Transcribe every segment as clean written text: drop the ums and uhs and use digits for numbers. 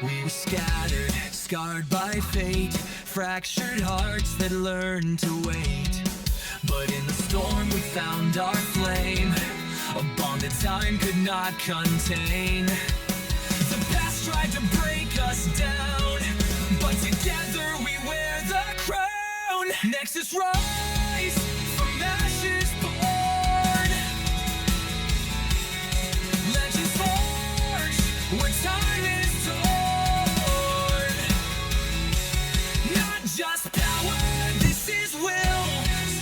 We were scattered, scarred by fate, fractured hearts that learned to wait. But in the storm we found our flame, a bond that time could not contain. The past tried to break us down, but together we wear the crown. Nexus rise from ashes born, legends forged where time is torn. Not just power, this is will,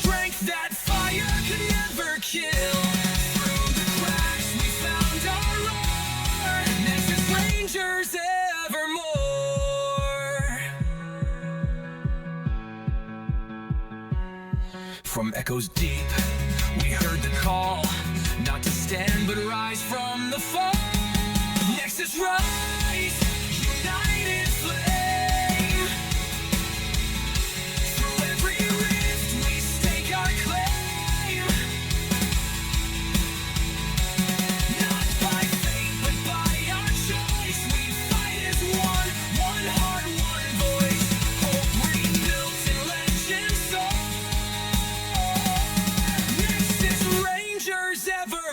strength that fire could never kill. Through the cracks we found our roar, Nexus Rangers evermore. From echoes deep, we heard the call, not to stand but rise from the fall. Nexus rise, united flame. Through every rift we stake our claim. Not by fate but by our choice, we fight as one, one heart, one voice. Hope rebuilt and legend soar. Nexus Rangers evermore.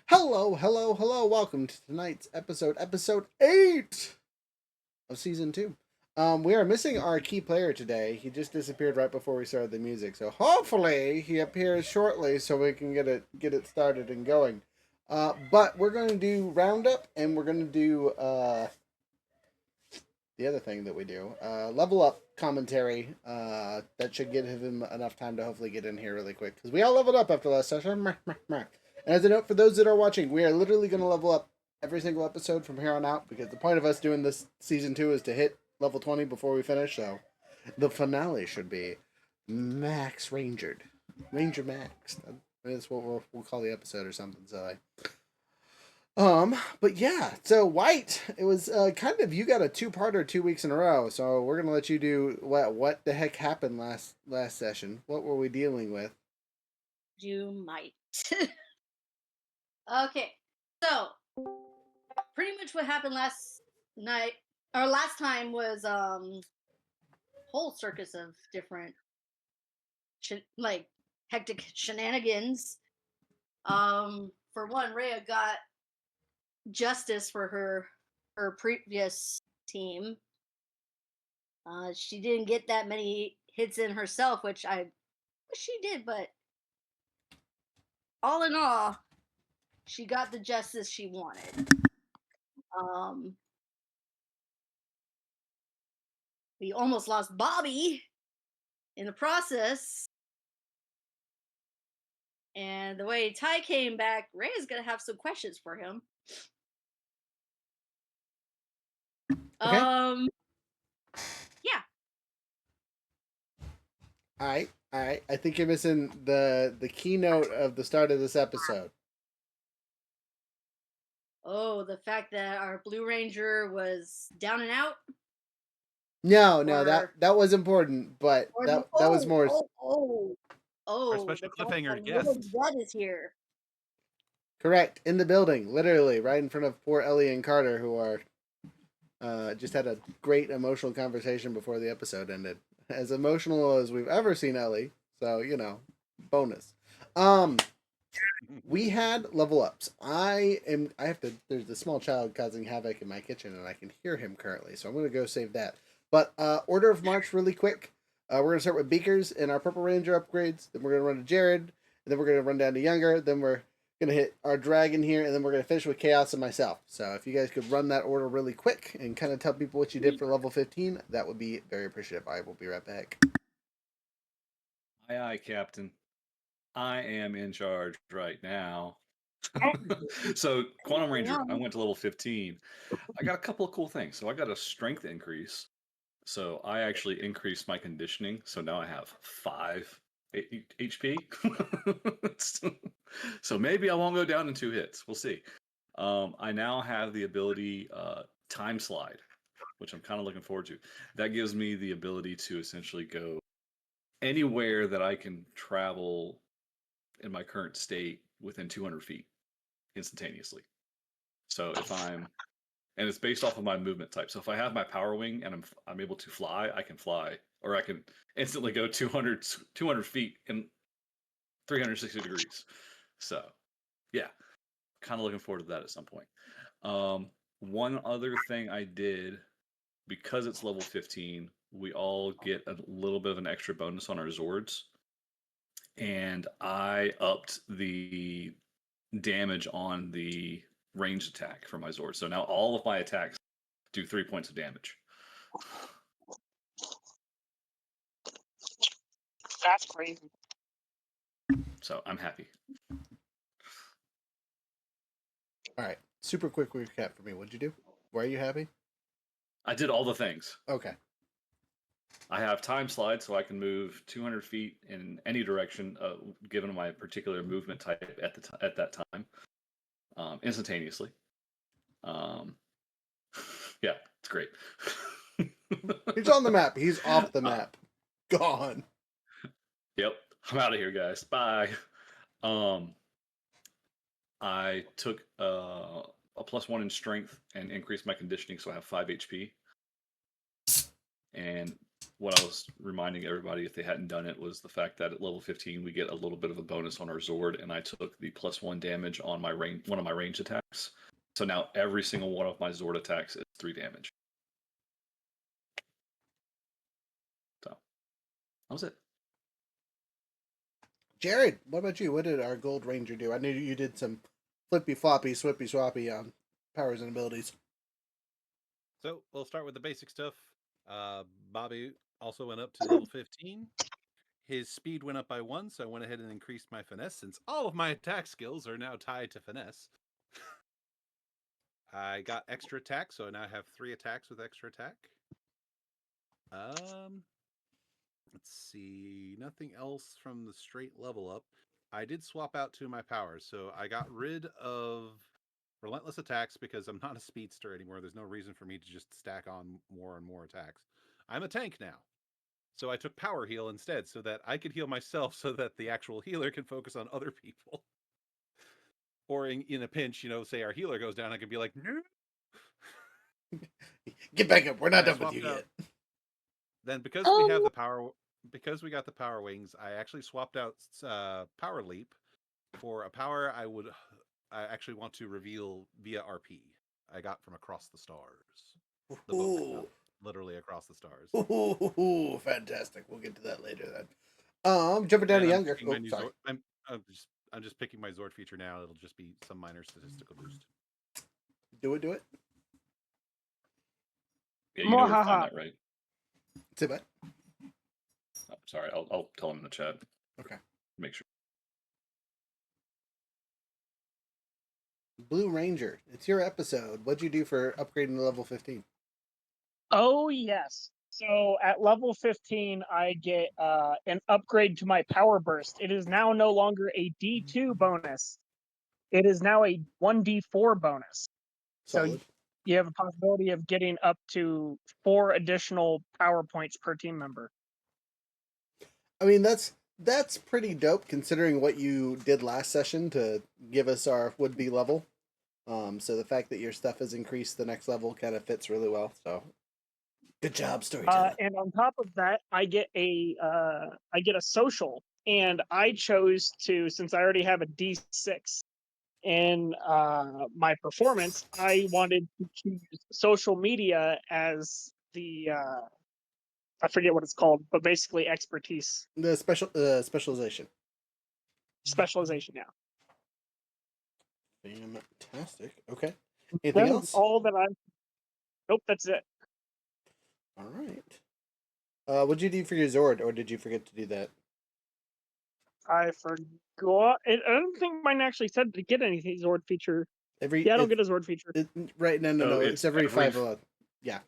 Hello, hello, hello. Welcome to tonight's episode 8 of Season 2. We are missing our key player today. He just disappeared right before we started the music. So hopefully he appears shortly so we can get it started and going. But we're going to do Roundup, and we're going to do the other thing that we do, Level Up commentary. That should give him enough time to hopefully get in here really quick, because we all leveled up after last session. And as a note for those that are watching, we are literally going to level up every single episode from here on out, because the point of us doing this Season 2 is to hit level 20 before we finish, so the finale should be Max Rangered. Ranger Max. That's what we'll call the episode or something silly. But yeah, so White, it was kind of, you got a two-parter 2 weeks in a row, so we're going to let you do what the heck happened last session. What were we dealing with? You might. Okay, so pretty much what happened last night or last time was whole circus of different like hectic shenanigans. For one, Rhea got justice for her previous team. She didn't get that many hits in herself, which I wish she did, but all in all, she got the justice she wanted. We almost lost Bobby in the process. And the way Ty came back, Ray's gonna have some questions for him. Okay. Yeah. All right. I think you're missing the keynote of the start of this episode. Oh, the fact that our Blue Ranger was down and out. No, that was important, but that was more. Our special cliffhanger guest. Lord Zed is here. Correct, in the building, literally right in front of poor Ellie and Carter, who are just had a great emotional conversation before the episode ended. As emotional as we've ever seen Ellie, so bonus. We had level ups. There's a small child causing havoc in my kitchen, and I can hear him currently, so I'm gonna go save that. But order of march really quick. We're gonna start with Beakers and our Purple Ranger upgrades. Then we're gonna run to Jared, and then we're gonna run down to Younger. Then we're gonna hit our dragon here, and then we're gonna finish with Chaos and myself. So if you guys could run that order really quick and kind of tell people what you did for level 15, that would be very appreciative. I will be right back. Aye, Captain. I am in charge right now. So Quantum Hang Ranger, I on. went to level 15. I got a couple of cool things. So I got a strength increase. So I actually increased my conditioning. So now I have 5 HP. So maybe I won't go down in 2 hits. We'll see. I now have the ability Time Slide, which I'm kind of looking forward to. That gives me the ability to essentially go anywhere that I can travel in my current state within 200 feet instantaneously. So if I'm, and it's based off of my movement type. So if I have my power wing and I'm able to fly, I can fly, or I can instantly go 200 feet in 360 degrees. So yeah, kind of looking forward to that at some point. One other thing I did, because it's level 15, we all get a little bit of an extra bonus on our Zords. And I upped the damage on the ranged attack for my Zord. So now all of my attacks do 3 points of damage. That's crazy. So I'm happy. All right. Super quick recap for me. What'd you do? Why are you happy? I did all the things. Okay. I have Time Slide, so I can move 200 feet in any direction, given my particular movement type at that time, instantaneously. Yeah, it's great. He's on the map. He's off the map. Gone. Yep. I'm out of here, guys. Bye. I took a +1 in strength and increased my conditioning, so I have 5 HP. And what I was reminding everybody, if they hadn't done it, was the fact that at level 15 we get a little bit of a bonus on our Zord, and I took the +1 damage on my one of my ranged attacks. So now every single one of my Zord attacks is 3 damage. So that was it. Jared, what about you? What did our Gold Ranger do? I knew you did some flippy floppy, swippy swappy on powers and abilities. So we'll start with the basic stuff. Bobby also went up to level 15. His speed went up by 1, so I went ahead and increased my finesse since all of my attack skills are now tied to finesse. I got extra attack, so I now have 3 attacks with extra attack. Let's see, nothing else from the straight level up. I did swap out 2 of my powers, so I got rid of relentless attacks because I'm not a speedster anymore. There's no reason for me to just stack on more and more attacks. I'm a tank now. So I took power heal instead so that I could heal myself so that the actual healer can focus on other people. Or in a pinch, say our healer goes down, I can be like, no. Get back up. We're not done with you yet. Then because we have the power, because we got the power wings, I actually swapped out power leap for a power I actually want to reveal via RP. I got from across the stars. The book, literally across the stars. Ooh, fantastic. We'll get to that later then. Jumping down to younger. Sorry. I'm just picking my Zord feature now. It'll just be some minor statistical boost. Do it. Yeah, you know where to find that, right? Say what? Oh, sorry, I'll tell him in the chat. Okay. Make sure. Blue Ranger, it's your episode. What'd you do for upgrading to level 15? Oh, yes. So at level 15, I get an upgrade to my power burst. It is now no longer a D2 bonus. It is now a 1D4 bonus. Solid. So you have a possibility of getting up to 4 additional power points per team member. I mean, that's pretty dope considering what you did last session to give us our would-be level. So the fact that your stuff has increased the next level kind of fits really well. So good job, storyteller. And on top of that, I get a social, and I chose to, since I already have a D6 in my performance, I wanted to choose social media as the I forget what it's called, but basically expertise. The specialization. Specialization, yeah. Fantastic. Okay. Anything else? Nope, that's it. All right. What'd you do for your Zord, or did you forget to do that? I forgot. I don't think mine actually said to get anything Zord feature. Every Yeah, I don't get a Zord feature. right. No, So it's every 5 level. Yeah,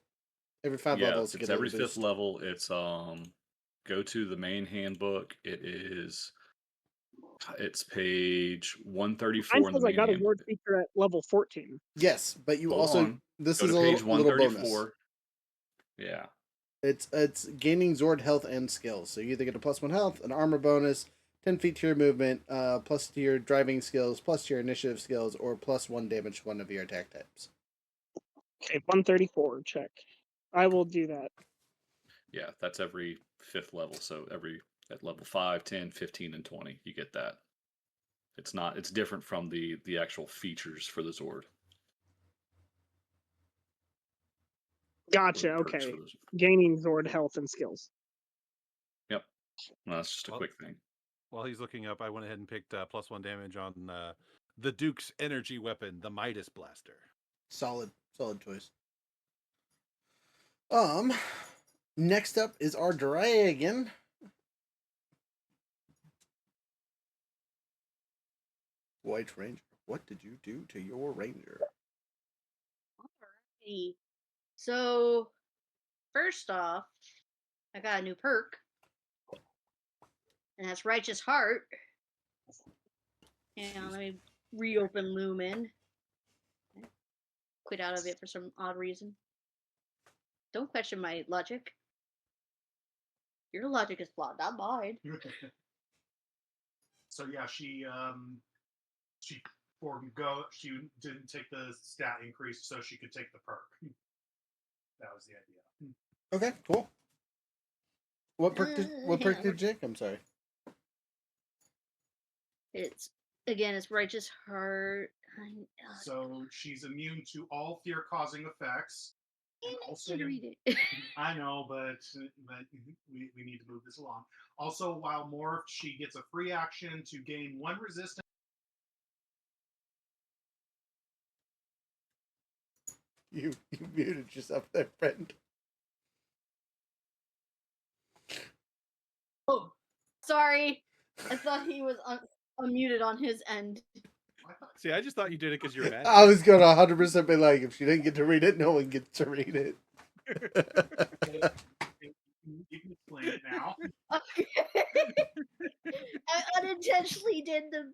every 5 levels. it's Get a every little fifth boost. level. It's go to the main handbook. It's page Mine 134 in the says I main got a handbook. Zord feature at level 14. Yes, but you Hold also on. this Go is to a page little bonus. 134. Yeah. It's gaining Zord health and skills. So you either get a +1 health, an armor bonus, 10 feet to your movement, plus to your driving skills, plus to your initiative skills, or +1 damage to one of your attack types. Okay, 134. Check. I will do that. Yeah, that's every fifth level. So at level 5, 10, 15, and 20, you get that. It's different from the actual features for the Zord. Gotcha. Or the perks for Okay. those. Gaining Zord health and skills. Yep. No, that's just a Well, quick thing. While he's looking up, I went ahead and picked +1 damage on the Duke's energy weapon, the Midas Blaster. Solid choice. Next up is our dragon. White Ranger, what did you do to your ranger? Alrighty. So, first off, I got a new perk, and that's Righteous Heart. And let me reopen Lumen. Quit out of it for some odd reason. Don't question my logic. Your logic is flawed, not mine. So yeah, she she didn't take the stat increase so she could take the perk. That was the idea. Okay, cool. What perk did you take? I'm sorry. It's Righteous Heart. So she's immune to all fear-causing effects. And Also, to read it. I know, but we need to move this along. Also, while morphed, she gets a free action to gain 1 resistance. You muted yourself there, friend. Oh, sorry. I thought he was unmuted on his end. See, I just thought you did it because you're mad. I was going to 100% be like, if she didn't get to read it, no one gets to read it. You can explain it now. Okay. I unintentionally did the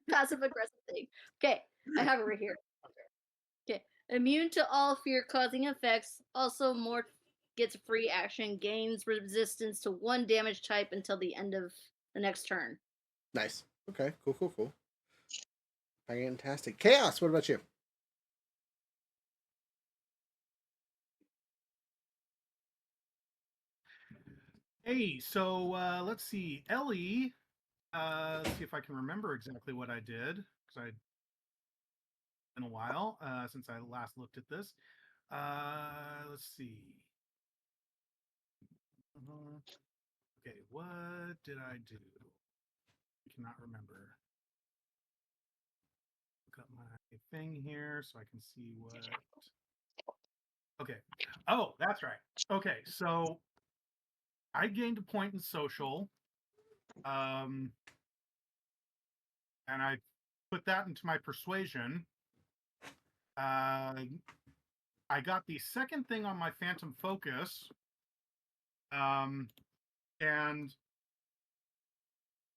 passive aggressive thing. Okay, I have it right here. Okay, immune to all fear-causing effects. Also, more gets a free action, gains resistance to 1 damage type until the end of the next turn. Nice. Okay, cool. Fantastic. Chaos, what about you? Hey, so let's see. Ellie, let's see if I can remember exactly what I did, because it's been a while since I last looked at this. Let's see. Okay, what did I do? I cannot remember. Look up my thing here so I can see what. Okay. Oh, that's right. Okay, so I gained a point in social, and I put that into my persuasion. I got the second thing on my phantom focus, and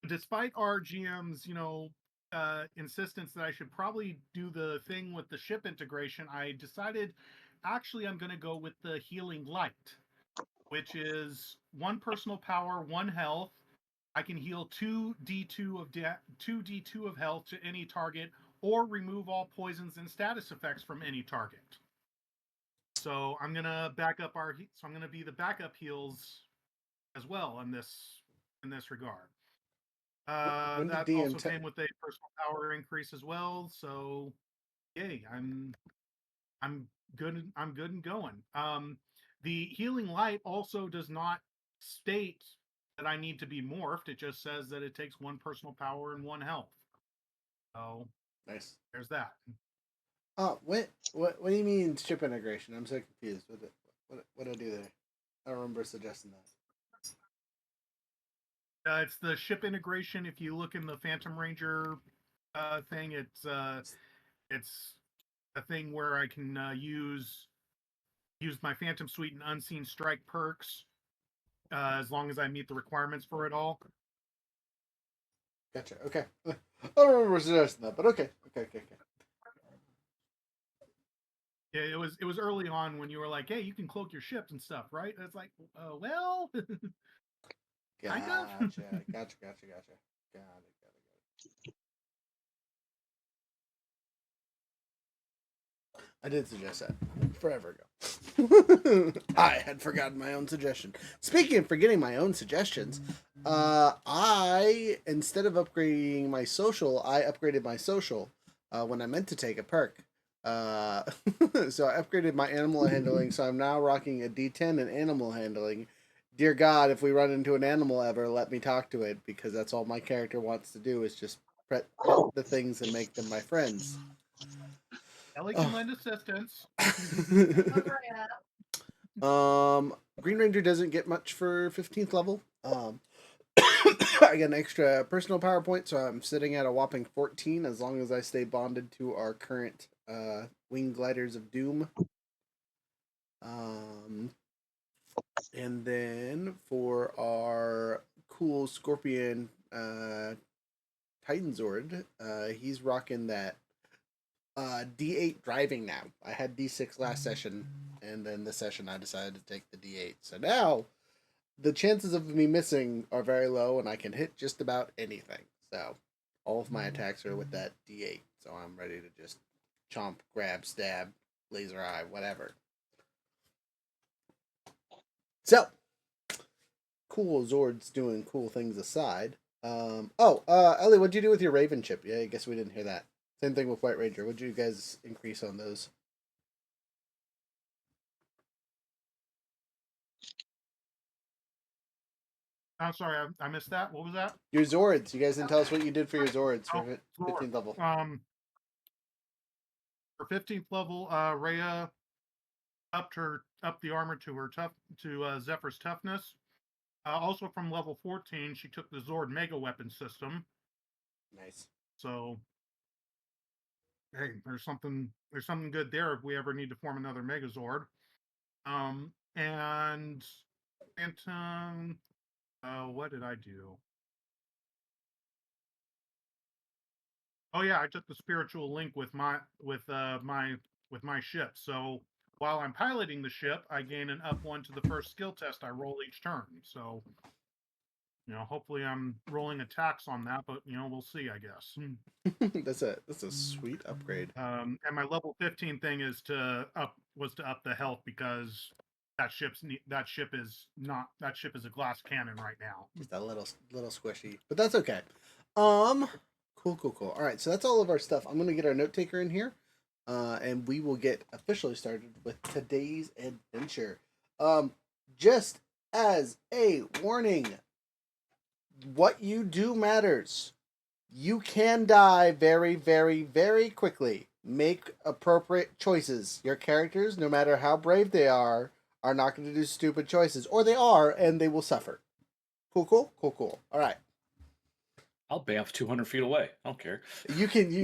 despite our GM's, insistence that I should probably do the thing with the ship integration, I decided actually I'm going to go with the healing light, which is 1 personal power, 1 health. I can heal 2d2 of health to any target, or remove all poisons and status effects from any target. So I'm gonna I'm gonna be the backup heals as well in this regard. That also came with a personal power increase as well. So yay, I'm good. I'm good and going. The healing light also does not state that I need to be morphed. It just says that it takes 1 personal power and 1 health. So Nice. there's that. Oh, what do you mean ship integration? I'm so confused. What did I do there? I don't remember suggesting that. It's the ship integration. If you look in the Phantom Ranger thing, it's a thing where I can use my Phantom Suite and Unseen Strike perks as long as I meet the requirements for it all. Gotcha. Okay. I don't remember suggesting that, but okay. Okay. Yeah, it was early on when you were like, "Hey, you can cloak your ships and stuff, right?" And it's like, well, kind of. Gotcha. Got it. I did suggest that forever ago. I had forgotten my own suggestion. Speaking of forgetting my own suggestions, I, instead of upgrading my social, I upgraded my social when I meant to take a perk. So I upgraded my animal handling, so I'm now rocking a D10 in animal handling. Dear God, if we run into an animal ever, let me talk to it, because that's all my character wants to do is just pet the things and make them my friends. Ellie can lend assistance. Green Ranger doesn't get much for 15th level. I get an extra personal power point, so I'm sitting at a whopping 14 as long as I stay bonded to our current wing gliders of doom. And then for our cool Scorpion Titan Zord, he's rocking that D8 driving now. I had D6 last session, and then this session I decided to take the D8. So now the chances of me missing are very low, and I can hit just about anything. So all of my attacks are with that D8. So I'm ready to just chomp, grab, stab, laser eye, whatever. So cool Zords doing cool things aside. Ellie, what'd you do with your Raven chip? Yeah, I guess we didn't hear that. Same thing with White Ranger. What'd you guys increase on those? I'm sorry, I missed that. What was that? Your Zords. You guys didn't tell us what you did for your Zords for 15th level. For 15th level, Rhea upped the armor to her Zephyr's toughness. Also from level 14, she took the Zord mega weapon system. Nice. So hey, there's something good there if we ever need to form another Megazord. And Phantom, what did I do? Oh yeah, I took the spiritual link with my ship. So while I'm piloting the ship, I gain an up 1 to the first skill test I roll each turn. So hopefully I'm rolling attacks on that, but we'll see, I guess. That's a sweet upgrade. And my level 15 thing is to up the health, because that ship is a glass cannon right now. Just a little squishy, but that's okay. Cool. All right, so that's all of our stuff. I'm gonna get our note taker in here, and we will get officially started with today's adventure. Just as a warning, what you do matters. You can die very, very, very quickly. Make appropriate choices. Your characters, no matter how brave they are not going to do stupid choices. Or they are, and they will suffer. Cool. All right. I'll bamf 200 feet away. I don't care.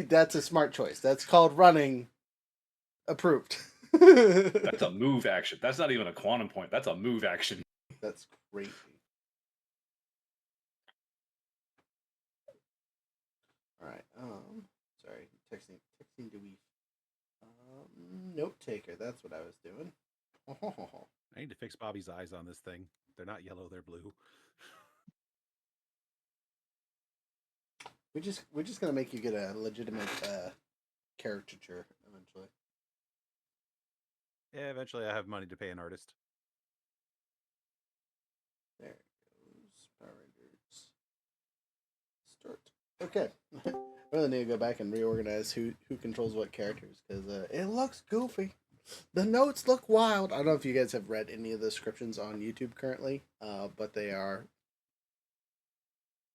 That's a smart choice. That's called running approved. That's a move action. That's not even a quantum point. That's a move action. That's crazy. All right. Sorry. Texting to we. Note taker. That's what I was doing. I need to fix Bobby's eyes on this thing. They're not yellow, they're blue. We're just gonna make you get a legitimate caricature eventually. Yeah, eventually I have money to pay an artist. There it goes. Power Rangers. Start. Okay. I really need to go back and reorganize who controls what characters, because it looks goofy. The notes look wild. I don't know if you guys have read any of the descriptions on YouTube currently, but they are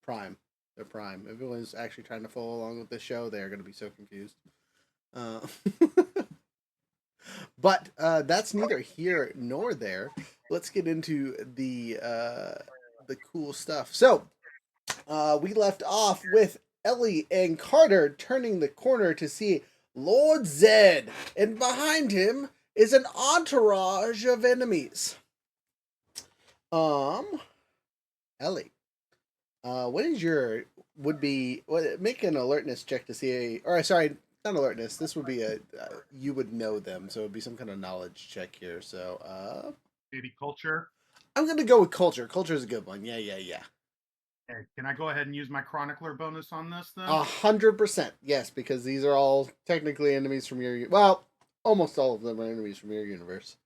prime. They're prime. If everyone's actually trying to follow along with the show, they're going to be so confused. But that's neither here nor there. Let's get into the cool stuff. So, We left off with Ellie and Carter turning the corner to see Lord Zed, and behind him is an entourage of enemies. Ellie, what is your make an alertness check to see not alertness. This would be you would know them, so it would be some kind of knowledge check here. So, Maybe culture. I'm gonna go with culture. Culture is a good one. Yeah. Okay, can I go ahead and use my chronicler bonus on this then? 100%, yes, because these are all technically enemies from your. Well, almost all of them are enemies from your universe.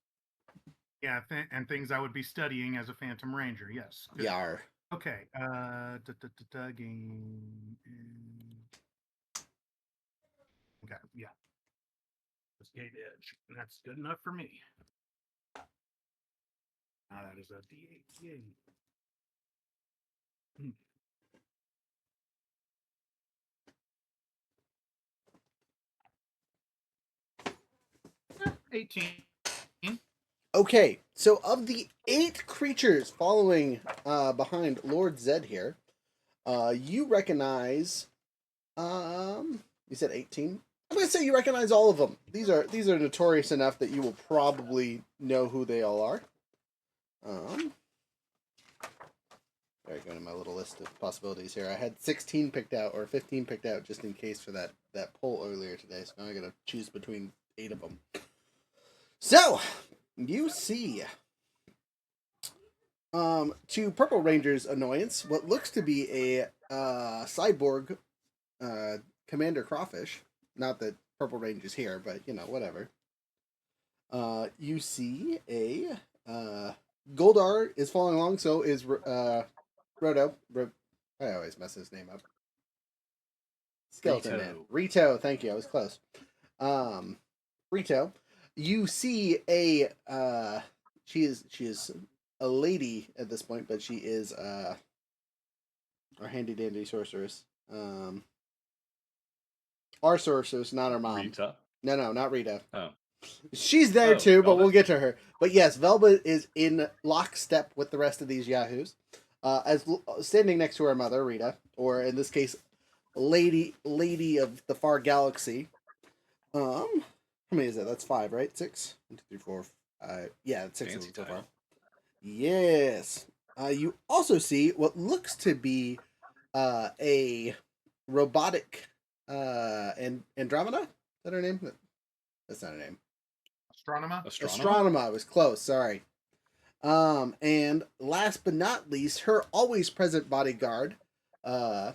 Yeah, and things I would be studying as a Phantom Ranger. Yes. Good. Yar. Okay. Game. Okay. Yeah. Let's gate edge. And that's good enough for me. Now that is a D8. Yay. 18. Okay, so of the 8 creatures following behind Lord Zed here, you recognize. You said 18. I'm gonna say you recognize all of them. These are notorious enough that you will probably know who they all are. There I go to my little list of possibilities here. I had 16 picked out or 15 picked out just in case for that poll earlier today. So now I gotta choose between 8 of them. So you see, to Purple Ranger's annoyance, what looks to be a cyborg Commander Crawfish. Not that Purple Ranger's here, but whatever. You see a Goldar is following along. So is Rito. I always mess his name up. Skeleton Man. Rito. Thank you. I was close. Rito. You see a she is a lady at this point, but she is our handy dandy sorceress. Our sorceress, not our mom. Rita? No, not Rita. Oh. She's there too, but Velvet? we'll get to her. But yes, Velvet is in lockstep with the rest of these yahoos, as standing next to her mother, Rita, or in this case, lady of the far galaxy. How many is that? That's 5, right? 6? 1, 2, 3, 4. Yeah, it's 6 of them so far. Yes. You also see what looks to be a robotic Andromeda. Is that her name? That's not her name. Astronema. I was close. Sorry. And last but not least, her always present bodyguard. Oh,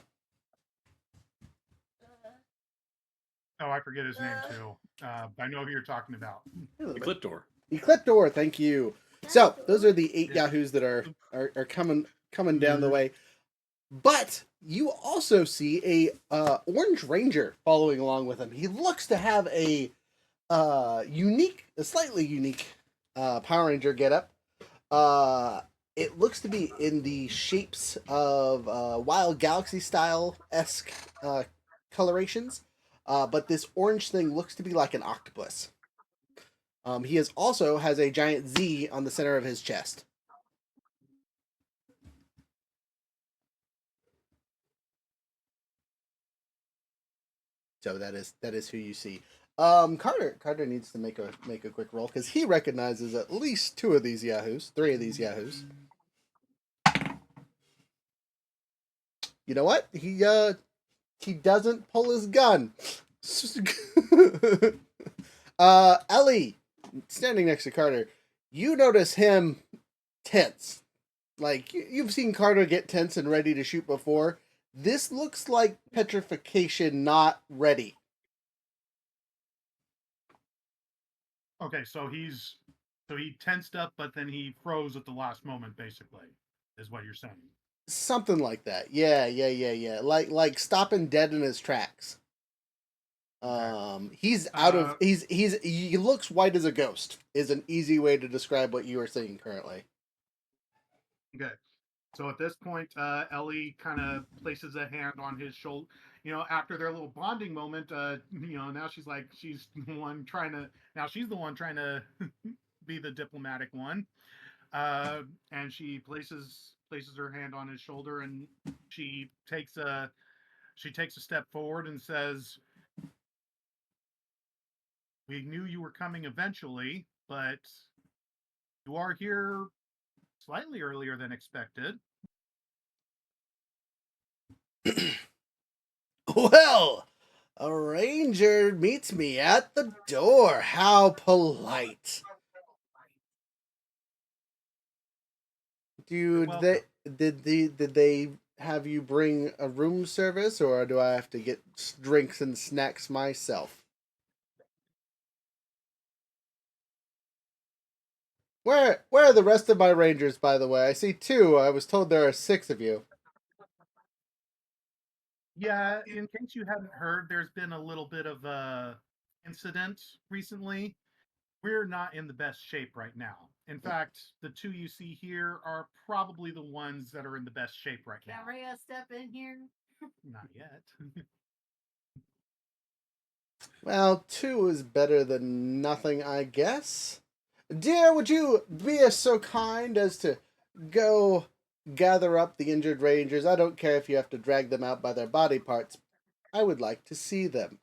I forget his name too. I know who you're talking about. Ecliptor. Thank you. So those are the 8 yahoos that are coming down the way. But you also see a Orange Ranger following along with him. He looks to have a slightly unique Power Ranger getup. It looks to be in the shapes of Wild Galaxy style-esque colorations. But this orange thing looks to be like an octopus. He also has a giant Z on the center of his chest. So that is who you see. Carter needs to make a quick roll because he recognizes at least 2 of these yahoos, 3 of these yahoos. You know what? He doesn't pull his gun. Ellie, standing next to Carter, you notice him tense. Like you've seen Carter get tense and ready to shoot before. This looks like petrification, not ready. Okay, so he tensed up, but then he froze at the last moment, basically, is what you're saying. Something like that. Yeah. Like stopping dead in his tracks. He's out of he looks white as a ghost is an easy way to describe what you are seeing currently. Okay. So at this point, Ellie kind of places a hand on his shoulder. After their little bonding moment, now she's the one trying to be the diplomatic one. And she places her hand on his shoulder, and she takes a step forward and says, "We knew you were coming eventually, but you are here slightly earlier than expected." Well, a ranger meets me at the door. How polite. Dude, Welcome. did they have you bring a room service, or do I have to get drinks and snacks myself? Where are the rest of my rangers, by the way? I see two. I was told there are 6 of you. Yeah, in case you hadn't heard, there's been a little bit of a incident recently. We're not in the best shape right now. In fact, the two you see here are probably the ones that are in the best shape right now. Can Rhea step in here? Not yet. Well, 2 is better than nothing, I guess. Dear, would you be so kind as to go gather up the injured rangers? I don't care if you have to drag them out by their body parts. I would like to see them.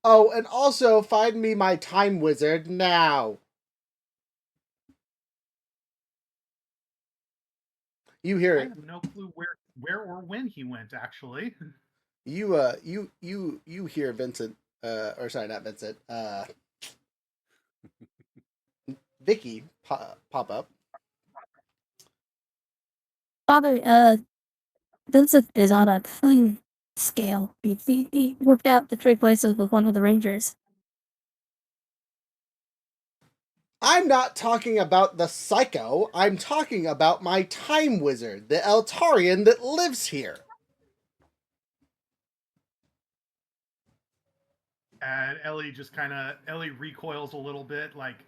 Oh, and also find me my time wizard now. You hear I it. have no clue where or when he went, actually. You hear Vincent, or sorry, not Vincent, Vicky pop up. Father, Vincent is on a fine scale. He worked out to trade places with one of the Rangers. I'm not talking about the psycho. I'm talking about my time wizard, the Eltarian that lives here. And Ellie recoils a little bit, like,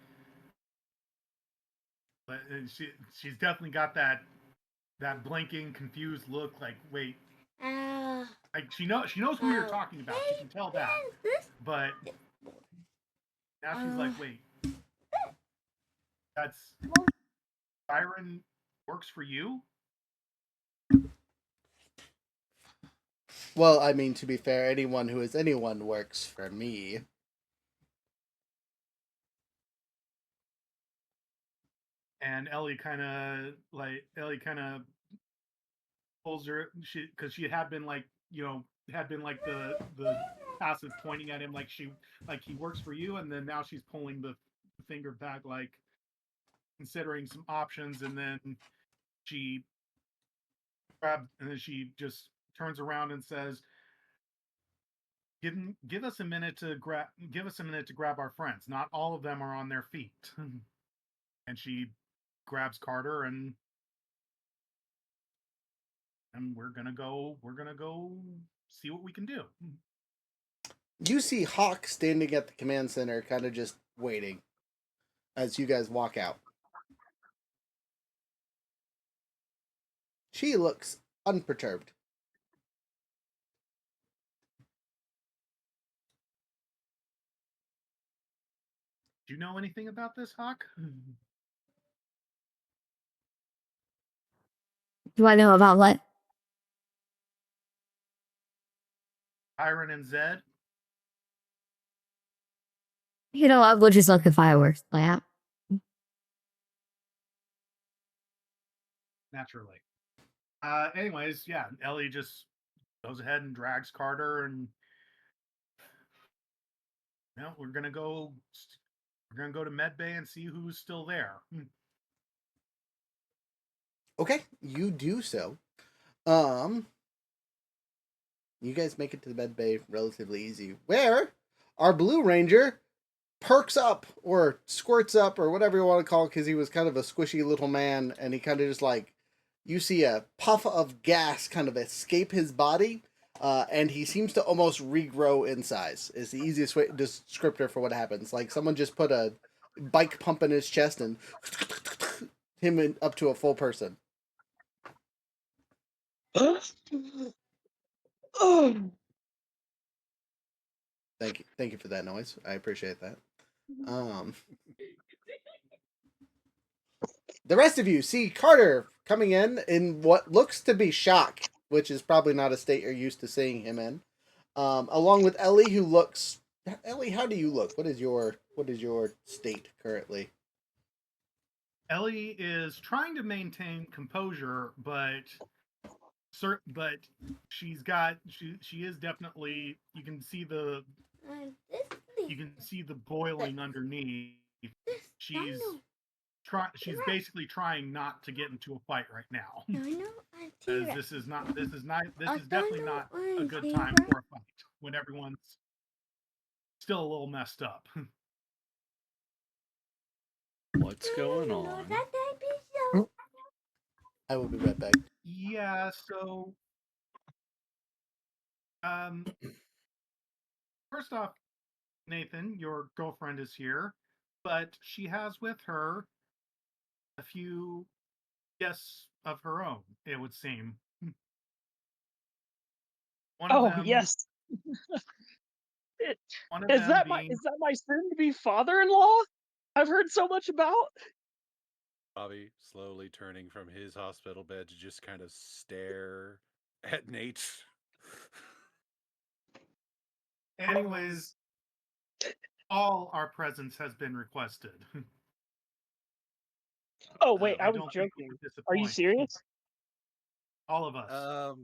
but she's definitely got that blinking, confused look. Like, wait, like she knows who you're talking about. She can tell that, but now she's like, wait, that's Byron works for you? Well, I mean, to be fair, anyone who is anyone works for me. And Ellie kind of pulls her, because she had been like, the passive pointing at him, like he works for you, and then now she's pulling the finger back, like considering some options, and then she she just turns around and says, give us a minute to grab our friends. Not all of them are on their feet." And she grabs Carter, and we're gonna go see what we can do. You see Hawk standing at the command center, kind of just waiting as you guys walk out. She looks unperturbed. Do you know anything about this, Hawk? Do I know about what? Iron and Zed? You know, I would just look at fireworks. Like, Naturally. Anyways, yeah, Ellie just goes ahead and drags Carter, and we're gonna go to Medbay and see who's still there. Okay, you do so. You guys make it to the med bay relatively easy. Where our Blue Ranger perks up or squirts up or whatever you want to call it, because he was kind of a squishy little man, and he kind of just like, you see a puff of gas kind of escape his body, and he seems to almost regrow in size. Is the easiest way descriptor for what happens. Like someone just put a bike pump in his chest and him up to a full person. Thank you for that noise. I appreciate that. The rest of you see Carter coming in what looks to be shock, which is probably not a state you're used to seeing him in. Along with Ellie, who looks. Ellie, how do you look? What is your state currently? Ellie is trying to maintain composure, but she is definitely, you can see the boiling underneath. She's basically trying not to get into a fight right now. Because this is definitely not a good time for a fight when everyone's still a little messed up. What's going on? I will be right back. Yeah, so first off, Nathan, your girlfriend is here, but she has with her a few guests of her own, it would seem. One of them, yes. one of Is them that being my soon-to-be father-in-law? I've heard so much about. Bobby slowly turning from his hospital bed to just kind of stare at Nate. Anyways, all our presence has been requested. Oh wait, I was don't think we joking. would Are you disappoint. serious? All of us.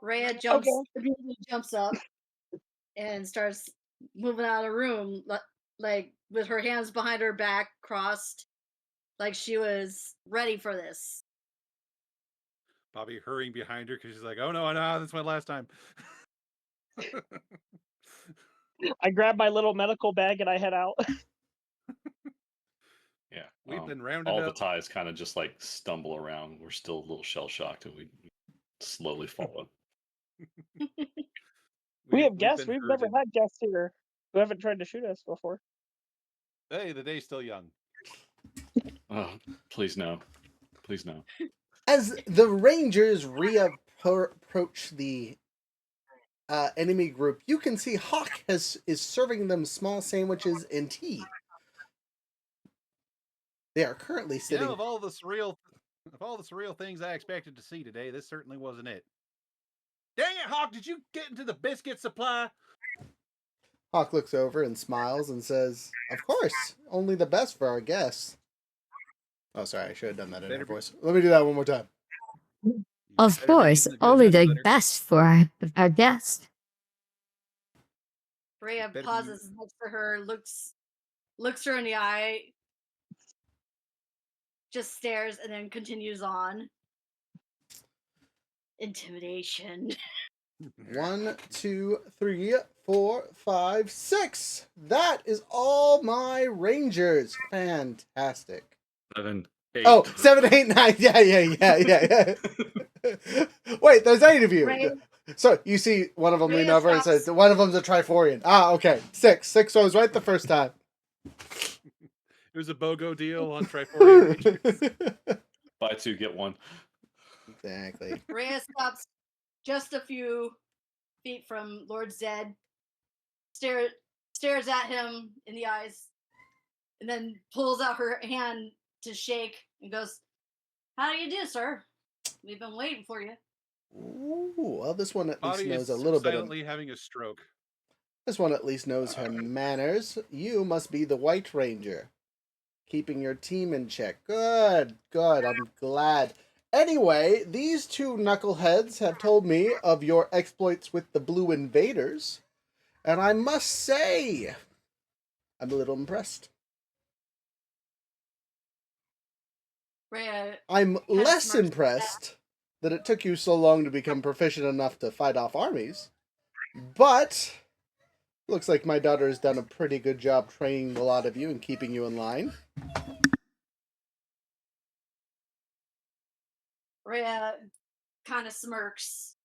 Rhea Okay. immediately jumps up and starts moving out of the room, like with her hands behind her back, crossed, like she was ready for this. Bobby hurrying behind her because she's like, "Oh no, that's my last time." I grab my little medical bag and I head out. Yeah, We've been rounded all up. the ties kind of just like stumble around. We're still a little shell shocked, and we slowly follow. We have We've guests. been We've never herded. had guests here who haven't tried to shoot us before. Hey, the day's still young. Oh, please no, please no. As the Rangers approach the enemy group, you can see Hawk is serving them small sandwiches and tea. They are currently sitting. Of all the surreal things I expected to see today, this certainly wasn't it. Dang it, Hawk! Did you get into the biscuit supply? Hawk looks over and smiles and says, "Of course, only the best for our guests." Oh, sorry, I should have done that in her voice. Let me do that one more time. Of course, only the best for our guest. Rhea pauses next to her, looks her in the eye, just stares, and then continues on. Intimidation. 1, 2, 3, 4, 5, 6. That is all my Rangers. Fantastic. 7, 8. Oh, 7, 8, 9. Yeah. Wait, there's 8 of you. Rhea, So you see one of them lean Rhea over and stops. says, one of them's a Triforian. Ah, okay. 6. 6 was right the first time. It was a BOGO deal on Triforian. Buy 2, get 1. Exactly. Rhea stops just a few feet from Lord Zed, stares at him in the eyes, and then pulls out her hand to shake and goes, "How do you do, sir? We've been waiting for you." Ooh, well, this one at least Bobby knows is a little bit of... silently having a stroke. This one at least knows her manners. You must be the White Ranger. Keeping your team in check. Good. I'm glad. Anyway, these two knuckleheads have told me of your exploits with the Blue Invaders, and I must say, I'm a little impressed. Rhea, I'm less smirks. impressed that it took you so long to become proficient enough to fight off armies, but looks like my daughter has done a pretty good job training a lot of you and keeping you in line. Rhea kind of smirks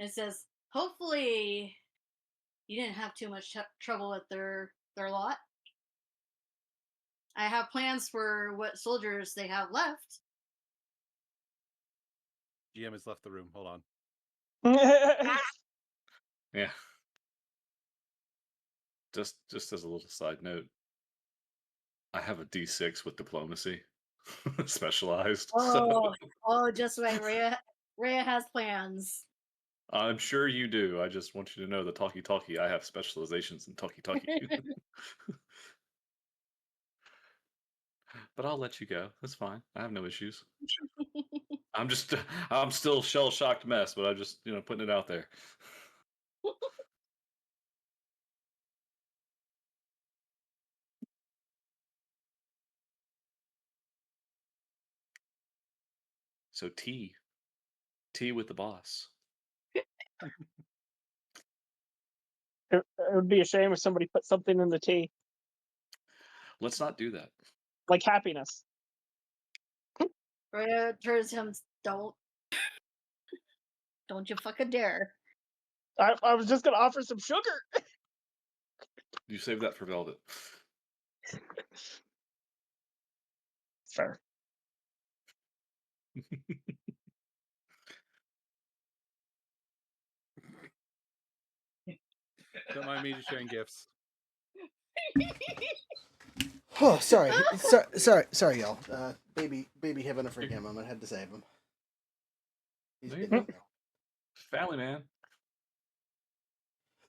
and says, "Hopefully, you didn't have too much trouble with their lot. I have plans for what soldiers they have left." GM has left the room. Hold on. Yeah. Just as a little side note, I have a D6 with diplomacy, specialized. Oh, oh, just wait. Rhea has plans. I'm sure you do. I just want you to know the talkie-talkie. I have specializations in talkie-talkie. But I'll let you go. That's fine. I have no issues. I'm still shell-shocked mess, but I'm just putting it out there. So tea with the boss. It would be a shame if somebody put something in the tea, Let's not do that. like happiness. Rhea turns to him. Don't you fucking dare. I was just gonna offer some sugar. You save that for Velvet. Fair. Don't mind me just sharing gifts. Oh, sorry, sorry, y'all. Baby having a freaking moment. Had to save him. He's There you getting go. Family man.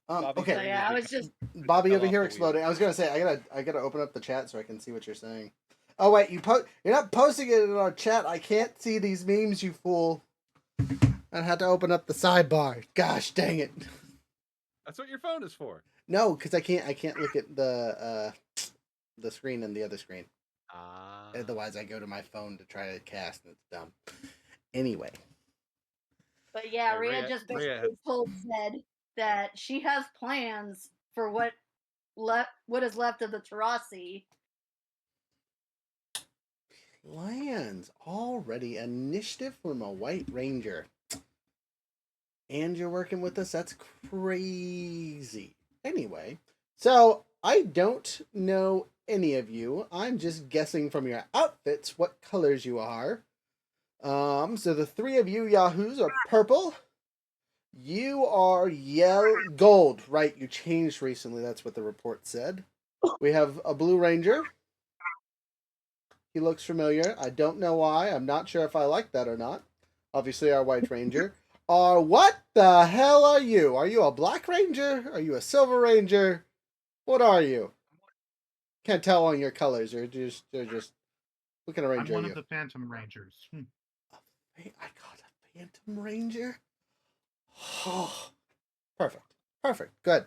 Bobby okay. So yeah, I was just Bobby fell over off here the exploding. wheel. I was gonna say I gotta open up the chat so I can see what you're saying. Oh wait, you're not posting it in our chat. I can't see these memes, you fool. I had to open up the sidebar. Gosh dang it. That's what your phone is for. No, because I can't look at the screen and the other screen. Otherwise, I go to my phone to try to cast, and it's dumb. Anyway. But yeah, Hey, Rhea Rhea- just Rhea basically had- told Zed that she has plans for what is left of the Tarasi. Plans already. Initiative from a White Ranger. And you're working with us? That's crazy. Anyway, so I don't know any of you. I'm just guessing from your outfits what colors you are. So the three of you yahoos are purple. You are gold, right? You changed recently. That's what the report said. We have a blue ranger. He looks familiar. I don't know why. I'm not sure if I like that or not. Obviously, our white ranger. What the hell are you? Are you a black ranger? Are you a silver ranger? What are you? Can't tell on your colors. They're just what kind of ranger I'm one are you? of the Phantom Rangers. I got a Phantom Ranger. Oh, perfect. Good.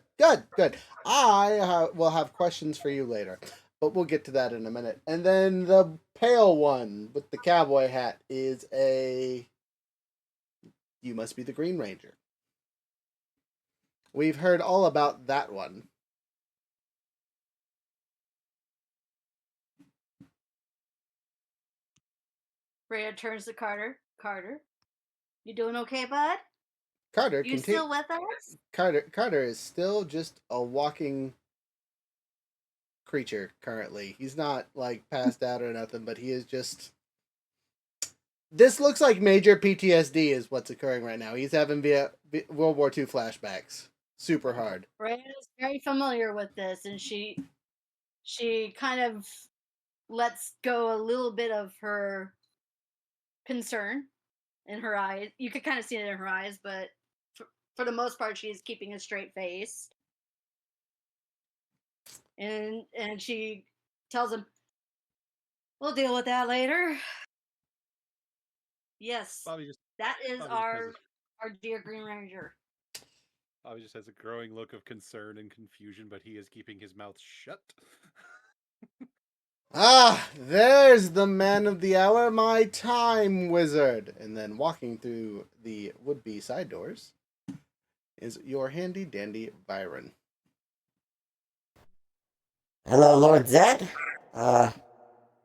I will have questions for you later, but we'll get to that in a minute. And then the pale one with the cowboy hat is you must be the Green Ranger. We've heard all about that one. Rhea turns to Carter. Carter, you doing okay, bud? Carter, You still with us? Carter is still just a walking creature currently. He's not like passed out or nothing, but he is just. This looks like major PTSD is what's occurring right now. He's having World War II flashbacks. Super hard. Rhea is very familiar with this, and she kind of lets go a little bit of her concern in her eyes. You could kind of see it in her eyes, but for the most part, she's keeping a straight face. And she tells him, "We'll deal with that later." Yes, that is our dear Green Ranger. Bobby just has a growing look of concern and confusion, but he is keeping his mouth shut. There's the man of the hour, my time wizard. And then walking through the would-be side doors is your handy dandy Byron. Hello, Lord Zed.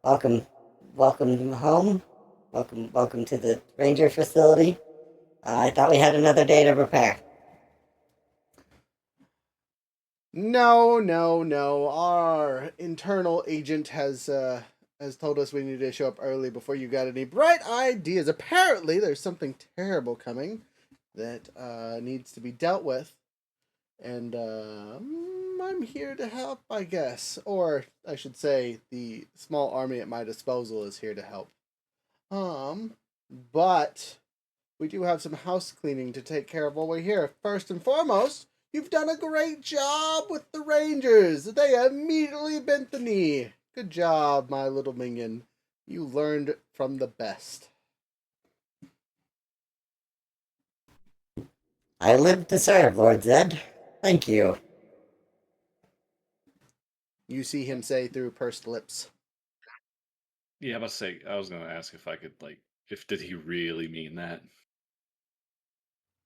Welcome home. Welcome to the Ranger facility. I thought we had another day to prepare. No. Our internal agent has told us we need to show up early before you got any bright ideas. Apparently, there's something terrible coming that needs to be dealt with. And I'm here to help, I guess. Or I should say the small army at my disposal is here to help. But we do have some house cleaning to take care of while we're here. First and foremost, you've done a great job with the Rangers. They immediately bent the knee. Good job, my little minion. You learned from the best. I live to serve, Lord Zed. Thank you. You see him say through pursed lips. Yeah, I must say, I was gonna ask if I could did he really mean that?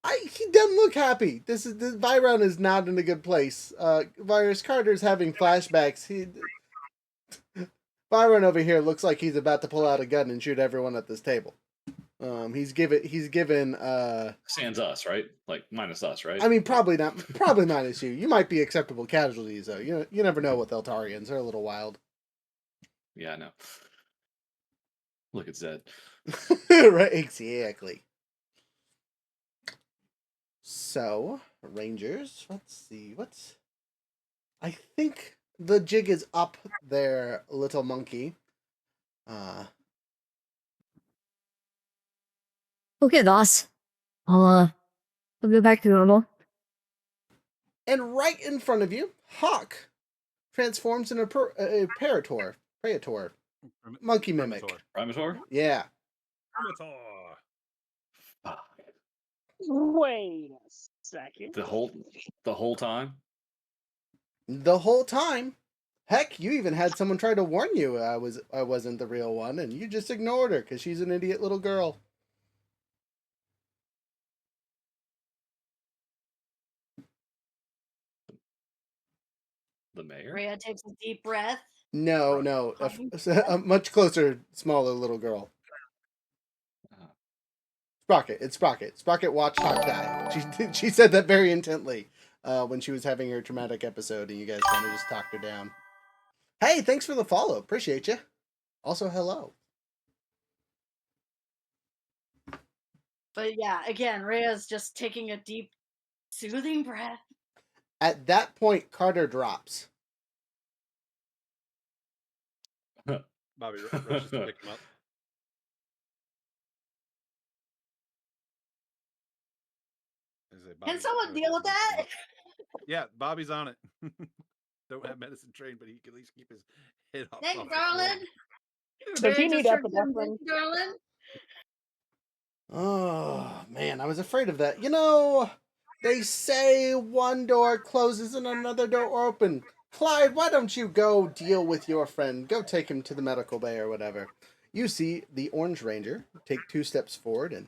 He doesn't look happy. This Byron is not in a good place. Virus Carter's having flashbacks. Byron over here looks like he's about to pull out a gun and shoot everyone at this table. He's given Sans us, right? Like minus us, right? I mean, probably not minus you. You might be acceptable casualties though. You never know with Eltarians. They're a little wild. Yeah, I know. Look at Zed. Right, exactly. So, Rangers, let's see. I think the jig is up there, little monkey. Okay, boss. I'll go back to normal. And right in front of you, Hawk transforms into a Praetor. Monkey mimic. Primator? Yeah. Primitor. Fuck. Wait a second. The whole time? The whole time. Heck, you even had someone try to warn you I wasn't the real one, and you just ignored her because she's an idiot little girl. The mayor? Rhea takes a deep breath. No, a much closer, smaller little girl. Sprocket, it's Sprocket. Sprocket watched Hawk die. She said that very intently when she was having her traumatic episode, and you guys kind of just talked her down. Hey, thanks for the follow. Appreciate you. Also, hello. But yeah, again, Rhea's just taking a deep, soothing breath. At that point, Carter drops. Bobby rushes to pick him up. Can someone deal with that? Yeah, Bobby's on it. Don't have medicine trained, but he can at least keep his head off. Thanks, off the darling. Does he Rhea need just turned epinephrine? to darling. Oh, man, I was afraid of that. You know, they say one door closes and another door opens. Clyde, why don't you go deal with your friend? Go take him to the medical bay or whatever. You see the Orange Ranger take 2 steps forward and...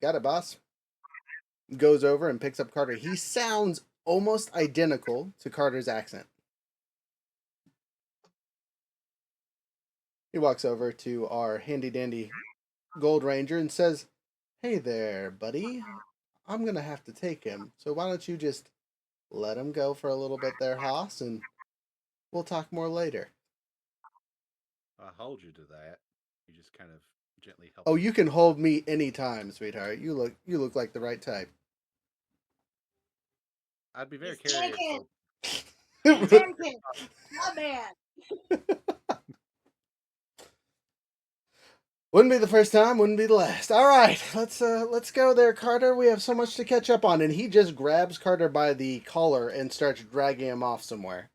Got it, boss. Goes over and picks up Carter. He sounds almost identical to Carter's accent. He walks over to our handy-dandy Gold Ranger and says, "Hey there, buddy. I'm going to have to take him. So why don't you just let him go for a little bit there, Haas, and we'll talk more later." I'll hold you to that. You just kind of gently help. Oh, you can hold me anytime, sweetheart. You look like the right type. I'd be very He's curious. taken. So He's taken. My man. Wouldn't be the first time, wouldn't be the last. All right, let's go there, Carter. We have so much to catch up on. And he just grabs Carter by the collar and starts dragging him off somewhere.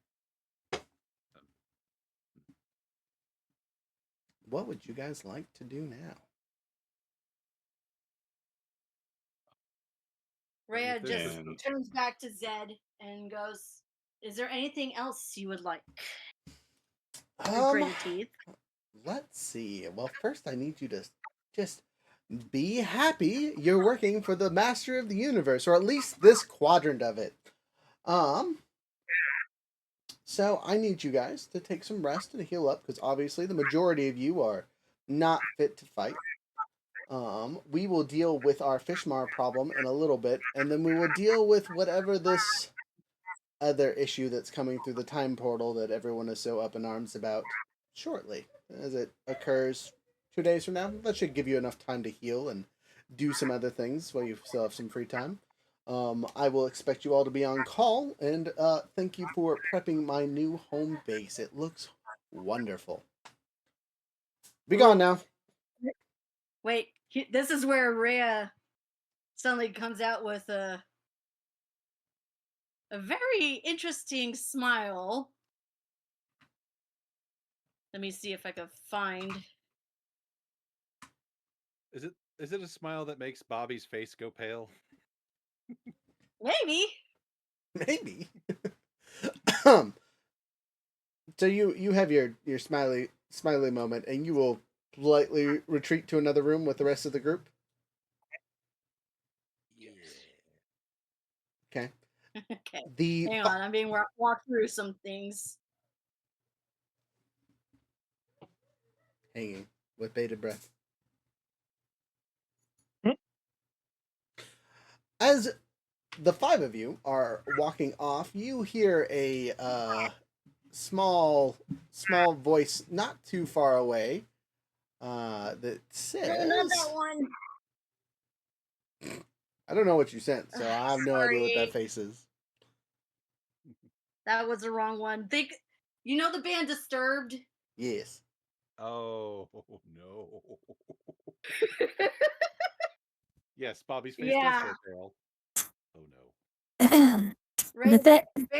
What would you guys like to do now? Rhea just And- turns back to Zed and goes, "Is there anything else you would like?" Gritty teeth. Let's see. Well, first I need you to just be happy you're working for the master of the universe, or at least this quadrant of it. So I need you guys to take some rest and heal up, because obviously the majority of you are not fit to fight. We will deal with our Fishmar problem in a little bit, and then we will deal with whatever this other issue that's coming through the time portal that everyone is so up in arms about shortly, as it occurs 2 days from now. That should give you enough time to heal and do some other things while you still have some free time. I will expect you all to be on call, and thank you for prepping my new home base. It looks wonderful. Be gone now. Wait, this is where Rhea suddenly comes out with a very interesting smile. Let me see if I can find. Is it a smile that makes Bobby's face go pale? Maybe. Maybe. So you have your smiley moment, and you will politely retreat to another room with the rest of the group. Yeah. Okay. Okay. The Hang on, I'm being walked through some things. hanging with bated breath. As the five of you are walking off, you hear a small voice not too far away that says, No, not that one. I don't know what you sent, so I have no idea what that Sorry. face is. That was the wrong one. You know the band Disturbed? Yes. Oh no. Yes, Bobby's face Yeah. does go pale. Oh no.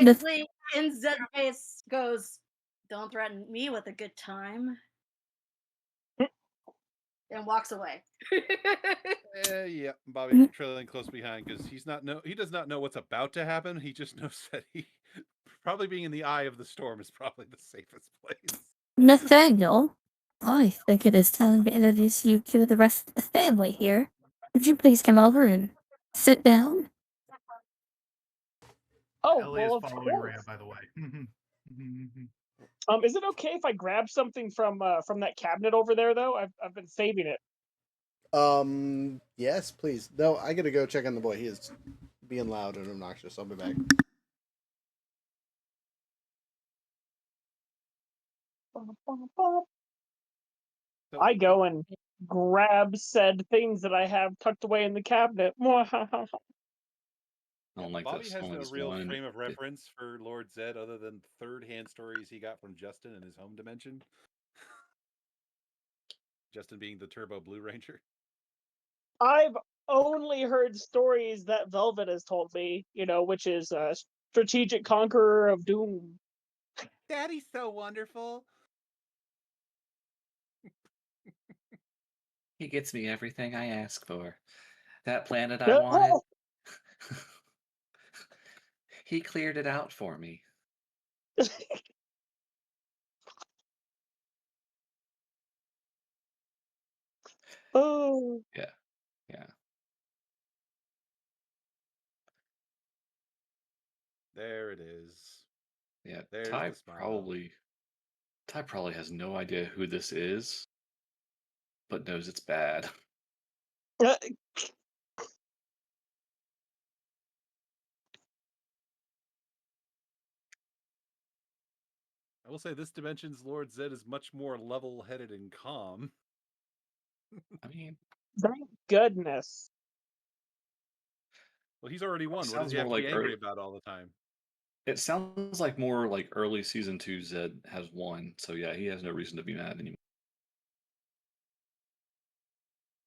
Basically, in Zed's face goes, "Don't threaten me with a good time," and walks away. Yeah, Bobby trailing close behind because he does not know what's about to happen. He just knows that he probably being in the eye of the storm is probably the safest place. Nathaniel, I think it is time to introduce you to the rest of the family here. Would you please come over and sit down? Oh, Ellie well, is of following course. Rhea, by the way. Is it okay if I grab something from that cabinet over there though? I've been saving it. Yes, please. No, I gotta go check on the boy. He is being loud and obnoxious. I'll be back. I go and grab said things that I have tucked away in the cabinet. I don't like Bobby this. has Only no this real one. frame of reference for Lord Zed other than third-hand stories he got from Justin in his home dimension. Justin being the Turbo Blue Ranger. I've only heard stories that Velvet has told me, which is a strategic conqueror of doom. Daddy's so wonderful. He gets me everything I ask for. That planet I wanted, he cleared it out for me. Oh. Yeah, yeah. There it is. Yeah, There's Ty the smile. probably has no idea who this is, but knows it's bad. I will say this dimension's Lord Zed is much more level-headed and calm. I mean, Thank goodness. Well, he's already won. What does sounds he have more to be like angry about all the time? it sounds like more like early season 2 Zed has won. So yeah, he has no reason to be mad anymore.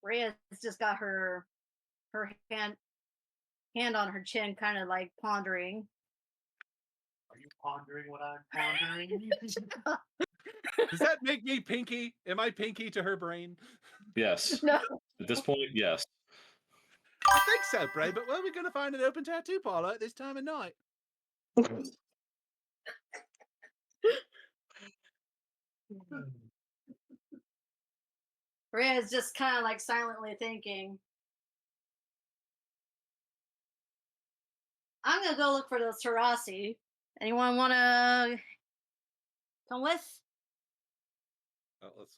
Rhea's just got her hand on her chin, kind of like pondering. Are you pondering what I'm pondering? Does that make me Pinky? Am I Pinky to her brain? Yes. No. At this point, yes. I think so, Bray, but where are we going to find an open tattoo parlor at this time of night? Rhea's just kind of like silently thinking, I'm gonna go look for those Tarasi. Anyone want to come with? Let's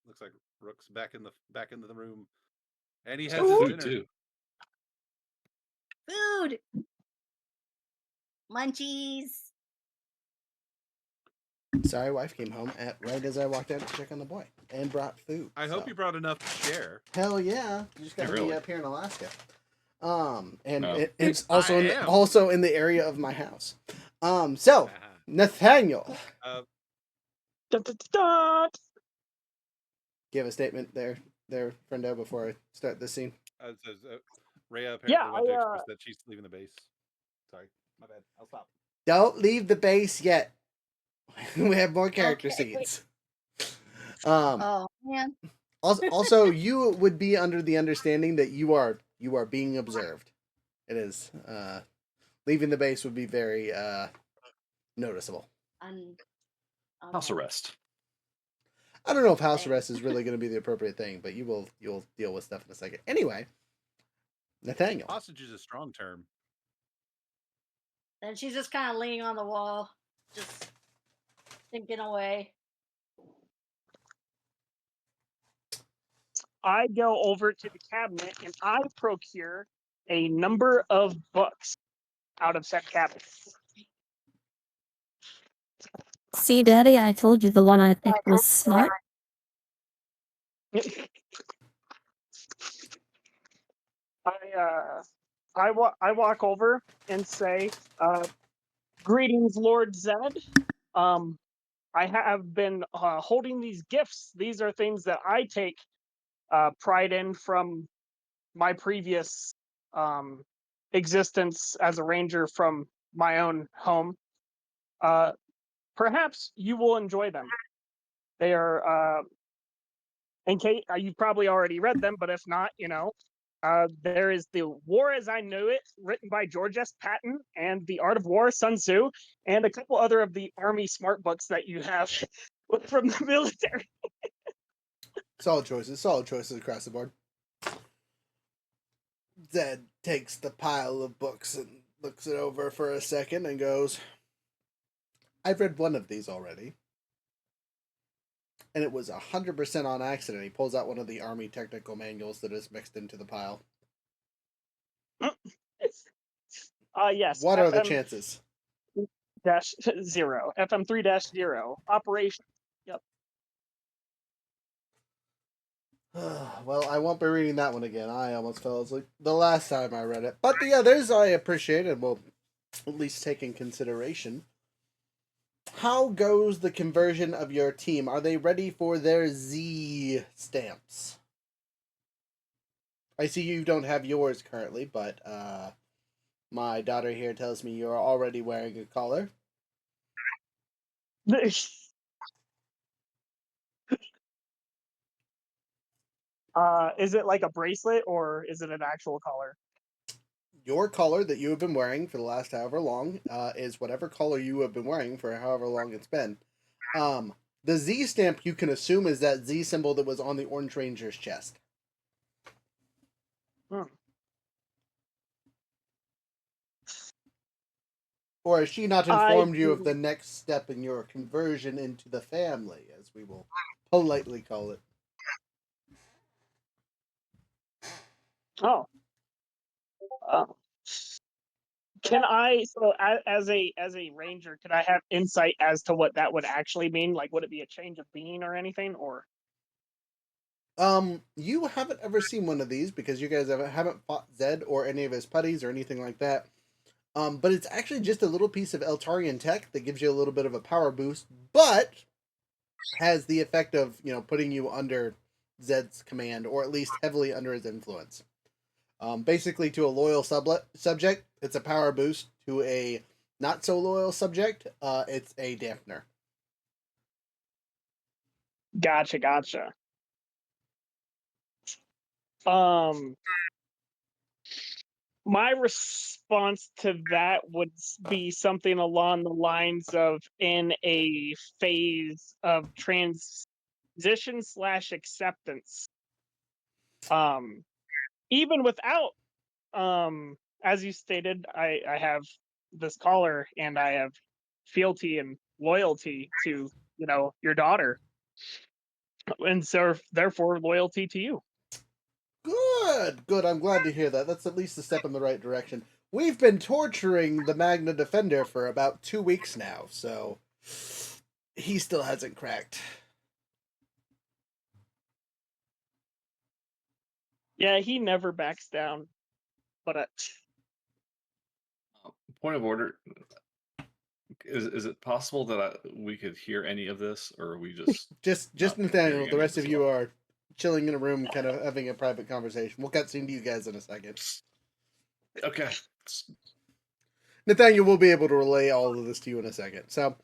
looks like Rook's back in the room, and he has Got his food dinner too. Food! Munchies! Sorry, wife came home right as I walked out to check on the boy and brought food. I hope you brought enough to share. Hell yeah! You just got Yeah, me really. up here in Alaska. And No. it's also I am. also in the area of my house. So Nathaniel, Uh, Dun, dun, dun, dun. give a statement there, friendo, before I start this scene. so, Rhea Yeah, apparently went to express that she's leaving the base. Sorry, my bad. I'll stop. Don't leave the base yet. We have more character Okay. scenes. Oh man. Also, you would be under the understanding that you are being observed. It is leaving the base would be very noticeable. House Okay. arrest. I don't know if house Same. arrest is really going to be the appropriate thing, but you'll deal with stuff in a second. Anyway, Nathaniel. Hostage is a strong term. Then she's just kind of leaning on the wall, just thinking away. I go over to the cabinet and I procure a number of books out of said cabinet. See, Daddy, I told you the one I picked was smart. I walk over and say, "Greetings, Lord Zed. I have been holding these gifts. These are things that I take pride in from my previous existence as a ranger from my own home. Perhaps you will enjoy them. They are, in case you've probably already read them, but if not, there is The War as I Knew It, written by George S. Patton, and The Art of War, Sun Tzu, and a couple other of the Army smart books that you have from the military." Solid choices across the board. Zed takes the pile of books and looks it over for a second and goes, I've read one of these already. And it was 100% on accident. He pulls out one of the Army technical manuals that is mixed into the pile. Yes. What are the chances? -0. FM3-0. Operation. Yep. Well, I won't be reading that one again. I almost fell asleep the last time I read it. But the others I appreciate and will at least take in consideration. How goes the conversion of your team? Are they ready for their Z stamps? I see you don't have yours currently, but my daughter here tells me you're already wearing a collar. Is it like a bracelet or is it an actual collar? Your collar that you have been wearing for the last however long is whatever collar you have been wearing for however long it's been. The Z stamp you can assume is that Z symbol that was on the Orange Ranger's chest. Or has she not informed you of the next step in your conversion into the family, as we will politely call it? Oh. Can I, so as a ranger, could I have insight as to what that would actually mean? Like, would it be a change of being or anything, or? You haven't ever seen one of these because you guys haven't fought Zed or any of his putties or anything like that. But it's actually just a little piece of Eltarian tech that gives you a little bit of a power boost, but has the effect of, putting you under Zed's command, or at least heavily under his influence. Basically, to a loyal subject, it's a power boost. To a not so loyal subject, it's a dampener. Gotcha. My response to that would be something along the lines of, in a phase of transition/acceptance. Even without, as you stated, I have this collar and I have fealty and loyalty to, your daughter. And so therefore loyalty to you. Good. I'm glad to hear that. That's at least a step in the right direction. We've been torturing the Magna Defender for about 2 weeks now, so he still hasn't cracked. Yeah, he never backs down. But Point of order. Is it possible that we could hear any of this, or are we just Just not Nathaniel. hearing The any of rest this of at you all? are chilling in a room, kind of having a private conversation. We'll cutscene to you guys in a second. Okay. Nathaniel will be able to relay all of this to you in a second. So,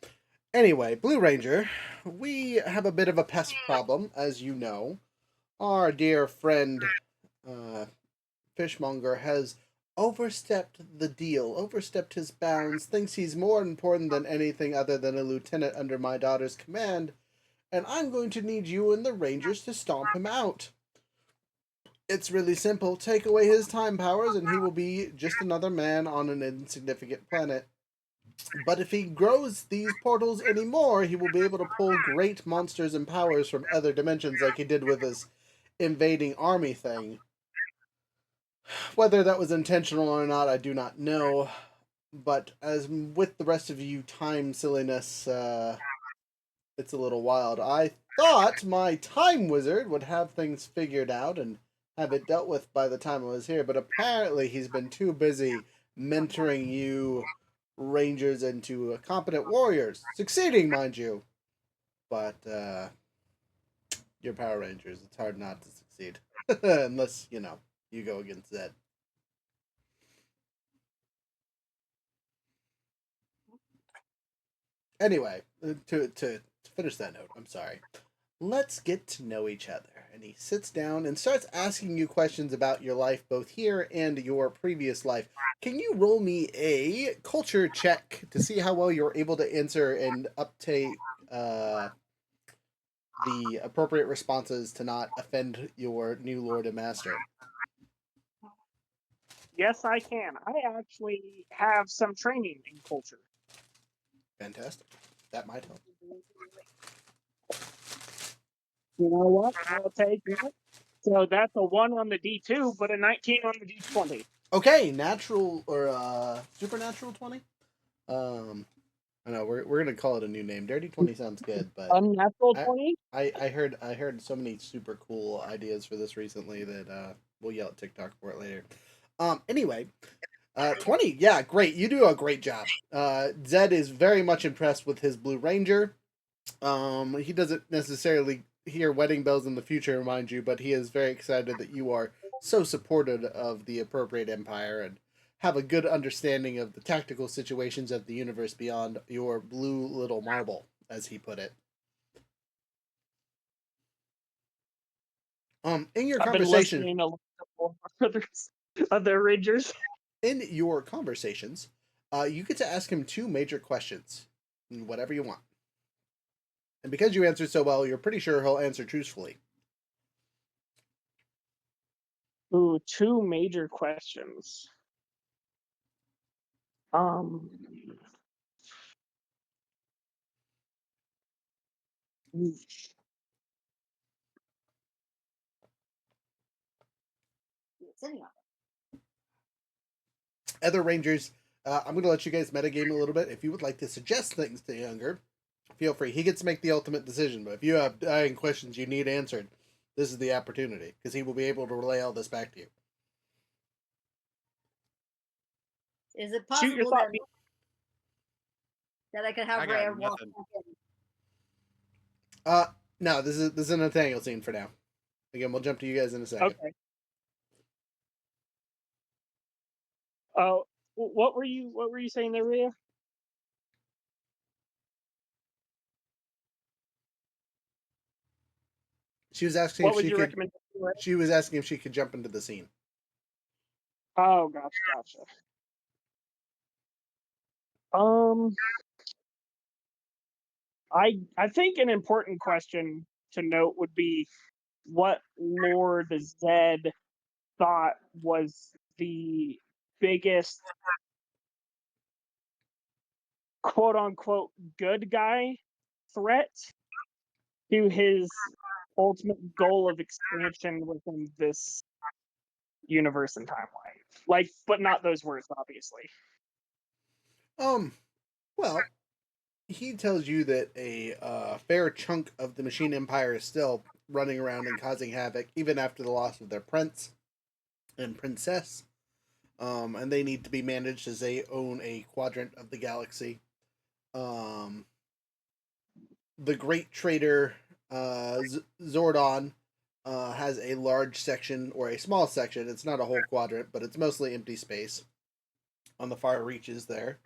anyway, Blue Ranger, we have a bit of a pest problem, as you know. Our dear friend, Fishmonger, has overstepped the deal, overstepped his bounds, thinks he's more important than anything other than a lieutenant under my daughter's command, and I'm going to need you and the Rangers to stomp him out. It's really simple. Take away his time powers and he will be just another man on an insignificant planet. But if he grows these portals anymore, he will be able to pull great monsters and powers from other dimensions like he did with his invading army thing. Whether that was intentional or not, I do not know. But as with the rest of you time silliness, it's a little wild. I thought my time wizard would have things figured out and have it dealt with by the time I was here, but apparently he's been too busy mentoring you rangers into competent warriors. Succeeding, mind you. But, you're Power Rangers. It's hard not to succeed. Unless, you go against Zed. Anyway, to finish that note, I'm sorry. Let's get to know each other. And he sits down and starts asking you questions about your life, both here and your previous life. Can you roll me a culture check to see how well you're able to answer and uptake the appropriate responses to not offend your new lord and master? yes, I can. I actually have some training in culture. Fantastic. That might help. You know what? I'll take that. So that's a 1 on the D2, but a 19 on the D20. Okay, natural or supernatural 20? I know we're gonna call it a new name. Dirty 20 sounds good, but Unnatural 20? I heard so many super cool ideas for this recently that we'll yell at TikTok for it later. Anyway, 20, yeah, great. You do a great job. Zed is very much impressed with his Blue Ranger. He doesn't necessarily hear wedding bells in the future, mind you, but he is very excited that you are so supportive of the appropriate empire and have a good understanding of the tactical situations of the universe beyond your blue little marble, as he put it. In your I've been conversation, listening a lot to other Rangers. in your conversations, you get to ask him two major questions, whatever you want. And because you answered so well, you're pretty sure he'll answer truthfully. Ooh, 2 major questions. Hmm. Other Rangers, I'm going to let you guys metagame a little bit. If you would like to suggest things to Younger, feel free. He gets to make the ultimate decision, but if you have dying questions you need answered, this is the opportunity, because he will be able to relay all this back to you. Is it Shoot your possible thought. that I could have I got Rhea walk nothing. back in? No, this is a Nathaniel scene for now. Again, we'll jump to you guys in a second. Okay. What were you saying there, Rhea? She was asking What if was she your could. recommendation? She was asking if she could jump into the scene. Oh, gotcha. I think an important question to note would be what Lord Zed thought was the biggest quote unquote good guy threat to his ultimate goal of expansion within this universe and timeline. Like, but not those words, obviously. Well, he tells you that a fair chunk of the Machine Empire is still running around and causing havoc, even after the loss of their prince and princess. and they need to be managed as they own a quadrant of the galaxy. The Great Trader Zordon has a large section, or a small section. It's not a whole quadrant, but it's mostly empty space on the far reaches there.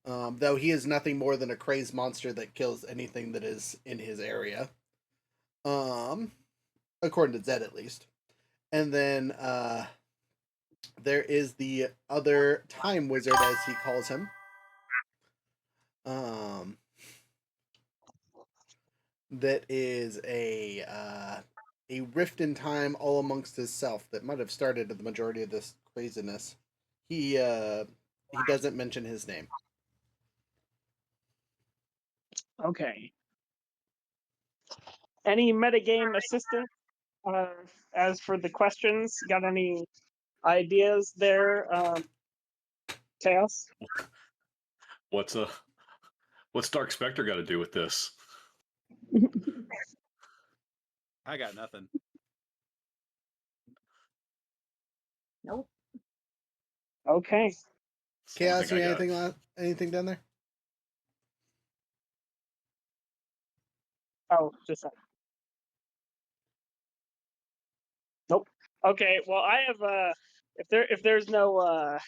Though he is nothing more than a crazed monster that kills anything that is in his area. According to Zed, at least. And then there is the other time wizard, as he calls him. That is a rift in time all amongst himself that might have started the majority of this craziness. He doesn't mention his name. Okay. Any metagame assistance? As for the questions, got any ideas there, Chaos? What's Dark Spectre got to do with this? I got nothing. Nope. Okay. Chaos, anything down there? Oh, just a nope. Okay, well I have if there's no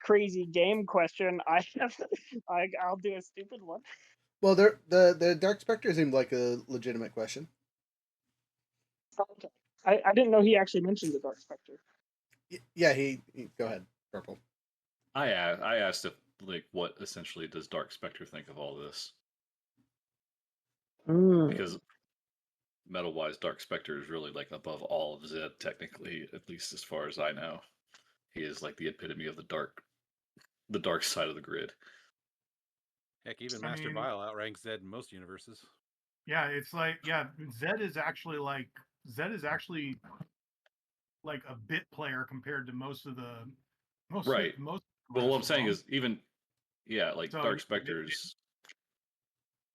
crazy game question, I'll do a stupid one. Well, the Dark Spectre seemed like a legitimate question. Okay. I didn't know he actually mentioned the Dark Spectre. Yeah, he go ahead, Purple. I asked if, like, what essentially does Dark Spectre think of all this? Because metal-wise, Dark Spectre is really like above all of Zed, technically, at least as far as I know. He is like the epitome of the dark side of the grid. Heck, even Master Vile outranks Zed in most universes. Yeah, it's like Zed is actually like a bit player compared to most Right. most. But what I'm saying is even like So, Dark Spectre's.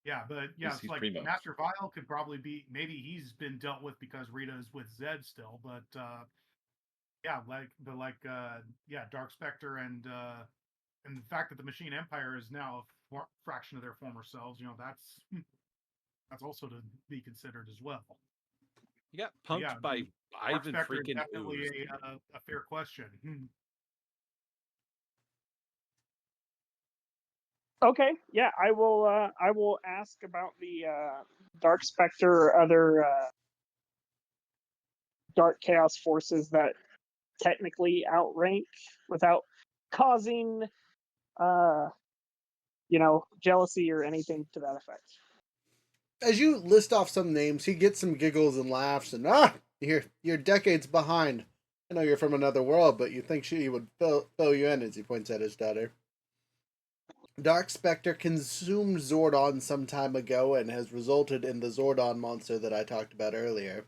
Yeah, but He's it's like primo. Master Vile could probably be, maybe he's been dealt with because Rita is with Zed still, but Dark Spectre and the fact that the Machine Empire is now a fraction of their former selves, that's also to be considered as well. You got punked by Dark Ivan Spectre is freaking definitely Ooze. a fair question. Okay, yeah, I will ask about the Dark Spectre or other Dark Chaos forces that technically outrank without causing jealousy or anything to that effect. As you list off some names, he gets some giggles and laughs, and you're decades behind. I know you're from another world, but you think she would fill you in, as he points at his daughter. Dark Spectre consumed Zordon some time ago and has resulted in the Zordon monster that I talked about earlier.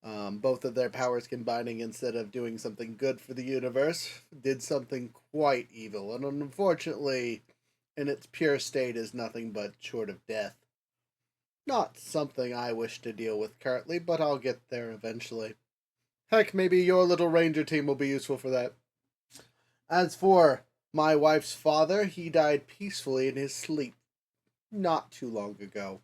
Both of their powers combining, instead of doing something good for the universe, did something quite evil, and unfortunately, in its pure state, is nothing but short of death. Not something I wish to deal with currently, but I'll get there eventually. Heck, maybe your little ranger team will be useful for that. As for my wife's father, he died peacefully in his sleep not too long ago.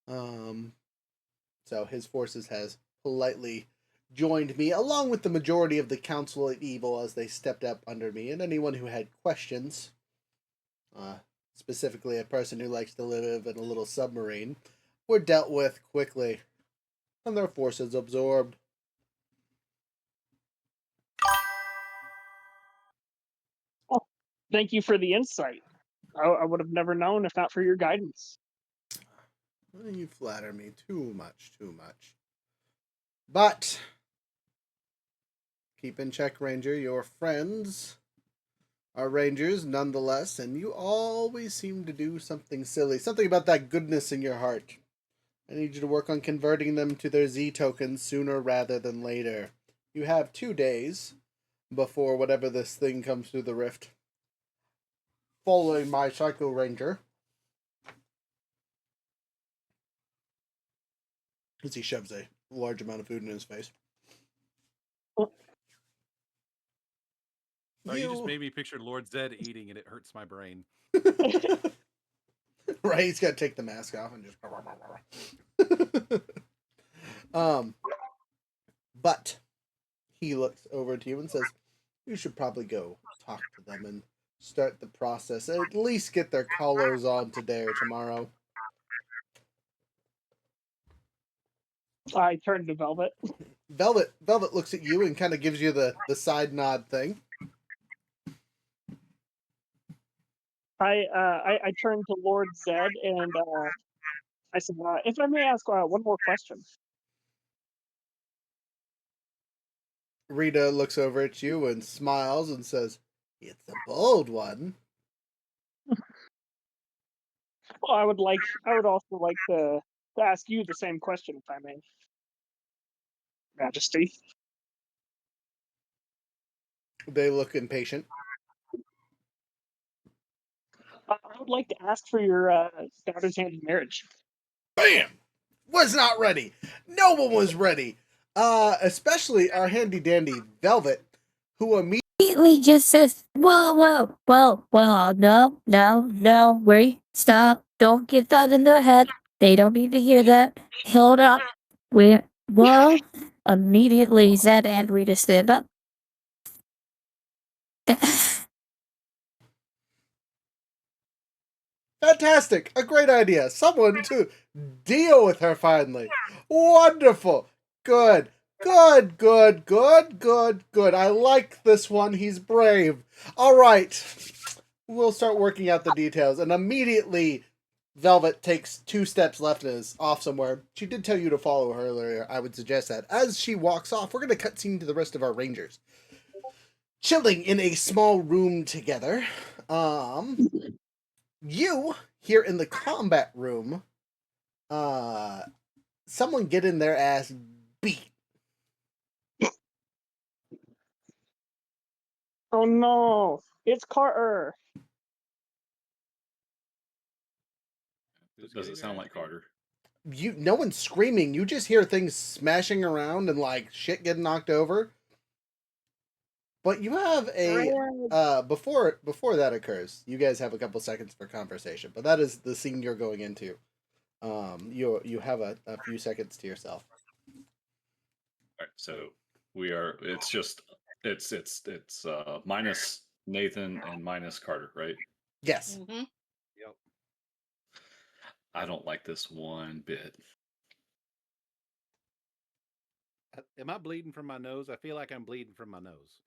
So his forces has politely joined me, along with the majority of the Council of Evil, as they stepped up under me, and anyone who had questions, specifically a person who likes to live in a little submarine, were dealt with quickly, and their forces absorbed. Oh, thank you for the insight. I would have never known if not for your guidance. You flatter me too much. But keep in check, Ranger. Your friends are Rangers nonetheless, and you always seem to do something silly. Something about that goodness in your heart. I need you to work on converting them to their Z tokens sooner rather than later. You have 2 days before whatever this thing comes through the rift. Following my Psycho Ranger, as he shoves a large amount of food in his face. Oh, you just made me picture Lord Zed eating, and it hurts my brain. Right, he's got to take the mask off and just. But he looks over to you and says, "You should probably go talk to them and start the process. At least get their collars on today or tomorrow." I turned to Velvet. Velvet looks at you and kind of gives you the side nod thing. I turned to Lord Zed and I said, if I may ask one more question. Rita looks over at you and smiles and says, "It's a bold one." Well, I would also like to ask you the same question, if I may, Majesty. They look impatient. I would like to ask for your daughter's hand in marriage. Bam! Was not ready. No one was ready. Especially our handy dandy Velvet, who Immediately just says, whoa, no, wait, stop, don't get that in their head. They don't need to hear that. Hold up. Well, immediately Zed and Rita stand up. Fantastic! A great idea. Someone to deal with her finally. Wonderful. Good. I like this one. He's brave. All right. We'll start working out the details. And immediately, Velvet takes 2 steps left and is off somewhere. She did tell you to follow her earlier. I would suggest that. As she walks off, we're going to cut scene to the rest of our Rangers. Chilling in a small room together. You, here in the combat room, someone getting their ass beat. Oh no, it's Carter. Does it sound like Carter? No one's screaming. You just hear things smashing around and like shit getting knocked over. But you have a before that occurs, you guys have a couple seconds for conversation. But that is the scene you're going into. You have a few seconds to yourself. All right, so we are. It's minus Nathan and minus Carter, right? Yes. Mm-hmm. Yep. I don't like this one bit. Am I bleeding from my nose? I feel like I'm bleeding from my nose.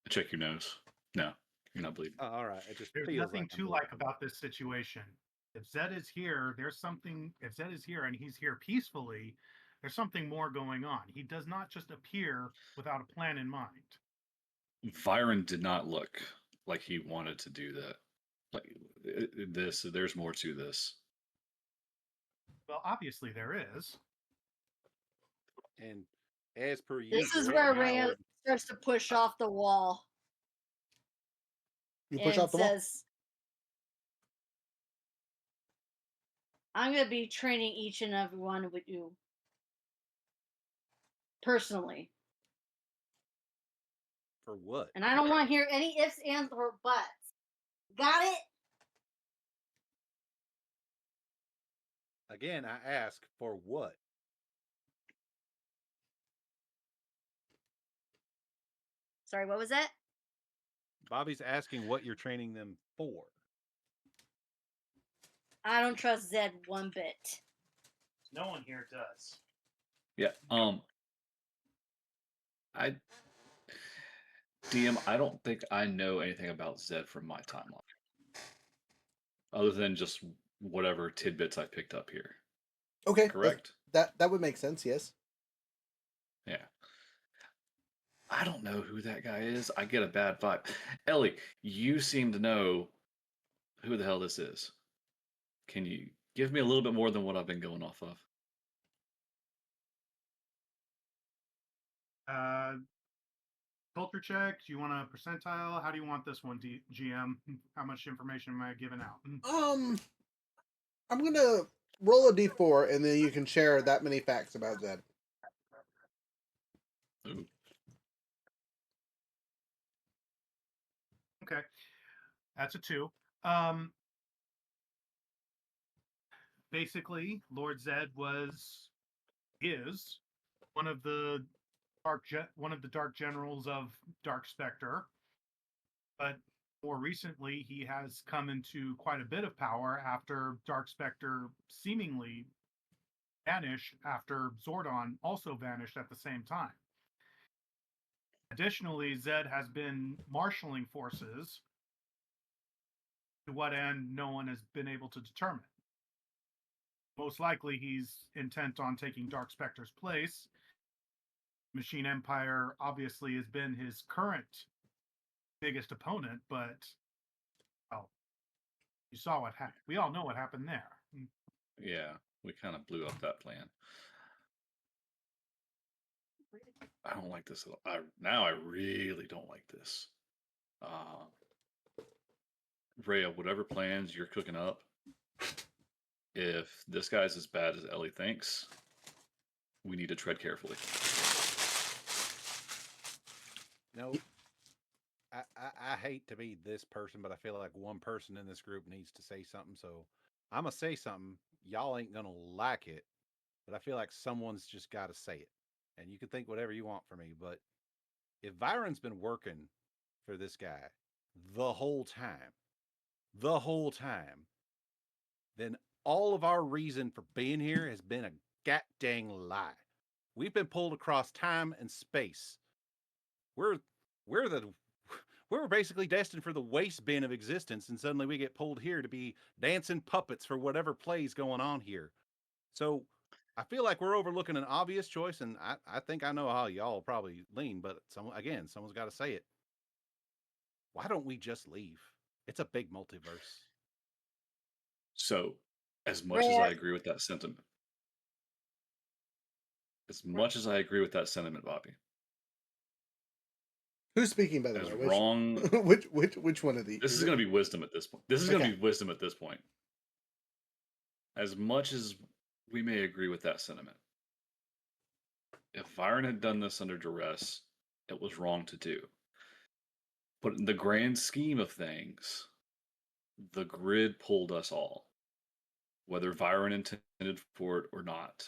Check your nose. No, you're not bleeding. All right. It just There's feels nothing like I'm to bleeding. like about this situation. If Zed is here, there's something. If Zed is here and he's here peacefully, there's something more going on. He does not just appear without a plan in mind. Byron did not look like he wanted to do that. Like there's more to this. Well, obviously there is. And as per usual, This is where Rhea Howard, starts to push off the wall. You push and off the wall? says, "I'm going to be training each and every one of you personally. for what? And I don't want to hear any ifs, ands, or buts. Got it?" Again, I ask for what? Sorry, what was that? Bobby's asking what you're training them for. I don't trust Zed one bit. No one here does. Yeah. I DM. I don't think I know anything about Zed from my timeline, other than just whatever tidbits I picked up here. Okay. Correct. That would make sense. Yes. Yeah. I don't know who that guy is. I get a bad vibe. Ellie, you seem to know who the hell this is. Can you give me a little bit more than what I've been going off of? Culture check. Do you want a percentile? How do you want this one, GM? How much information am I giving out? I'm gonna roll a d4 and then you can share that many facts about Zed. Ooh. That's a 2. Basically, Lord Zed is one of the dark generals of Dark Spectre, but more recently he has come into quite a bit of power after Dark Spectre seemingly vanished after Zordon also vanished at the same time. Additionally, Zed has been marshaling forces. To what end, no one has been able to determine. Most likely, he's intent on taking Dark Spectre's place. Machine Empire obviously has been his current biggest opponent, but well, you saw what happened. We all know what happened there. Yeah, we kind of blew up that plan. I don't like this at all. Now I really don't like this. Rhea, whatever plans you're cooking up, if this guy's as bad as Ellie thinks, we need to tread carefully. No, I hate to be this person, but I feel like one person in this group needs to say something. So I'm going to say something. Y'all ain't going to like it, but I feel like someone's just got to say it. And you can think whatever you want from me, but if Byron's been working for this guy the whole time, then all of our reason for being here has been a god-dang lie. We've been pulled across time and space. We're basically destined for the waste bin of existence, and suddenly we get pulled here to be dancing puppets for whatever play's going on here. So I feel like we're overlooking an obvious choice, and I think I know how y'all probably lean, but someone's got to say it. Why don't we just leave? It's a big multiverse. So, as much as I agree with that sentiment, Bobby. Who's speaking, by the As way? wrong. Which one of these? This is going to be wisdom at this point. As much as we may agree with that sentiment, if Byron had done this under duress, it was wrong to do. But in the grand scheme of things, the grid pulled us all, whether Byron intended for it or not.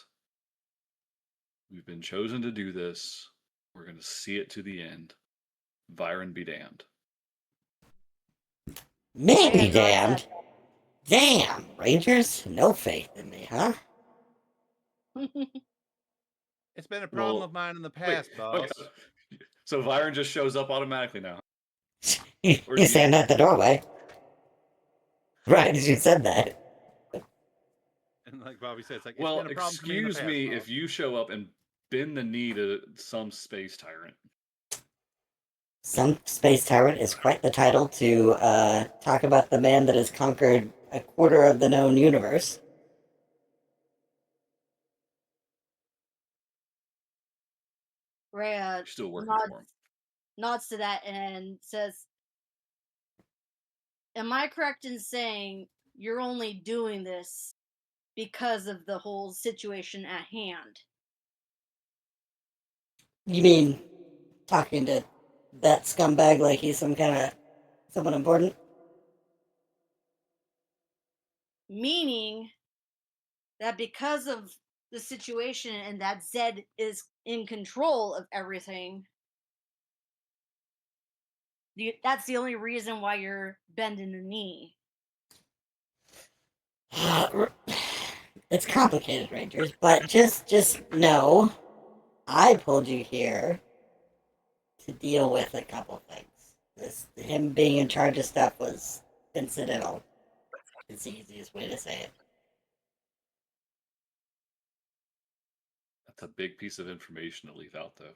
We've been chosen to do this. We're going to see it to the end. Byron be damned. Me be damned? Damn, Rangers, no faith in me, huh? It's been a problem of mine in the past, boss. So Byron just shows up automatically now. You stand at the doorway. Right as you said that. And like Bobby said, it's like, well, it's been a problem excuse for me, in the past, if you show up and bend the knee to some space tyrant. Some space tyrant is quite the title to talk about the man that has conquered a quarter of the known universe. Rhea still working for him. Nods to that and says, am I correct in saying you're only doing this because of the whole situation at hand? You mean talking to that scumbag like he's someone important? Meaning that because of the situation and that Zed is in control of everything, that's the only reason why you're bending the knee. It's complicated, Rangers, but just know I pulled you here to deal with a couple things. Him being in charge of stuff was incidental. It's the easiest way to say it. That's a big piece of information to leave out, though.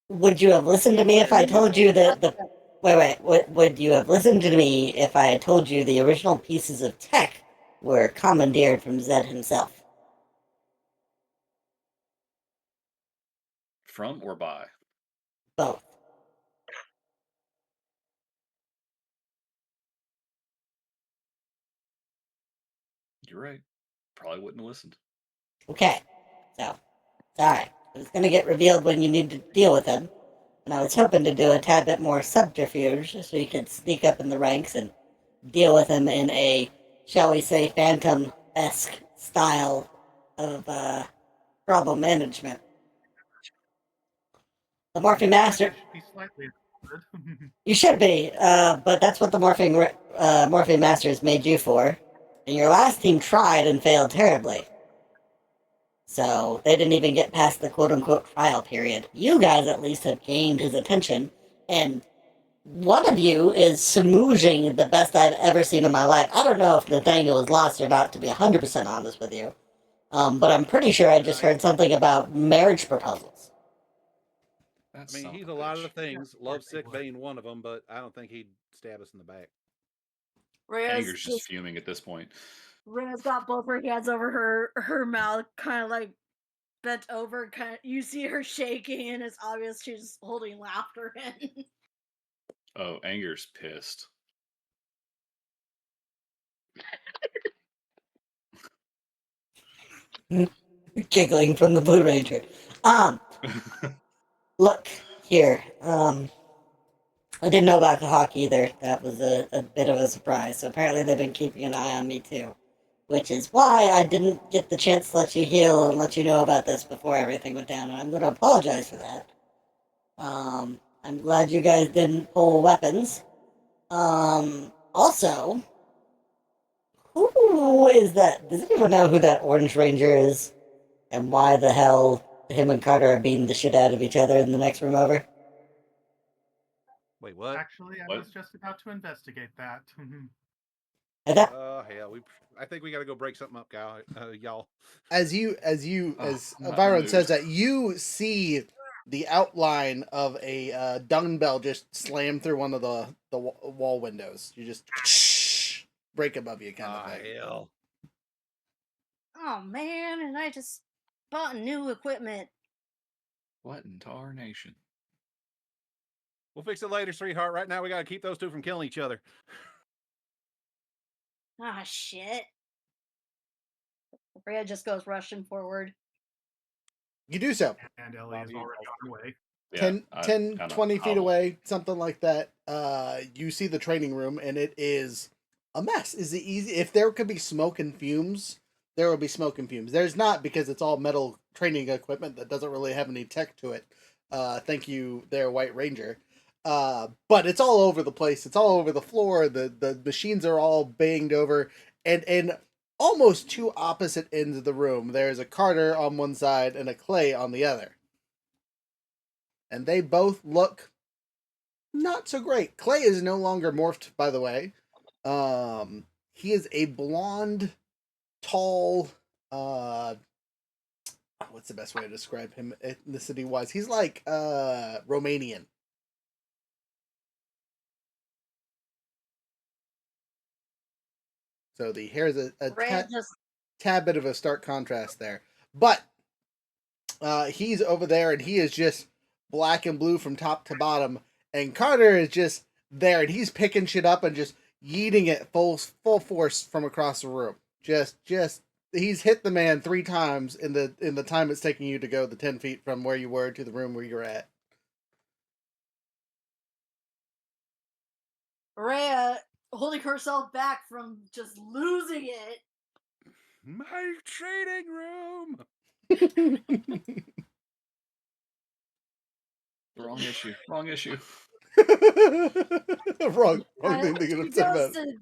Would you have listened to me if I told you that the... Wait. Would you have listened to me if I had told you the original pieces of tech were commandeered from Zed himself? From or by? Both. You're right. Probably wouldn't have listened. Okay. So, alright. It was going to get revealed when you need to deal with him. And I was hoping to do a tad bit more subterfuge so you could sneak up in the ranks and deal with him in a, shall we say, Phantom-esque style of problem management. The morphing master. I should be slightly interested. You should be, but that's what the morphing masters made you for. And your last team tried and failed terribly. So they didn't even get past the quote-unquote trial period. You guys at least have gained his attention, and one of you is smoozing the best I've ever seen in my life. I don't know if Nathaniel was lost or not, to be 100% honest with you. But I'm pretty sure I just heard something about marriage proposals. I mean, he's a lot of the things, lovesick being one of them, but I don't think he'd stab us in the back. Anger's just fuming at this point. Rhea's got both her hands over her mouth, kind of like bent over. Kind of, you see her shaking, and it's obvious she's holding laughter in. Oh, Anger's pissed. Giggling from the Blue Ranger. Look, here, I didn't know about the hawk either. That was a bit of a surprise. So apparently they've been keeping an eye on me too. Which is why I didn't get the chance to let you heal and let you know about this before everything went down. And I'm going to apologize for that. I'm glad you guys didn't pull weapons. Also, who is that? Does anyone know who that Orange Ranger is? And why the hell him and Carter are beating the shit out of each other in the next room over? Wait, what? Actually, I was just about to investigate that. Oh hell, I think we got to go break something up, y'all. As Byron says that, you see the outline of a dumbbell just slam through one of the wall windows. You just break above you, kind of thing. Hell. Oh man, and I just bought new equipment. What in tarnation? We'll fix it later, sweetheart. Right now, we got to keep those two from killing each other. Ah, shit. Rhea just goes rushing forward. You do so. And Ellie is already on her way. 10, 20 feet away, something like that. You see the training room, and it is a mess. Is it easy? If there could be smoke and fumes, there will be smoke and fumes. There's not, because it's all metal training equipment that doesn't really have any tech to it. Thank you there, White Ranger. But it's all over the place. It's all over the floor. The machines are all banged over, and almost two opposite ends of the room. There's a Carter on one side and a Clay on the other. And they both look not so great. Clay is no longer morphed, by the way. He is a blonde, tall, what's the best way to describe him ethnicity-wise? He's like Romanian. So the hair is a tad bit of a stark contrast there. But he's over there, and he is just black and blue from top to bottom. And Carter is just there, and he's picking shit up and just yeeting it full force from across the room. Just he's hit the man 3 times in the time it's taking you to go the 10 feet from where you were to the room where you're at. Rhea holding herself back from just losing it. My training room. Wrong issue. Wrong issue. wrong thing to get upset about. To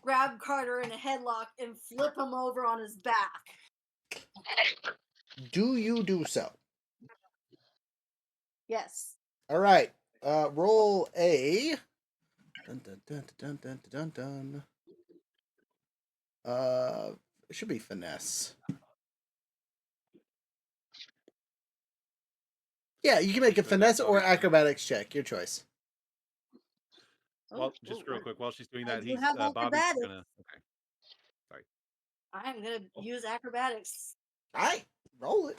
grab Carter in a headlock and flip him over on his back. Do you do so? Yes. All right. Roll a. Dun, dun, dun, dun, dun, dun, dun, dun. It should be finesse. Yeah, you can make a finesse or acrobatics check. Your choice. Well, just real quick, while she's doing that, he's have Bobby's acrobatics. gonna. Okay. Sorry. I'm gonna use acrobatics. All right, roll it.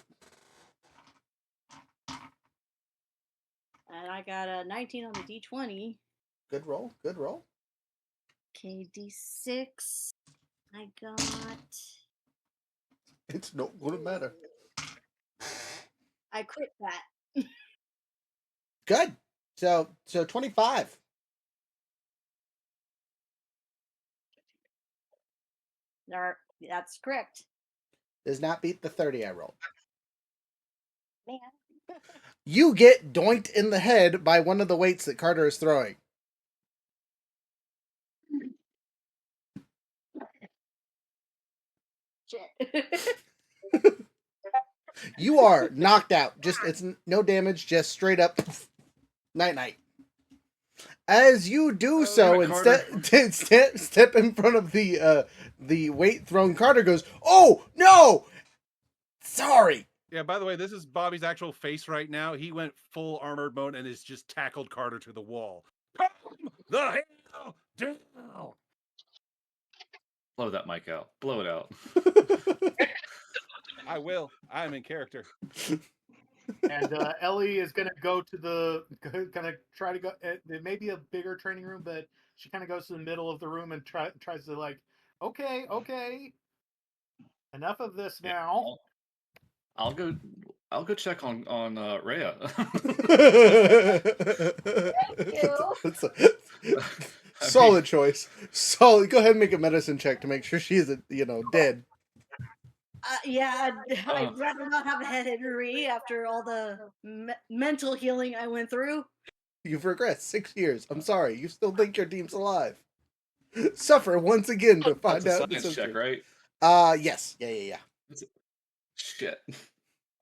And I got a 19 on the D20. Good roll. Good roll. Okay, D6. I got. It's not gonna matter. I crit that. Good. So 25. That's correct. Does not beat the 30 I rolled. Man. You get doinked in the head by one of the weights that Carter is throwing. Shit. You are knocked out. It's no damage, just straight up night night. As you do so, and step in front of the weight thrown, Carter goes, "Oh no, sorry." Yeah, by the way, this is Bobby's actual face right now. He went full armored mode and has just tackled Carter to the wall. Calm the hell down. Blow that mic out. Blow it out. I will. I'm in character. And Ellie is going to go to try to go. There may be a bigger training room, but she kind of goes to the middle of the room and tries to like, okay, enough of this now. I'll go check on Rhea. Solid choice. Solid. Go ahead and make a medicine check to make sure she's dead. Yeah, I'd rather not have a head injury after all the mental healing I went through. You've regressed 6 years. I'm sorry. You still think your team's alive. Suffer once again to find That's a out. science check, right? Yes. Yeah. Shit.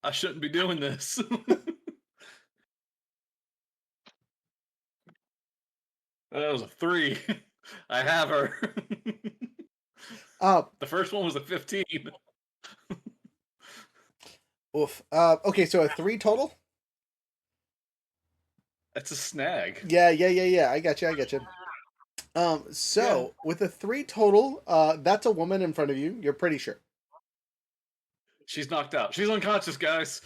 I shouldn't be doing this. That was a 3. I have her. The first one was a 15. Oof. Okay, so a 3 total? That's a snag. Yeah. I got you. So with a 3 total, that's a woman in front of you. You're pretty sure. She's knocked out. She's unconscious, guys.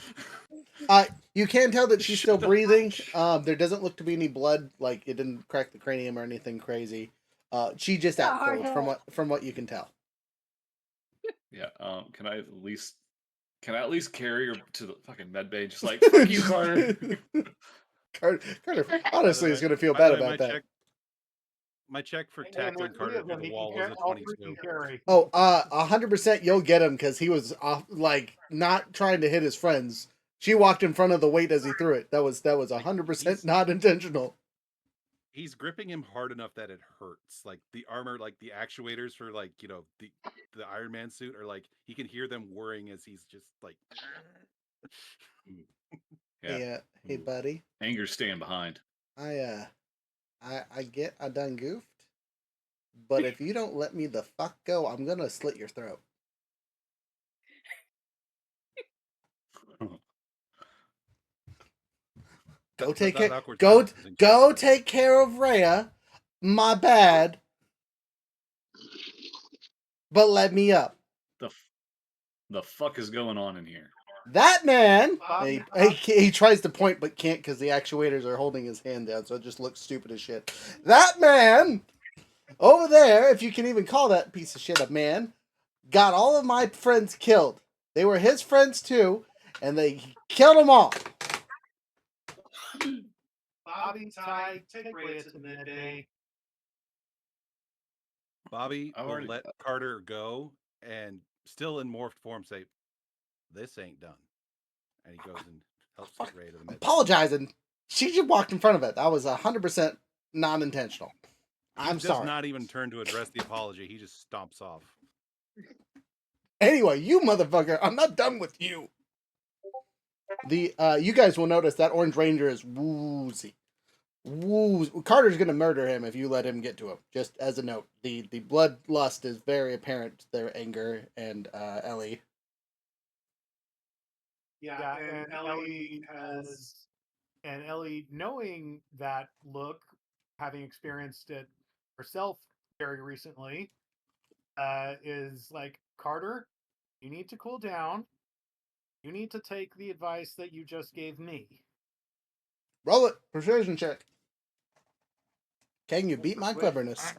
You can tell that she's still breathing. There doesn't look to be any blood, like it didn't crack the cranium or anything crazy. She just out cold from what you can tell. Yeah. Can I at least carry her to the fucking med bay? Just like, fuck you, Carter. Carter honestly is gonna feel bad about that. My check for tackling Carter to the wall was a 22. 100% you'll get him because he was off, like not trying to hit his friends. She walked in front of the weight as he threw it. That was 100% not intentional. He's gripping him hard enough that it hurts. Like the armor, like the actuators for like, the Iron Man suit are like, he can hear them whirring as he's just like. Yeah. Hey, buddy. Anger staying behind. I get I done goofed, but if you don't let me the fuck go, I'm gonna slit your throat. Go take care. Go take care of Rhea. My bad. But let me up. The fuck is going on in here? That man. He tries to point but can't because the actuators are holding his hand down, so it just looks stupid as shit. That man over there, if you can even call that piece of shit a man, got all of my friends killed. They were his friends too, and they killed them all. Bobby, Ty, take Rhea to the med bay. Bobby will let Carter go and still in morphed form say, "This ain't done." And he goes and helps get Rhea to the med bay. Apologizing. She just walked in front of it. That was 100% non-intentional. I'm sorry. He does not even turn to address the apology. He just stomps off. Anyway, you motherfucker, I'm not done with you. You guys will notice that Orange Ranger is woozy. Carter's gonna murder him if you let him get to him. Just as a note, the bloodlust is very apparent. Their anger and Ellie. Yeah, and Ellie knowing that look, having experienced it herself very recently, is like, Carter, you need to cool down. You need to take the advice that you just gave me. Roll it. Persuasion check. Can you beat my cleverness?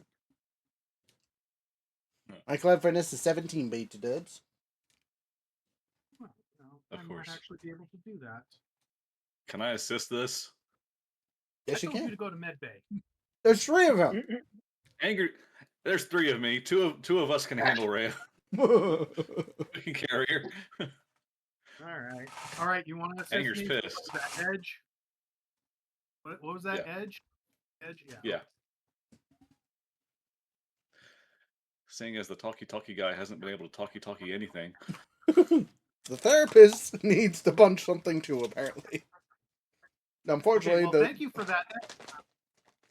My cleverness is 17, beat to dubs. Well, I might actually be able to do that. Can I assist this? Yes, you I told can. you to go to med bay. There's 3 of them. There's 3 of me. Two of us can handle Rhea. Carrier. All right. You want to assist Anger's me? pissed. What was that edge? What was that edge? Edge. Yeah. Yeah. Seeing as the talkie guy hasn't been able to talkie anything. The therapist needs to punch something too, apparently. Unfortunately, Okay, well, thank you for that.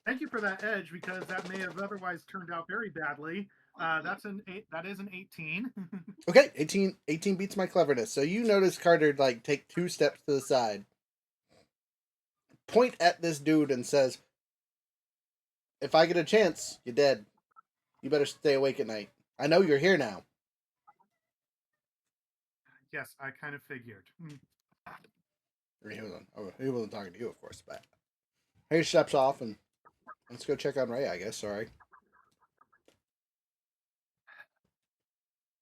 Thank you for that edge, because that may have otherwise turned out very badly. That is an 18. Okay, 18 beats my cleverness. So you notice Carter like take 2 steps to the side, point at this dude, and says, "If I get a chance, you're dead. You better stay awake at night. I know you're here now." Yes, I kind of figured. He wasn't talking to you, of course, but he steps off and let's go check on Rhea, I guess. Sorry.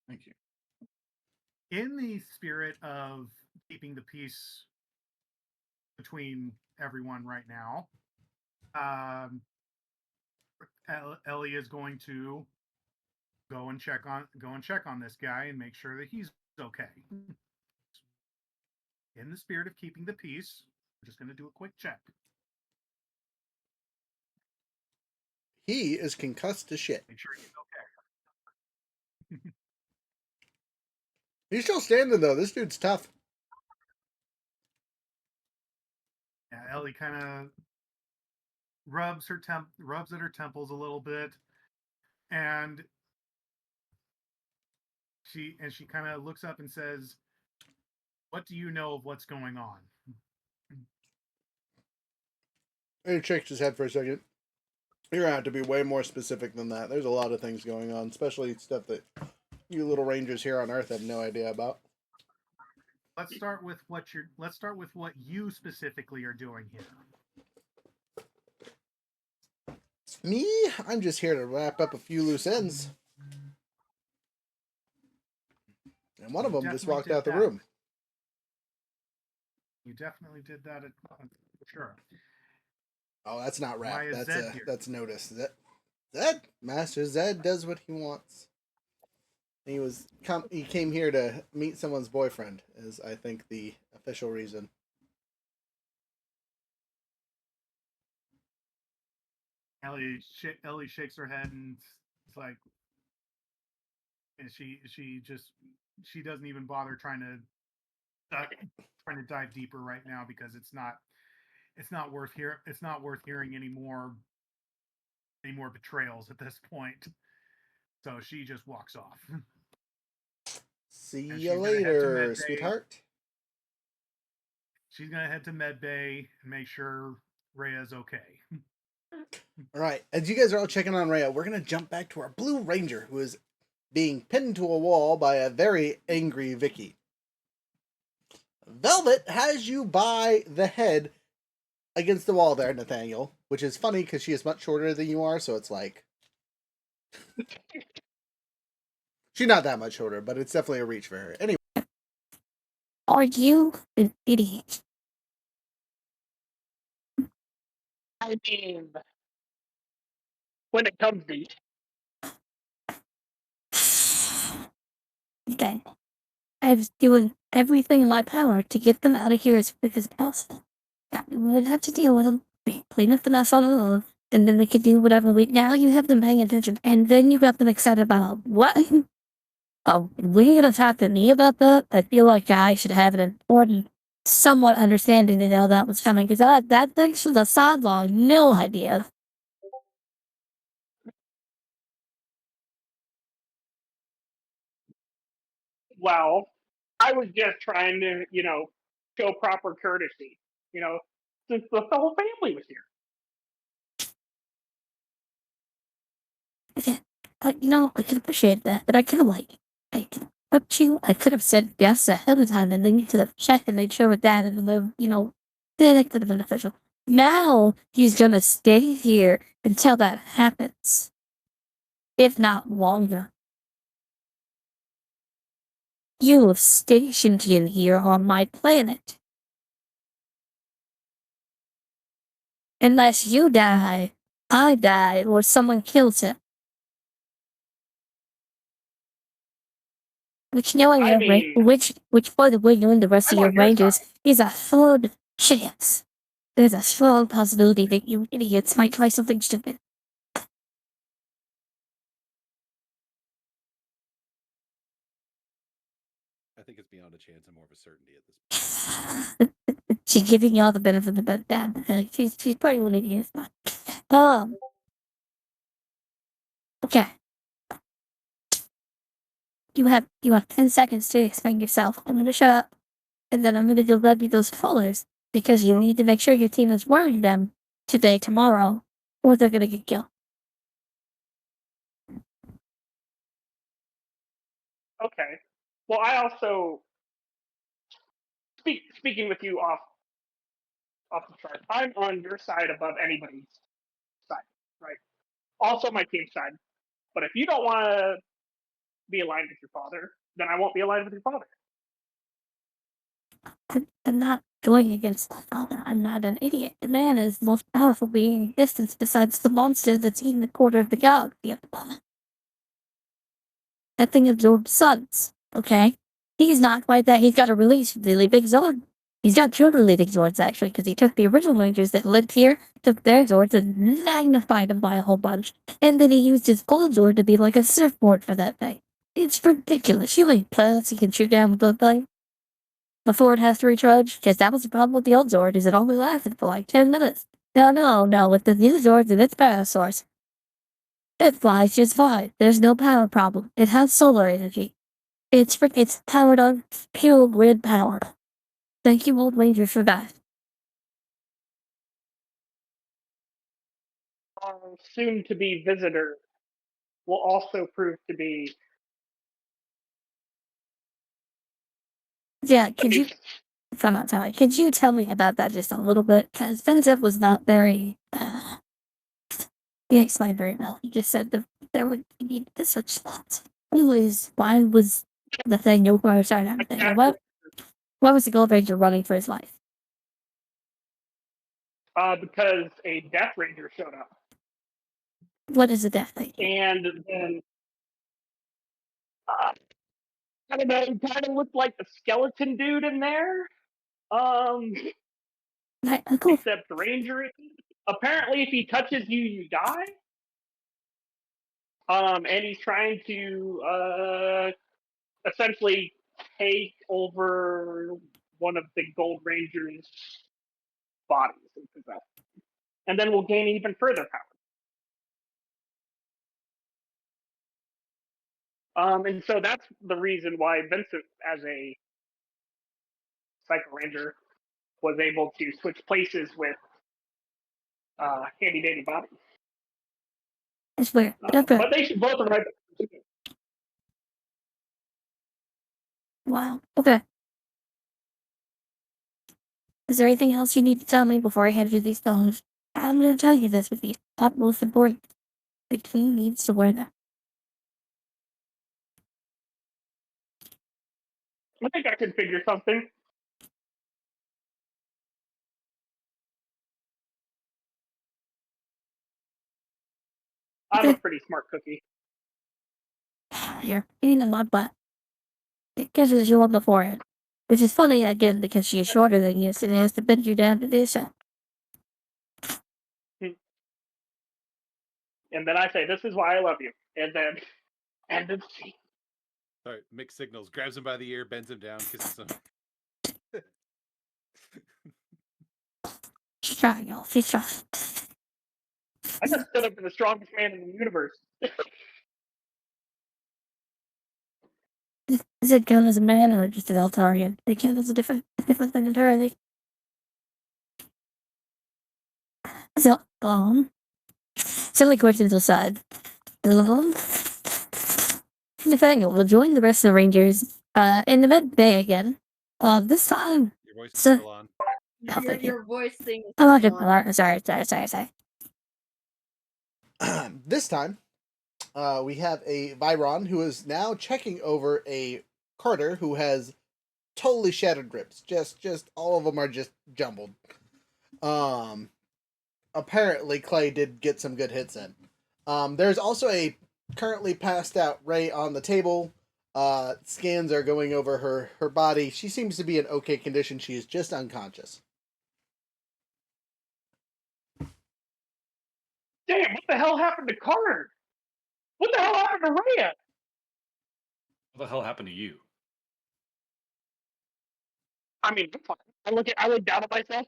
Thank you. In the spirit of keeping the peace between everyone right now, Ellie is going to go and check on this guy and make sure that he's okay. In the spirit of keeping the peace, I'm just going to do a quick check. He is concussed to shit. Make sure he's okay. He's still standing though. This dude's tough. Yeah, Ellie kind of rubs at her temples a little bit, and she kind of looks up and says, "What do you know of what's going on?" And he shakes his head for a second. You're gonna have to be way more specific than that. There's a lot of things going on, especially stuff that you little rangers here on Earth have no idea about. Let's start with what you specifically are doing here. Me? I'm just here to wrap up a few loose ends. And one of them just walked out the room. You definitely did that for sure. Oh, that's not rap. Why is Zed here? That's notice. Zed? Master Zed does what he wants. He came here to meet someone's boyfriend, is I think the official reason. Ellie shakes her head and it's like, and she doesn't even bother trying to dive deeper right now, because it's not worth hearing any more betrayals at this point. So she just walks off. See you later, sweetheart. sweetheart. She's gonna head to med bay and make sure Rhea's okay. All right, as you guys are all checking on Rhea, we're gonna jump back to our Blue Ranger, who is being pinned to a wall by a very angry Vicky. Velvet has you by the head against the wall there, Nathaniel, which is funny because she is much shorter than you are, so it's like she's not that much shorter, but it's definitely a reach for her. Anyway, Are you an idiot? I mean, when it comes to Okay. I was doing everything in my power to get them out of here as quick as possible. We would have to deal with them, clean up the mess on their own, and then they could do whatever. Now you have them paying attention, and then you got them excited about what? Oh, we gonna talk to me about that? I feel like I should have an important, somewhat understanding to know that was coming, because that thing's from the sideline, no idea. well, I was just trying to, show proper courtesy, since the whole family was here. I could appreciate that, but I could have, I could have said yes ahead of time, and then you could have checked and made sure with that, and then, then it could have been official. Now, he's gonna stay here until that happens. If not longer. You have stationed him here on my planet. Unless you die, I die, or someone kills him. Which knowing I your mean- which by the way, knowing the rest I'm of your on your rangers is a strong chance. There's a strong possibility that you idiots might try something stupid. I think it's beyond a chance and more of a certainty at this point. She's giving y'all the benefit of the doubt. She's probably one idiot. Okay. You have 10 seconds to explain yourself. I'm gonna shut up, and then I'm gonna deliver you those followers because you need to make sure your team is wearing them today, tomorrow, or they're gonna get killed. Okay. Well, I also speaking with you off the chart. I'm on your side above anybody's side, right? Also my team's side. But if you don't want to be aligned with your father, then I won't be aligned with your father. I'm not going against my father. I'm not an idiot. The man is the most powerful being in existence besides the monster that's eaten a quarter of the galaxy at the moment. That thing absorbed suns, okay? He's not quite that. He's got a really, really big Zord. He's got two really big Zords, actually, because he took the original Rangers that lived here, took their Zords, and magnified them by a whole bunch. And then he used his gold Zord to be like a surfboard for that thing. It's ridiculous. You ain't plus he can shoot down with the thing before it has to recharge, because that was the problem with the old Zord, is it only lasted for like 10 minutes. No, with the new Zords and its power source, it flies just fine. There's no power problem. It has solar energy. It's powered on pure grid power. Thank you, Old Ranger, for that. Our soon-to-be visitor will also prove to be. Yeah, could you tell me about that just a little bit? Because Vincent was not very, he explained very well. He just said that there would be such thoughts. Anyways, why was the thing over started everything? And why was the Gold Ranger running for his life? Because a Death Ranger showed up. What is a Death Ranger? And then, I don't know, he kind of looked like the skeleton dude in there. Cool. Except Ranger. Apparently, if he touches you, you die. And he's trying to essentially take over one of the Gold Ranger's bodies and possess it. And then we'll gain even further power. And so that's the reason why Vincent, as a Psycho Ranger, was able to switch places with Handy Dandy Bobby. It's weird. But they should both arrive. Wow. Okay. Is there anything else you need to tell me before I hand you these stones? I'm going to tell you this with the top most important. The king needs to wear them. I think I can figure something. I'm a pretty smart cookie. You're eating a mud butt. It kisses you on the forehead. Which is funny again because she is shorter than you, so it has to bend you down to do so. And then I say, "This is why I love you." And then see. Sorry, mixed signals. Grabs him by the ear, bends him down, kisses him. She's trying, y'all. She's trying. I just stood up for the strongest man in the universe. Is it count as a man or just an Eltarian? They count as a different thing entirely. So, silly questions aside. Nathaniel will join the rest of the Rangers in the mid bay again. This time. Your voice is still on. Your voice thing is Oh, on. sorry. This time, we have a Viron who is now checking over a Carter who has totally shattered ribs. Just all of them are just jumbled. Apparently Clay did get some good hits in. There's also a currently passed out Ray on the table. Scans are going over her body. She seems to be in okay condition. She is just unconscious. Damn, what the hell happened to Carter? What the hell happened to Rhea? What the hell happened to you? I mean, I look down at myself.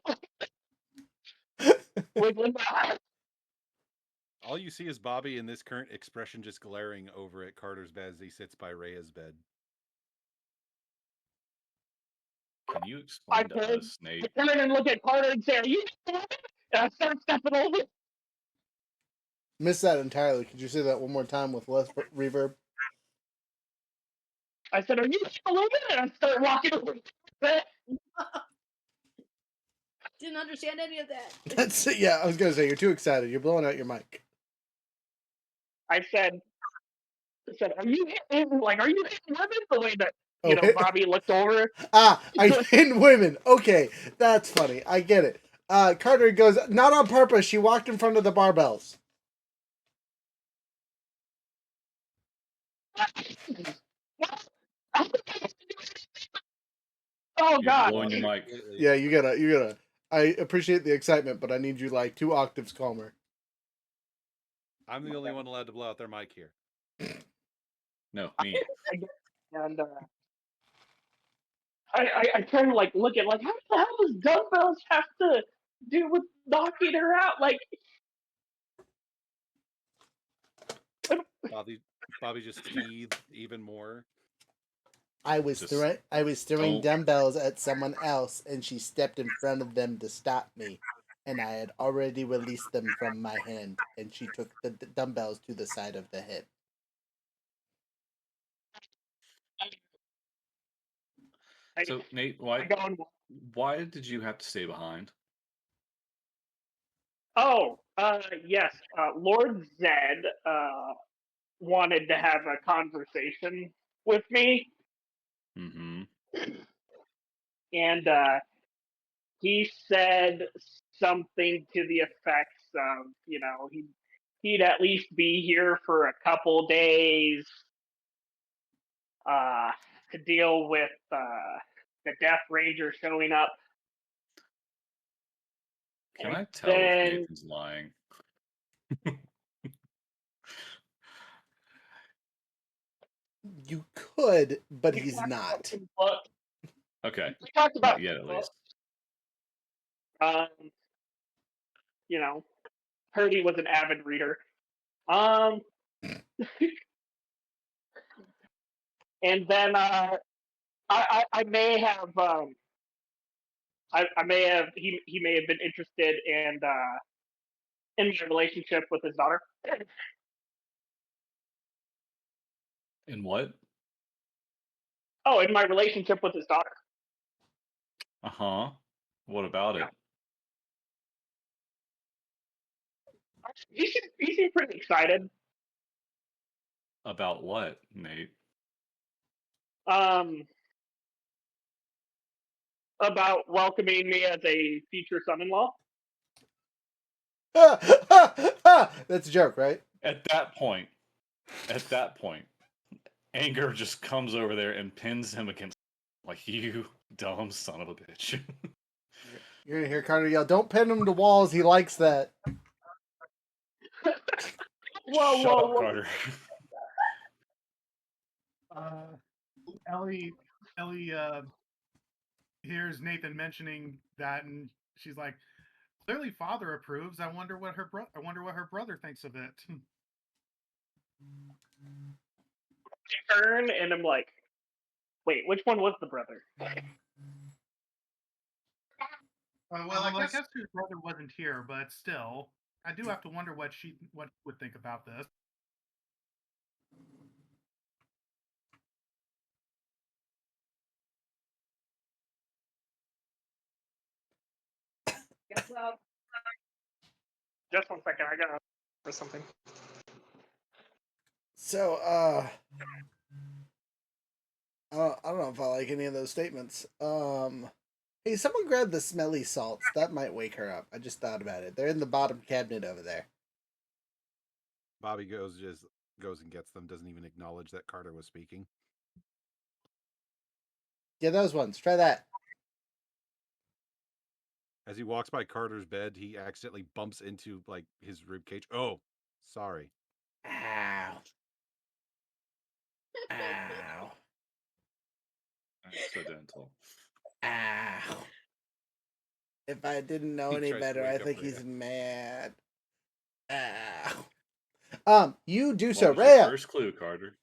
Wiggling my eyes. All you see is Bobby in this current expression just glaring over at Carter's bed as he sits by Rhea's bed. Can you I explain to us, Nate? turn and look at Carter and say, "Are you?" And I start stepping over. Missed that entirely. Could you say that one more time with less reverb? I said, "Are you a little bit?" And I start walking over. Didn't understand any of that. That's it. Yeah, I was gonna say you're too excited. You're blowing out your mic. I said, "Are you hitting? Like, are you hitting women the way that Bobby looked over?" Ah, I hitting women. Okay, that's funny. I get it. Carter goes, not on purpose. She walked in front of the barbells. Oh You're God! blowing your mic. Yeah, you gotta. I appreciate the excitement, but I need you like 2 octaves calmer. I'm the only one allowed to blow out their mic here. No, me. And I try to like look at like how the hell does dumbbells have to do with knocking her out? Like Bobby just seethed even more. I was throwing dumbbells at someone else, and she stepped in front of them to stop me, and I had already released them from my hand, and she took the dumbbells to the side of the hip. So, Nate, why did you have to stay behind? Oh, yes. Lord Zed wanted to have a conversation with me. Mm-hmm. And he said something to the effects of, he'd at least be here for a couple days to deal with the Death Ranger showing up. Can I tell if Nathan's lying? You could, but he's not. Okay. We talked about Not yet, at least. Heard he was an avid reader. And then I may have I may have he may have been interested in my relationship with his daughter. In what? Oh, in my relationship with his daughter. Uh-huh. What about it? He seemed pretty excited. About what, Nate? About welcoming me as a future son-in-law. That's a joke, right? At that point, anger just comes over there and pins him against, like, you dumb son of a bitch. You're gonna hear Carter yell, "Don't pin him to walls. He likes that." Shut up, Carter. Ellie hears Nathan mentioning that, and she's like, "Clearly, father approves. I wonder what her brother thinks of it." I turn and I'm like, wait, which one was the brother? Well, I guess his brother wasn't here, but still, I do have to wonder what would think about this. Just 1 second, I gotta for something. So, I don't know if I like any of those statements. Hey, someone grab the smelly salts. That might wake her up. I just thought about it. They're in the bottom cabinet over there. Bobby goes and gets them. Doesn't even acknowledge that Carter was speaking. Yeah, those ones. Try that. As he walks by Carter's bed, he accidentally bumps into like his rib cage. Oh, sorry. Ow. Ow. Accidental. Ow. If I didn't know He any tries to better, I wake up think Rhea. he's mad. You do What so, was your Rhea. first clue, Carter?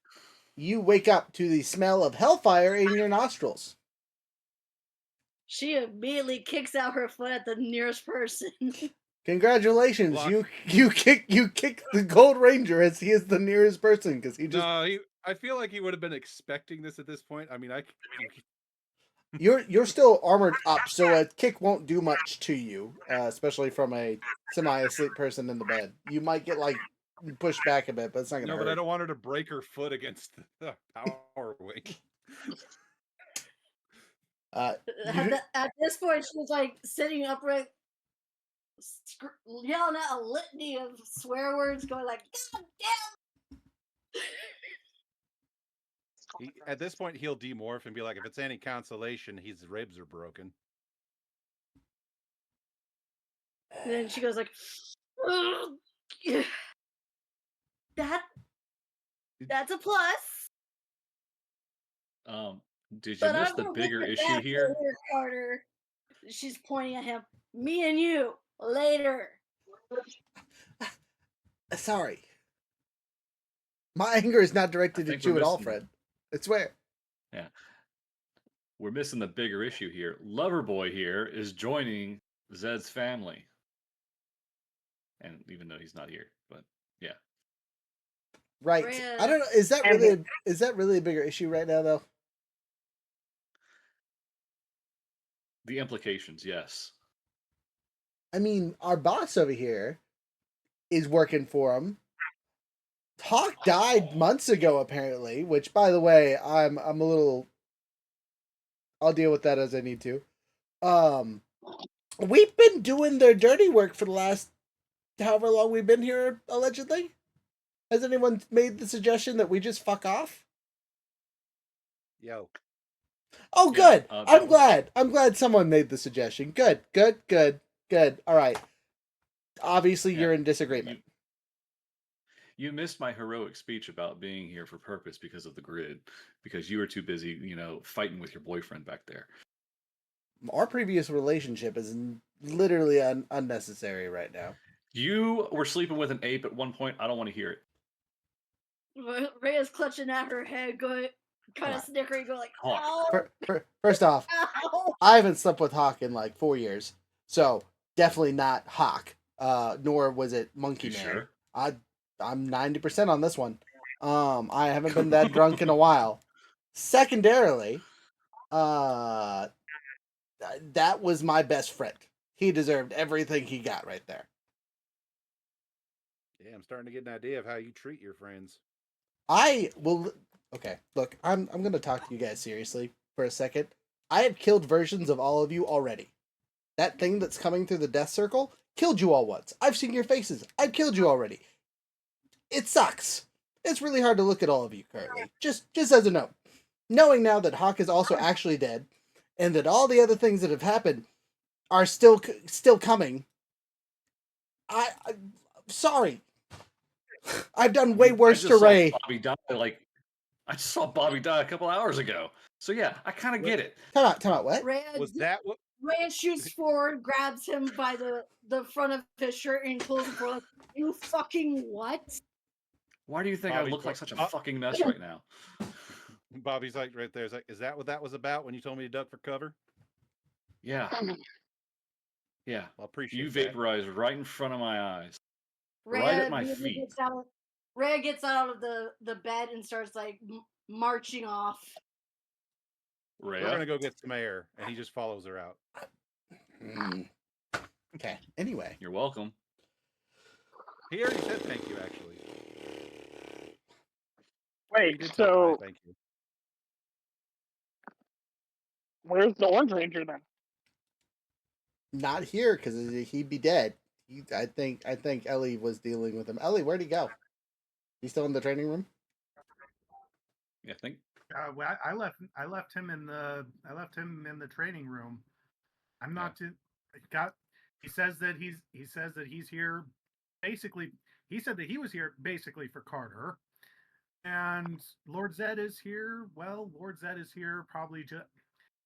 You wake up to the smell of hellfire in your nostrils. She immediately kicks out her foot at the nearest person. Congratulations, Block. you kick the Gold Ranger as he is the nearest person because he just No, I feel like he would have been expecting this at this point. I mean, you're still armored up, so a kick won't do much to you, especially from a semi-asleep person in the bed. You might get like pushed back a bit, but it's not gonna no, hurt. but I don't want her to break her foot against the power wing. At this point, she was like sitting upright, yelling out a litany of swear words, going like, "God damn!" At this point, he'll demorph and be like, if it's any consolation, his ribs are broken. And then she goes like, that's a plus. Did you But miss I'm the gonna bigger get issue back here? later, Carter. She's pointing at him. Me and you later. Sorry, my anger is not I directed think at we're you at all, missing. Fred. I swear. Yeah, we're missing the bigger issue here. Loverboy here is joining Zed's family, and even though he's not here, but yeah, Right. Rhea- I don't know. Is that really a bigger issue right now, though? the implications, yes. I mean, our boss over here is working for him. Hawk died months ago, apparently. Which, by the way, I'm a little. I'll deal with that as I need to. We've been doing their dirty work for the last however long we've been here, allegedly. Has anyone made the suggestion that we just fuck off? Yo. Oh, Yeah, good. that I'm was- glad. I'm glad someone made the suggestion. Good. All right. Obviously, Yeah, you're in disagreement. You missed my heroic speech about being here for purpose because of the grid, because you were too busy, fighting with your boyfriend back there. Our previous relationship is literally unnecessary right now. You were sleeping with an ape at one point. I don't want to hear it. Rhea's clutching at her head, going kind of snickering, going like, Hawk. "Ow, First off, ow!" I haven't slept with Hawk in like 4 years, so definitely not Hawk. Nor was it Monkey You Man. sure? I'm 90% on this one. I haven't been that drunk in a while. Secondarily, that was my best friend. He deserved everything he got right there. Yeah, I'm starting to get an idea of how you treat your friends. I will. Okay, look, I'm gonna talk to you guys seriously for a second. I have killed versions of all of you already. That thing that's coming through the death circle killed you all once. I've seen your faces. I've killed you already. It sucks. It's really hard to look at all of you currently. Just as a note, knowing now that Hawk is also actually dead, and that all the other things that have happened are still coming. I'm sorry. I've done way worse to Ray. Bobby died, I just saw Bobby die a couple hours ago. So yeah, I kind of get it. Time out. What? Rhea, Was that what? Rhea shoots forward, grabs him by the front of his shirt, and pulls him forward. You fucking what? Why do you think Bobby I look like Bar- such a fucking mess right now? Bobby's like right there. He's like, is that what that was about when you told me to duck for cover? Yeah. Yeah. Well, appreciate You that. vaporized right in front of my eyes. Rhea Right at my immediately feet. Rhea gets out of the bed and starts like marching off. We're Rhea? gonna go get some air, and he just follows her out. Okay. Anyway, You're welcome. He already said thank you, actually. He Wait, did tell so Ty thank you. where's the Orange Ranger then? not here because he'd be dead. I think Ellie was dealing with him. Ellie, where'd he go? He's still in the training room. Yeah, I think I left him in the training room. I'm not to got. He says that he's here. Basically, he said that he was here basically for Carter, and Lord Zed is here. Well, Lord Zed is here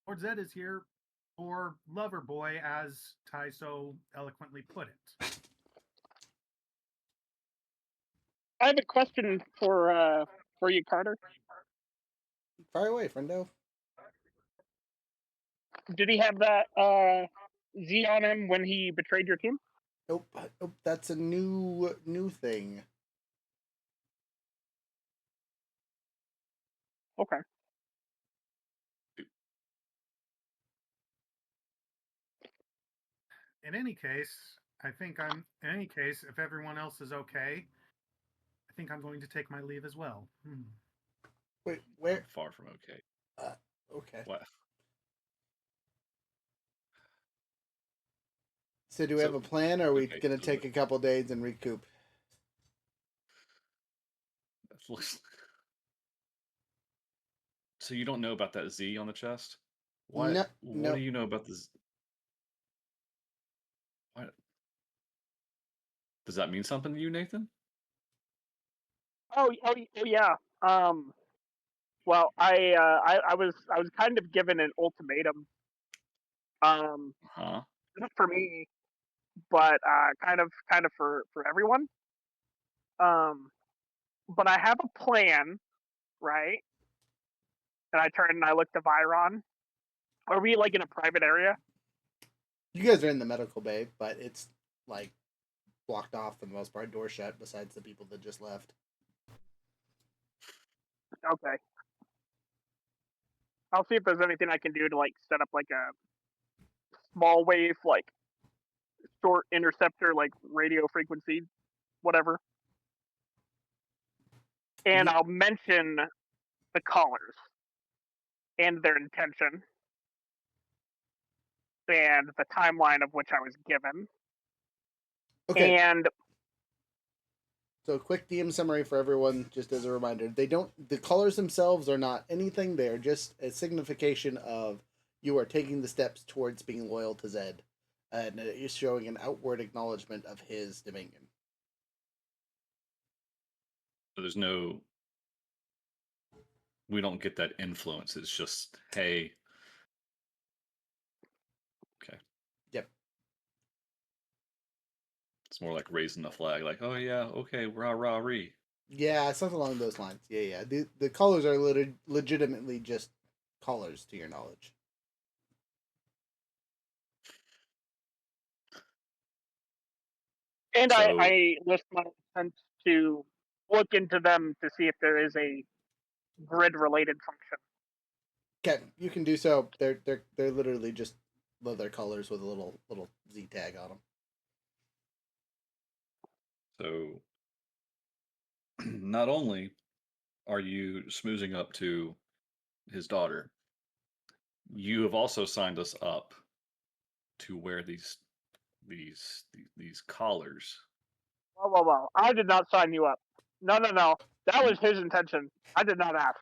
Lord Zed is here for Lover Boy, as Ty so eloquently put it. I have a question for you, Carter. Fire away, friendo. Did he have that Z on him when he betrayed your team? Nope. That's a new thing. Okay. In any case, if everyone else is okay, I think I'm going to take my leave as well. Wait, where? Far from okay. Okay. What? So do we have a plan, or are we okay, going to so take a couple days and recoup? So you don't know about that Z on the chest? What? No, What do you know about this? What? Does that mean something to you, Nathan? Oh yeah. Well, I was kind of given an ultimatum. Huh? Not for me, but kind of for everyone. But I have a plan, right? And I turn and I look to Viron. Are we like in a private area? You guys are in the medical bay, but it's like blocked off for the most part, door shut. Besides the people that just left. Okay. I'll see if there's anything I can do to like set up like a small wave, like short interceptor, like radio frequency, whatever. And I'll mention the callers and their intention and the timeline of which I was given. Okay. And so a quick DM summary for everyone, just as a reminder. The colors themselves are not anything. They are just a signification of you are taking the steps towards being loyal to Zed. And it is showing an outward acknowledgement of his dominion. So there's no... We don't get that influence. It's just, hey... Okay. Yep. It's more like raising the flag, like, oh yeah, okay, rah rah ree. Yeah, something along those lines. Yeah. The colors are legitimately just colors, to your knowledge. And So, I list my intent to look into them to see if there is a grid related function. Okay, you can do so. They're literally just leather colors with a little Z tag on them. So not only are you smoozing up to his daughter, you have also signed us up to wear these collars. Well. I did not sign you up. No. That was his intention. I did not ask.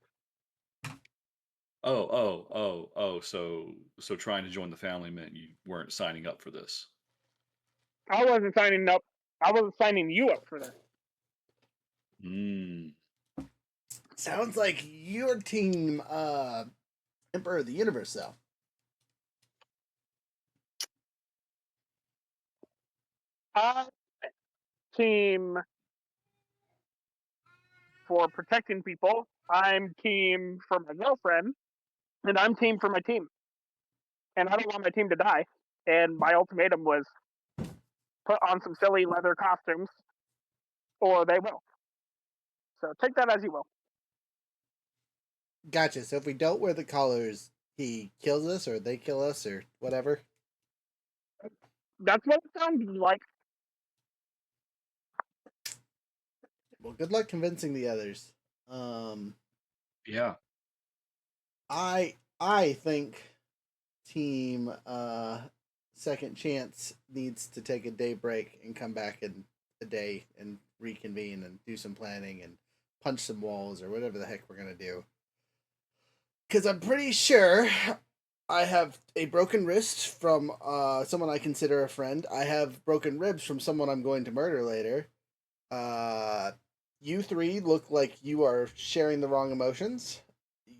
So trying to join the family meant you weren't signing up for this. I wasn't signing up. I wasn't signing you up for this. Sounds like your team, Emperor of the Universe, though. Team for protecting people. I'm team for my girlfriend, and I'm team for my team. And I don't want my team to die. And my ultimatum was put on some silly leather costumes, or they will. So take that as you will. Gotcha. So if we don't wear the collars, he kills us, or they kill us, or whatever. That's what it sounds like. Well, good luck convincing the others. Yeah. I think team Second Chance needs to take a day break and come back in a day and reconvene and do some planning and punch some walls or whatever the heck we're gonna do. Because I'm pretty sure I have a broken wrist from someone I consider a friend. I have broken ribs from someone I'm going to murder later. You three look like you are sharing the wrong emotions.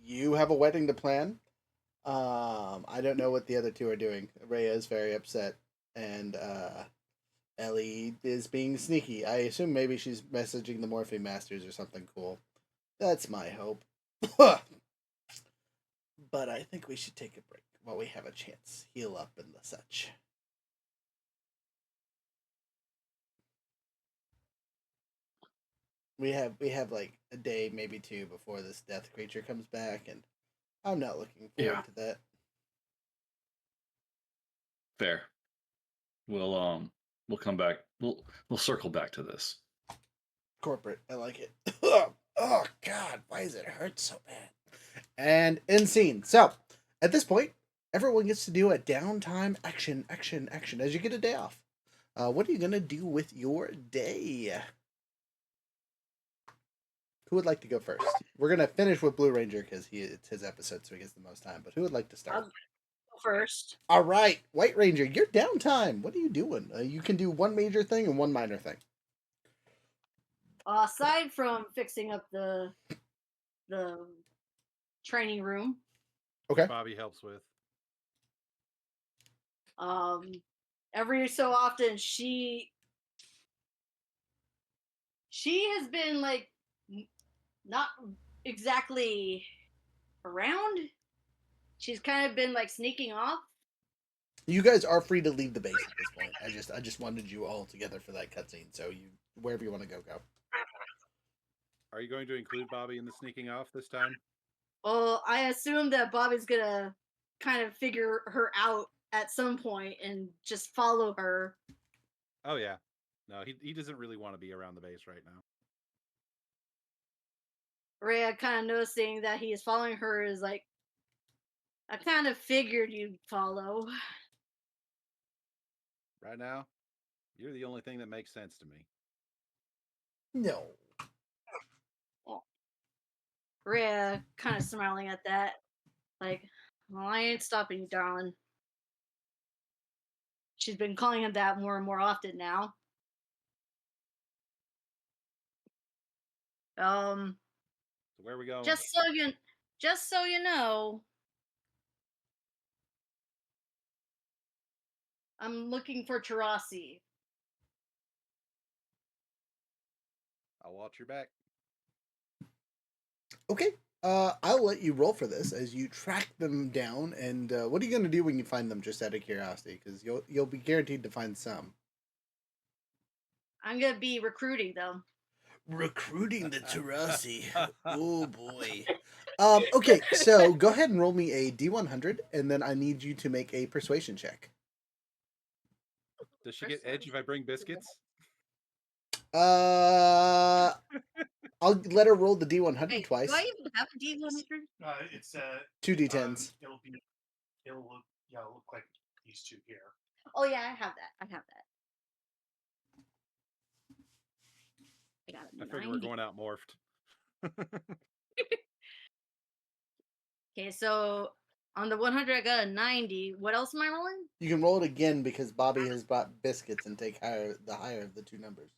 You have a wedding to plan. I don't know what the other two are doing. Rhea is very upset, and Ellie is being sneaky. I assume maybe she's messaging the Morphine Masters or something cool. That's my hope. But I think we should take a break while we have a chance. Heal up and the such. We have like a day, maybe two, before this death creature comes back, and I'm not looking forward to that. Fair. We'll come back. We'll circle back to this. Corporate, I like it. Oh God, why does it hurt so bad? And end scene. So, at this point, everyone gets to do a downtime action as you get a day off. What are you gonna do with your day? Who would like to go first? We're gonna finish with Blue Ranger because it's his episode, so he gets the most time. But who would like to start? I'll go first. All right, White Ranger, your downtime. What are you doing? You can do one major thing and one minor thing. Aside from fixing up the training room, Okay. Bobby helps with. every so often she has been like not exactly around. She's kind of been like sneaking off. You guys are free to leave the base at this point. I just wanted you all together for that cutscene. So you wherever you want to go. Are you going to include Bobby in the sneaking off this time? Well, I assume that Bobby's gonna kind of figure her out at some point and just follow her. Oh yeah. No, he doesn't really want to be around the base right now. Rhea kind of noticing that he is following her is like, I kind of figured you'd follow. Right now, you're the only thing that makes sense to me. No. Rhea kind of smiling at that. Like, well, I ain't stopping you, darling. She's been calling him that more and more often now. So where are we going? Just so you know, I'm looking for Tarasi. I'll watch your back. Okay. I'll let you roll for this as you track them down. And what are you going to do when you find them? Just out of curiosity, because you'll be guaranteed to find some. I'm gonna be recruiting them. Recruiting the Tarasi. Oh boy. Okay, so go ahead and roll me a D100, and then I need you to make a persuasion check. Does she get edge if I bring biscuits? I'll let her roll the D100 Hey, twice. do I even have a D100? It's 2 D10s. It'll look like these two here. Oh yeah, I have that. I got it. I figure we're going out morphed. Okay, so on the 100, I got a 90. What else am I rolling? You can roll it again because Bobby has brought biscuits and take the higher of the two numbers.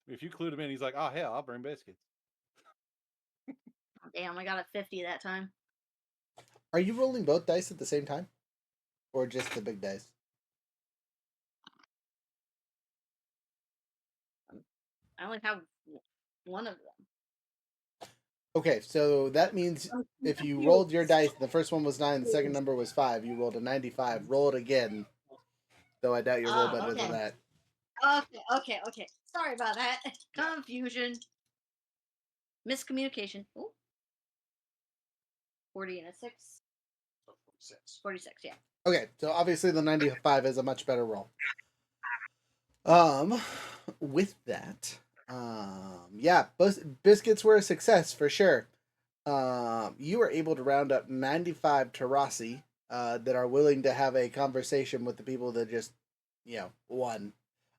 If you clued him in, he's like, "Oh hell, I'll bring biscuits." Oh, damn, I got a 50 that time. Are you rolling both dice at the same time? Or just the big dice? I only have one of them. Okay, so that means if you rolled your dice, the first one was 9, the second number was 5, you rolled a 95. Roll it again. Though I doubt you'll roll better than that. Okay. Sorry about that. Confusion. Miscommunication. Ooh. 40 and a 6. 46, yeah. Okay, so obviously the 95 is a much better roll. With that, yeah, biscuits were a success for sure. You were able to round up 95 Tarasi that are willing to have a conversation with the people that just, won.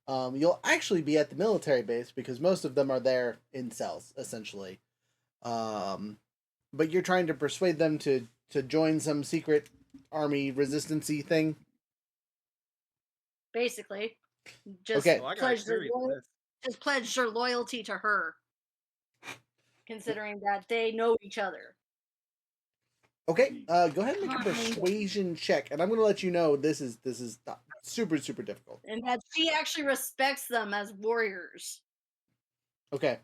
You'll actually be at the military base because most of them are there in cells, essentially. But you're trying to persuade them to join some secret army resistancy thing. Basically, just Okay. Oh, I got pledge their experience in this. just pledge their loyalty to her, considering that they know each other. Okay, go ahead and make a Kind of. persuasion check, and I'm going to let you know this is super difficult. And that she actually respects them as warriors. Okay,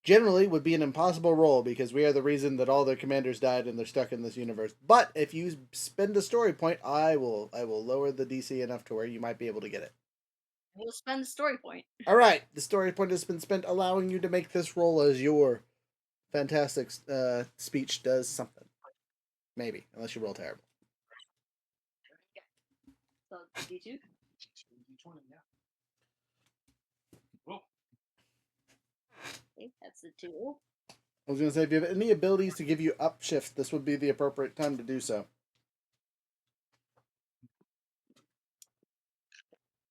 generally would be an impossible roll because we are the reason that all their commanders died and they're stuck in this universe. But if you spend a story point, I will lower the DC enough to where you might be able to get it. We'll spend the story point. All right, the story point has been spent, allowing you to make this roll as your fantastic speech does something. Maybe, unless you roll terrible. So D2. Okay, that's the 2. I was going to say, if you have any abilities to give you upshift, this would be the appropriate time to do so.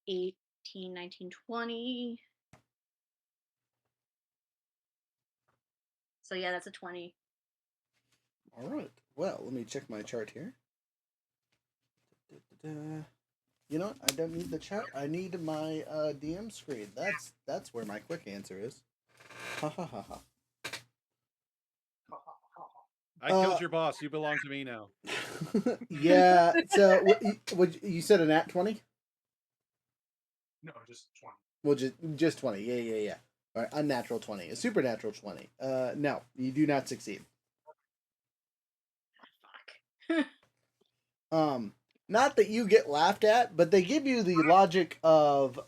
18, 19, 20. So yeah, that's a 20. All right. Well, let me check my chart here. You know what? I don't need the chart. I need my DM screen. That's where my quick answer is. Ha ha ha ha. I killed your boss. You belong to me now. Yeah. So, what you said a nat 20? No, just 20. Well, just 20. Yeah. All right, unnatural 20. A supernatural 20. No, you do not succeed. Fuck. Not that you get laughed at, but they give you the logic of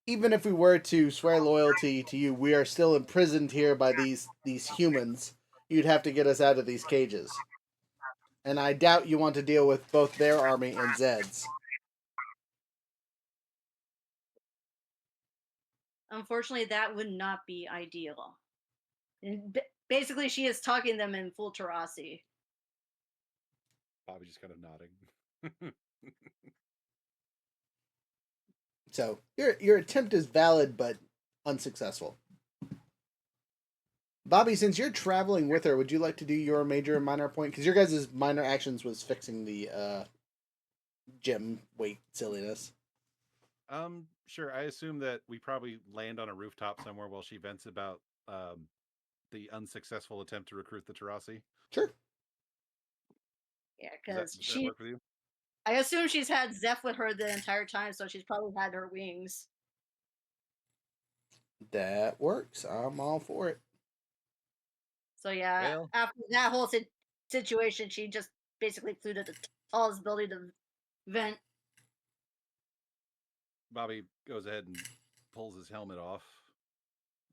even if we were to swear loyalty to you, we are still imprisoned here by these humans. You'd have to get us out of these cages. And I doubt you want to deal with both their army and Zed's. Unfortunately, that would not be ideal. And basically, she is talking them in full Tarasi. Bobby just kind of nodding. So your attempt is valid but unsuccessful. Bobby, since you're traveling with her, would you like to do your major and minor point? Because your guys' minor actions was fixing the gym weight silliness. Sure. I assume that we probably land on a rooftop somewhere while she vents about the unsuccessful attempt to recruit the Tarasi. Sure. Yeah, Does because that work with you? I assume she's had Zeph with her the entire time, so she's probably had her wings. That works. I'm all for it. So yeah, Well, after that whole situation, she just basically flew to the tallest building to vent. Bobby goes ahead and pulls his helmet off.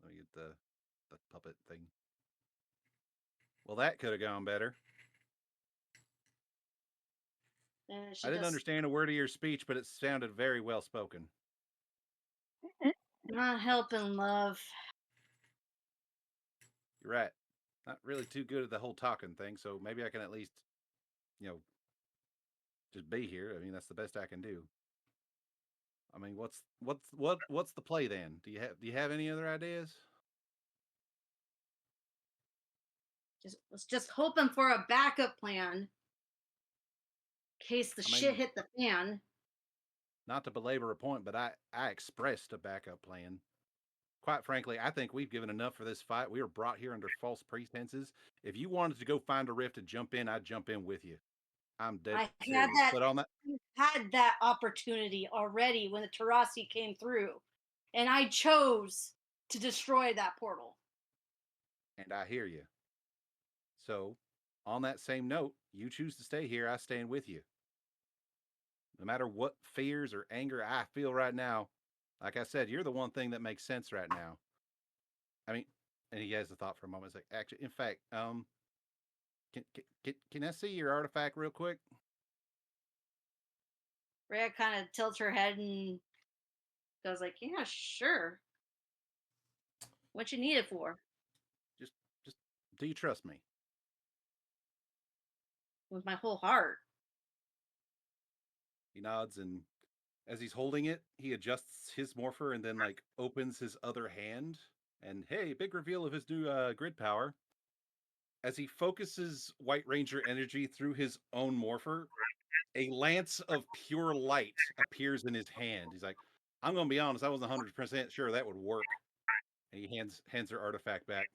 Let me get the puppet thing. Well, that could have gone better. And she I didn't just understand a word of your speech, but it sounded very well spoken. not helping love. You're right. Not really too good at the whole talking thing, so maybe I can at least, just be here. I mean, that's the best I can do. I mean, what's the play then? Do you have any other ideas? Was just hoping for a backup plan in case the shit hit the fan. Not to belabor a point, but I expressed a backup plan. Quite frankly, I think we've given enough for this fight. We were brought here under false pretenses. If you wanted to go find a rift and jump in, I'd jump in with you. I'm dead I serious. But on that, had that opportunity already when the Tarasi came through, and I chose to destroy that portal. and I hear you. So, on that same note, you choose to stay here, I stand with you. No matter what fears or anger I feel right now, like I said, you're the one thing that makes sense right now. I mean, and he has a thought for a moment. It's like, actually, in fact, can I see your artifact real quick? Rhea kind of tilts her head and goes like, "Yeah, sure. What you need it for?" Just, do you trust me? With my whole heart. He nods, and As he's holding it, he adjusts his morpher and then like opens his other hand. And hey, big reveal of his new grid power. As he focuses White Ranger energy through his own morpher, a lance of pure light appears in his hand. He's like, I'm gonna be honest, I wasn't 100% sure that would work. And he hands her artifact back.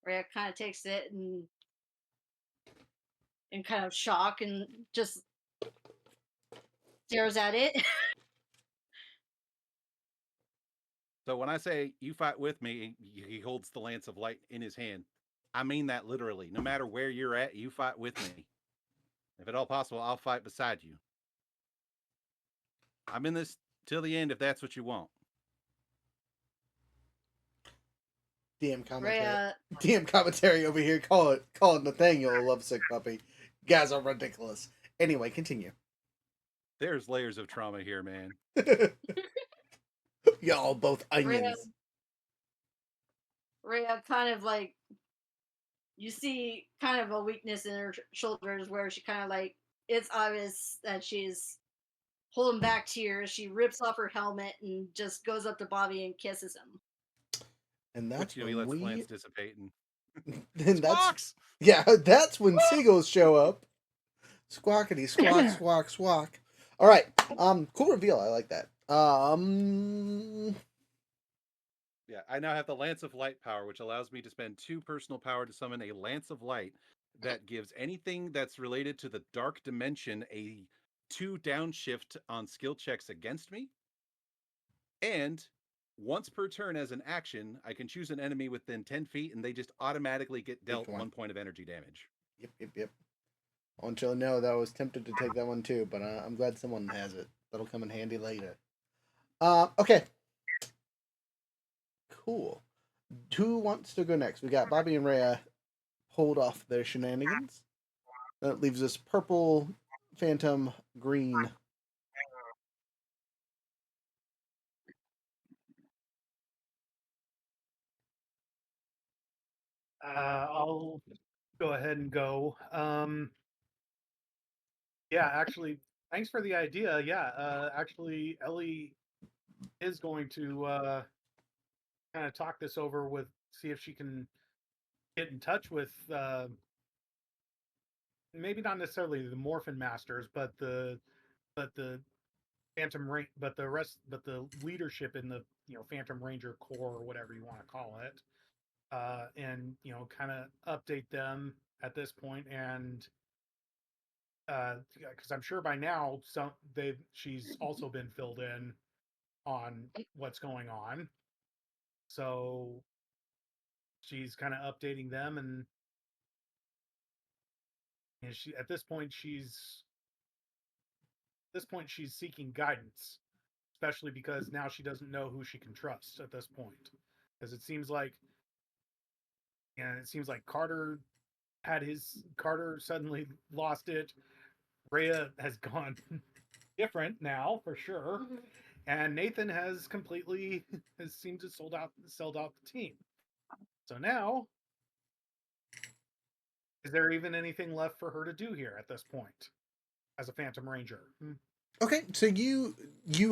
Rhea kind of takes it and in kind of shock and just stares at it. So when I say you fight with me, he holds the lance of light in his hand. I mean that literally. No matter where you're at, you fight with me. If at all possible, I'll fight beside you. I'm in this till the end if that's what you want. DM commentary. Rhea, DM commentary over here. Call it Nathaniel a lovesick puppy. Guys are ridiculous. Anyway, continue. There's layers of trauma here, man. Y'all both onions. Rhea kind of like, you see kind of a weakness in her shoulders where she kind of like, it's obvious that she's holding back tears. She rips off her helmet and just goes up to Bobby and kisses him. And that's Which, when he lets we glance dissipate and that's when seagulls show up. Squawkity squawk squawk squawk. All right. Cool reveal. I like that. Yeah, I now have the Lance of Light power, which allows me to spend 2 personal power to summon a Lance of Light that gives anything that's related to the Dark Dimension a 2 downshift on skill checks against me. And once per turn as an action, I can choose an enemy within 10 feet and they just automatically get dealt 1 point of energy damage. Yep. I want you to know that I was tempted to take that one too, but I'm glad someone has it. That'll come in handy later. Okay. Cool. Who wants to go next? We got Bobby and Rhea pulled off their shenanigans. That leaves us purple, phantom, green. I'll go ahead and go. Yeah, actually, thanks for the idea. Yeah, actually, Ellie is going to kind of talk this over with, see if she can get in touch with maybe not necessarily the Morphin Masters, but the Phantom Ranger, but the leadership in the Phantom Ranger Corps or whatever you want to call it, and kind of update them at this point, and because I'm sure by now she's also been filled in on what's going on, so she's kind of updating them, and she at this point she's seeking guidance, especially because now she doesn't know who she can trust at this point, because it seems like Carter suddenly lost it. Rhea has gone different now for sure, and Nathan has seemed to sold out the team. So now, is there even anything left for her to do here at this point as a Phantom Ranger? Okay, so you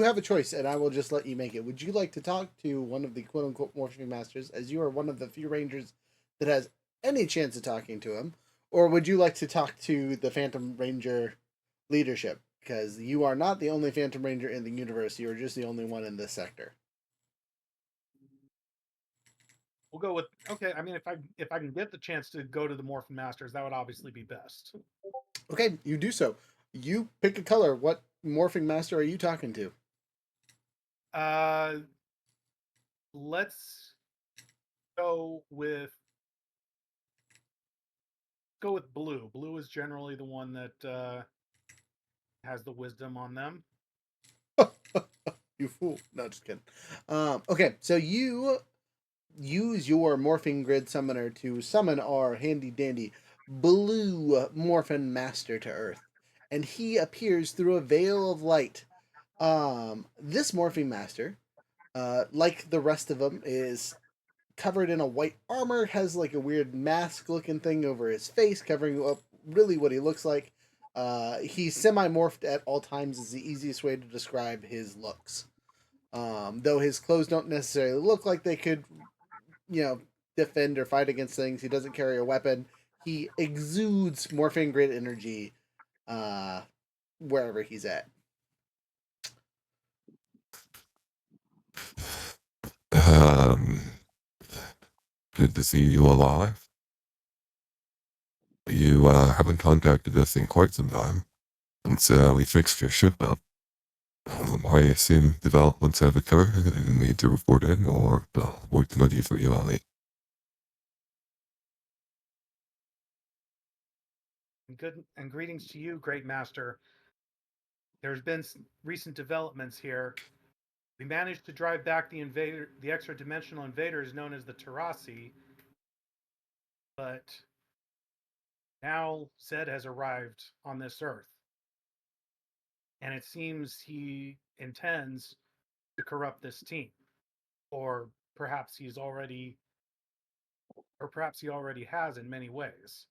have a choice, and I will just let you make it. Would you like to talk to one of the quote-unquote Morphing Masters, as you are one of the few Rangers that has any chance of talking to him? Or would you like to talk to the Phantom Ranger leadership? Because you are not the only Phantom Ranger in the universe, you are just the only one in this sector. We'll go with, okay, I mean, if I can get the chance to go to the Morphin Masters, that would obviously be best. Okay, you do so. You pick a color. What Morphing Master are you talking to? Let's go with blue. Blue is generally the one that has the wisdom on them. You fool. No, just kidding. Okay, so you use your Morphing Grid Summoner to summon our handy-dandy blue Morphin Master to Earth. And he appears through a veil of light. This Morphing Master, like the rest of them, is covered in a white armor, has like a weird mask-looking thing over his face, covering up really what he looks like. He's semi-morphed at all times is the easiest way to describe his looks. Though his clothes don't necessarily look like they could, defend or fight against things. He doesn't carry a weapon. He exudes morphing grid energy wherever he's at. Good to see you alive. You haven't contacted us in quite some time since we fixed your ship up. I assume developments have occurred and you need to report in, or what can I do for you, Ellie? And greetings to you, Great Master. There's been recent developments here. We managed to drive back the extra-dimensional invaders known as the Tarasi, but now Zed has arrived on this Earth. And it seems he intends to corrupt this team. Or perhaps he already has in many ways.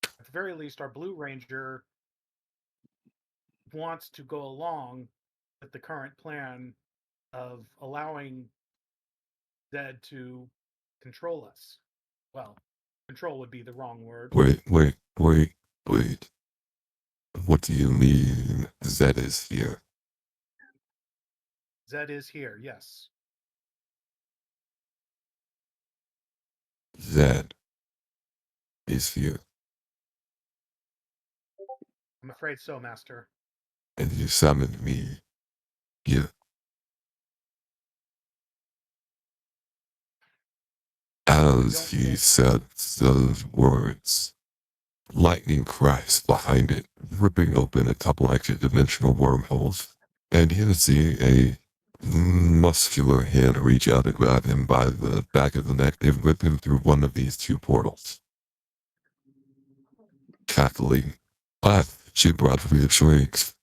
At the very least, our Blue Ranger wants to go along with the current plan of allowing Zed to control us. Well, control would be the wrong word. Wait. What do you mean Zed is here? Zed is here, yes. Zed is here. I'm afraid so, Master. And you summoned me here. As he said those words, lightning crashed behind it, ripping open a couple extra-dimensional wormholes, and you see a muscular hand reach out and grab him by the back of the neck and whip him through one of these two portals. Cackling, she brought me shrieks.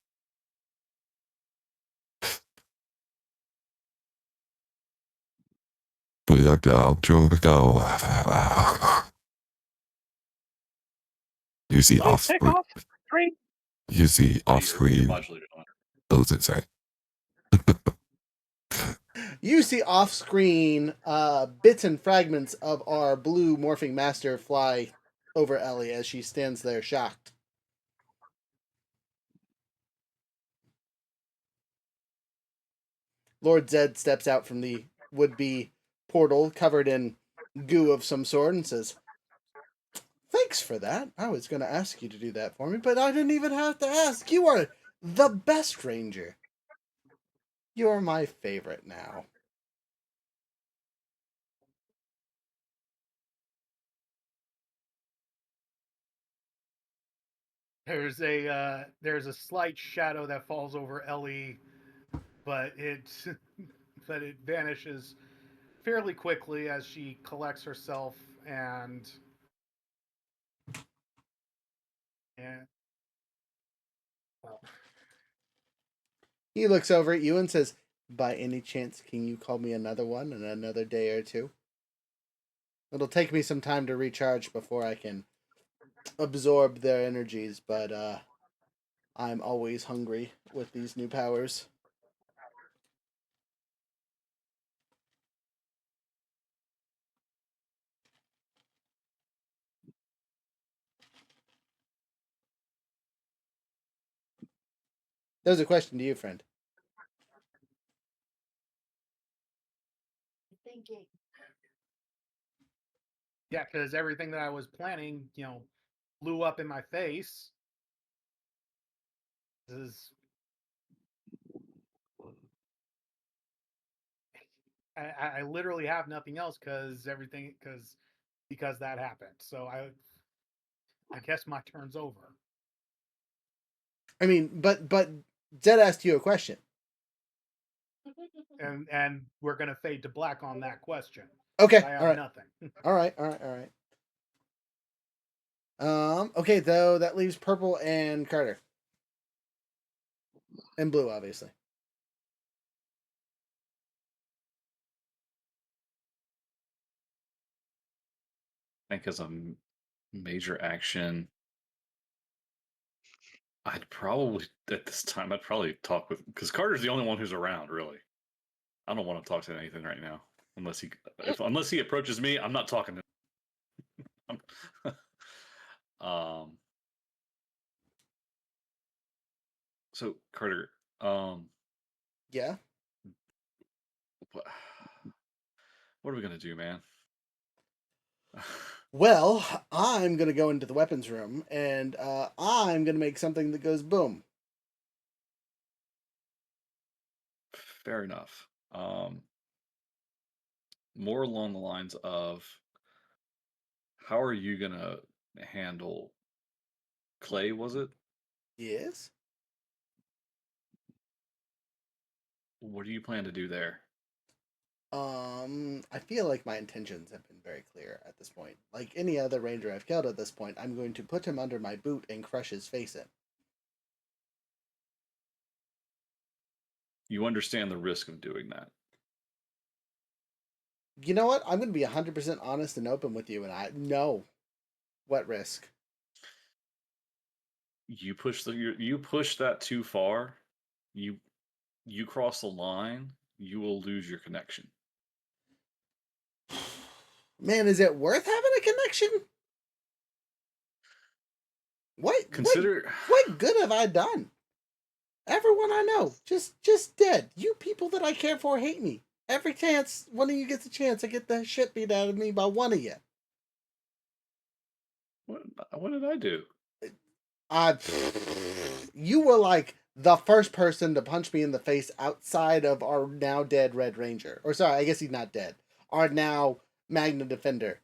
You see off screen. You see off screen. Those inside. You see off screen bits and fragments of our blue morphing master fly over Ellie as she stands there shocked. Lord Zed steps out from the would-be portal covered in goo of some sort and says, "Thanks for that. I was going to ask you to do that for me, but I didn't even have to ask. You are the best ranger. You're my favorite now." There's a slight shadow that falls over Ellie, but it vanishes fairly quickly as she collects herself and well, He looks over at you and says, "By any chance, can you call me another one in another day or two? It'll take me some time to recharge before I can absorb their energies, but I'm always hungry with these new powers." There's a question to you, friend. Thinking. yeah, because everything that I was planning, blew up in my face. This is I literally have nothing else because that happened. So I guess my turn's over. I mean, but Zed asked you a question. And we're gonna fade to black on that question. Okay, I have all right. nothing. all right. Okay, though that leaves Purple and Carter. And Blue, obviously. I think as a major action, I'd probably at this time I'd probably talk with because Carter's the only one who's around. Really, I don't want to talk to anything right now unless he approaches me. I'm not talking to him. um. So Carter, Yeah. what are we gonna do, man? Well, I'm gonna go into the weapons room and I'm gonna make something that goes boom. Fair enough. More along the lines of how are you gonna handle Clay? Was it? Yes. What do you plan to do there? I feel like my intentions have been very clear at this point. Like any other ranger I've killed at this point, I'm going to put him under my boot and crush his face in. You understand the risk of doing that. You know what? I'm going to be 100% honest and open with you, and I know what risk. You push that too far, you cross the line, you will lose your connection. Man, is it worth having a connection? What Consider what good have I done? Everyone I know just dead. You people that I care for hate me. Every chance one of you gets a chance, I get the shit beat out of me by one of you. what did I do? You were like the first person to punch me in the face outside of our now dead Red Ranger. Or sorry, I guess he's not dead. Our now Magna Defender.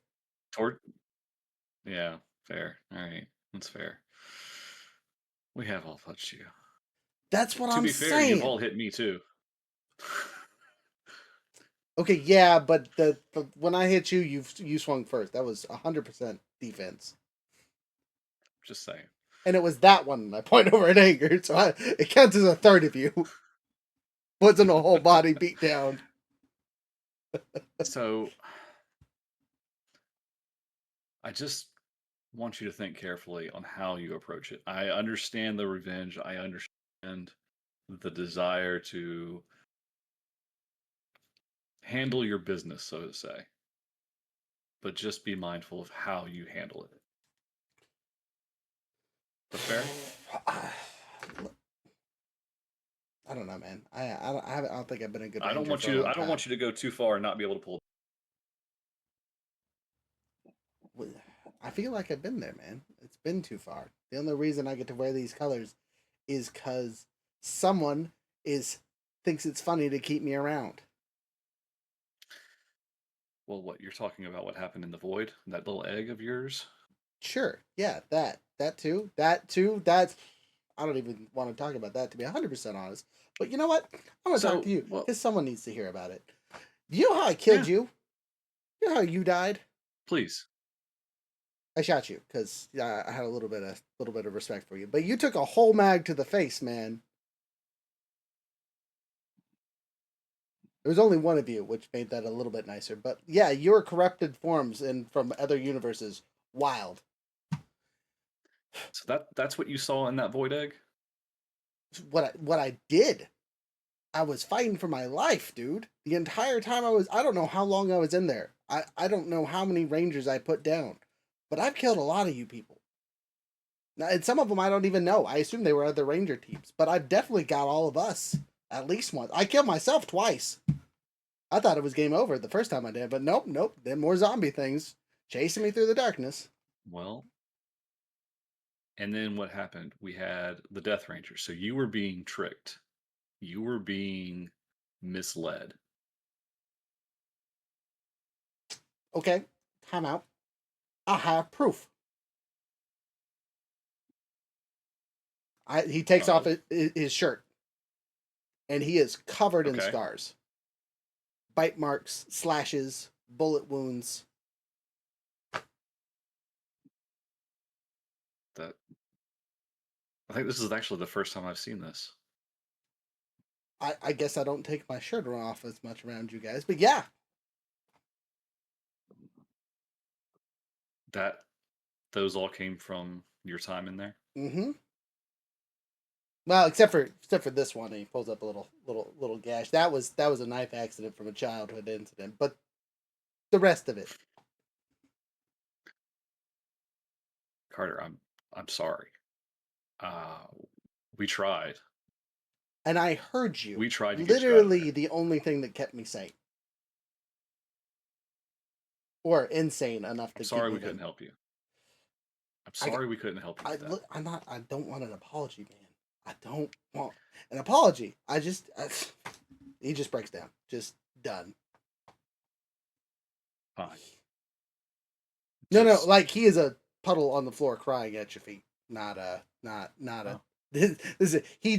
Yeah, fair. All right, that's fair. We have all touched you. That's what To I'm be fair, saying. you've all hit me too. Okay, yeah, but the when I hit you, you swung first. That was 100% defense. Just saying. And it was that one I point over at anger, so it counts as a third of you. Wasn't a whole body beat down. So I just want you to think carefully on how you approach it. I understand the revenge. I understand the desire to handle your business, so to say. But just be mindful of how you handle it. But fair? I don't know, man. I don't think I've been a good ranger I don't want for a you. long I don't time. want you to go too far and not be able to pull. I feel like I've been there, man. It's been too far. The only reason I get to wear these colors is because someone thinks it's funny to keep me around. Well, what you're talking about? What happened in the void? That little egg of yours? Sure, yeah, that too. That's I don't even want to talk about that, to be 100% honest. But you know what? I want to talk to you because someone needs to hear about it. Do you know how I killed you? You know how you died? Please. I shot you because I had a little bit of respect for you, but you took a whole mag to the face, man. There was only one of you, which made that a little bit nicer. But yeah, your corrupted forms and from other universes, wild. So that's what you saw in that void egg? What I did, I was fighting for my life, dude. The entire time I don't know how long I was in there. I don't know how many rangers I put down, but I've killed a lot of you people. Now, and some of them I don't even know. I assume they were other ranger teams, but I've definitely got all of us at least once. I killed myself twice. I thought it was game over the first time I did, but nope. Then more zombie things chasing me through the darkness. Well, and then what happened? We had the Death Ranger. So you were being tricked. You were being misled. Okay, time out. I have proof. He takes off his shirt, and he is covered in scars, bite marks, slashes, bullet wounds. I think this is actually the first time I've seen this. I guess I don't take my shirt off as much around you guys, but yeah. Those all came from your time in there? Mm-hmm. Well, except for this one, he pulls up a little gash. That was a knife accident from a childhood incident, but the rest of it. Carter, I'm sorry. We tried. And I heard you. We tried to get you out of Literally there. the only thing that kept me sane. Or insane enough to I'm sorry keep we moving. couldn't help you. I'm sorry we couldn't help you with that. I don't want an apology, man. I don't want an apology. He just breaks down. Just done. Fine. No, Just- like he is a puddle on the floor crying at your feet. Not a. This is he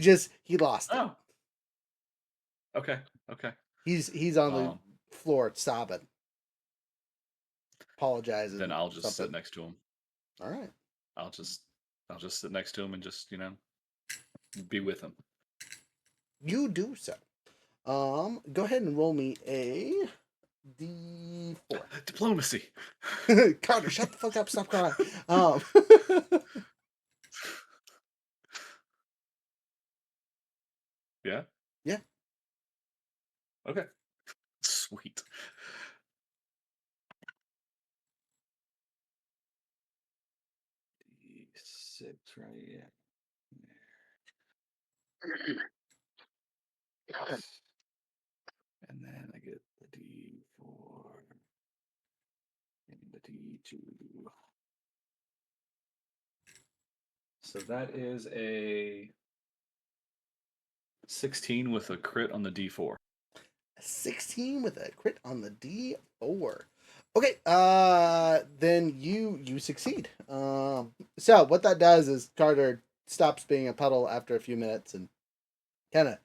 lost it. Oh. Okay. He's on the floor sobbing, apologizing. Then I'll just something. sit next to him. All right. I'll just sit next to him and just be with him. You do so. Go ahead and roll me a D4. Diplomacy. Carter, shut the fuck up! Stop crying. Yeah. Yeah. Okay. Sweet. D6, right? Yeah. And then I get the D4 and the D2. So that is a 16 with a crit on the D4. 16 with a crit on the D4. Okay, then you succeed. So what that does is Carter stops being a puddle after a few minutes and kind of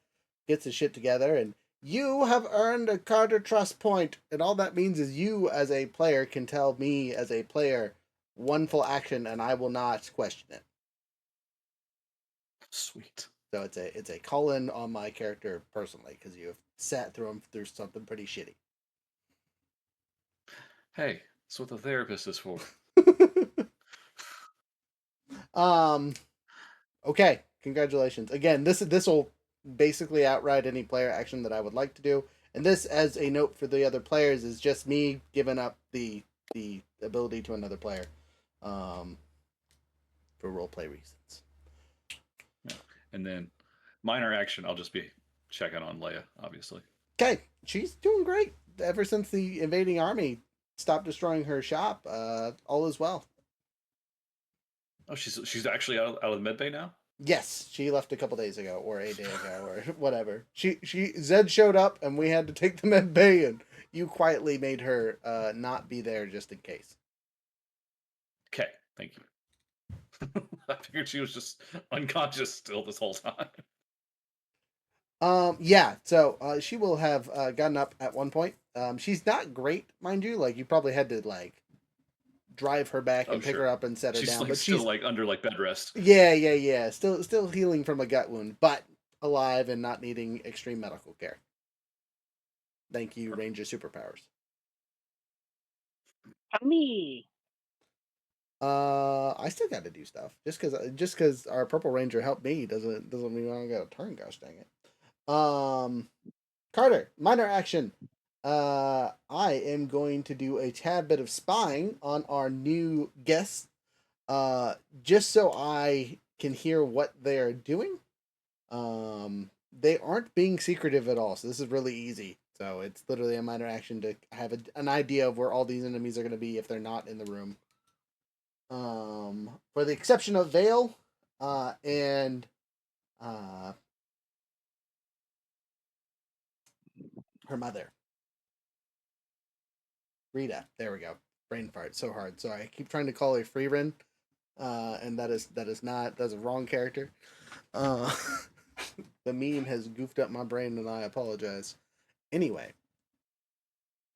gets his shit together, and you have earned a Carter trust point, and all that means is you as a player can tell me as a player one full action, and I will not question it. Sweet. So it's a call in on my character personally because you have sat through something pretty shitty. Hey, that's what the therapist is for. Okay, congratulations. Again, this will basically outride any player action that I would like to do. And this, as a note for the other players, is just me giving up the ability to another player, for roleplay reasons. Yeah. And then minor action, I'll just be checking on Leia, obviously. Okay, she's doing great. Ever since the invading army stopped destroying her shop, all is well. Oh, she's actually out of the medbay now? Yes, she left a couple days ago, or a day ago, or whatever. Zed showed up, and we had to take the med bay, and you quietly made her not be there just in case. Okay, thank you. I figured she was just unconscious still this whole time. Yeah. So she will have gotten up at one point. She's not great, mind you. Like you probably had to drive her back and pick her up and set her down. Like, but still she's under bed rest. Yeah. Still healing from a gut wound, but alive and not needing extreme medical care. Thank you, Ranger superpowers. Me. I still got to do stuff. Just because our purple ranger helped me doesn't mean I don't got a turn. Gosh dang it. Carter, minor action. I am going to do a tad bit of spying on our new guests, just so I can hear what they're doing. They aren't being secretive at all, so this is really easy. So it's literally a minor action to have an idea of where all these enemies are going to be if they're not in the room. For the exception of Vale, and her mother, Rita. There we go. Brain fart so hard. Sorry, I keep trying to call her Freerin, and that's a wrong character. The meme has goofed up my brain, and I apologize. Anyway,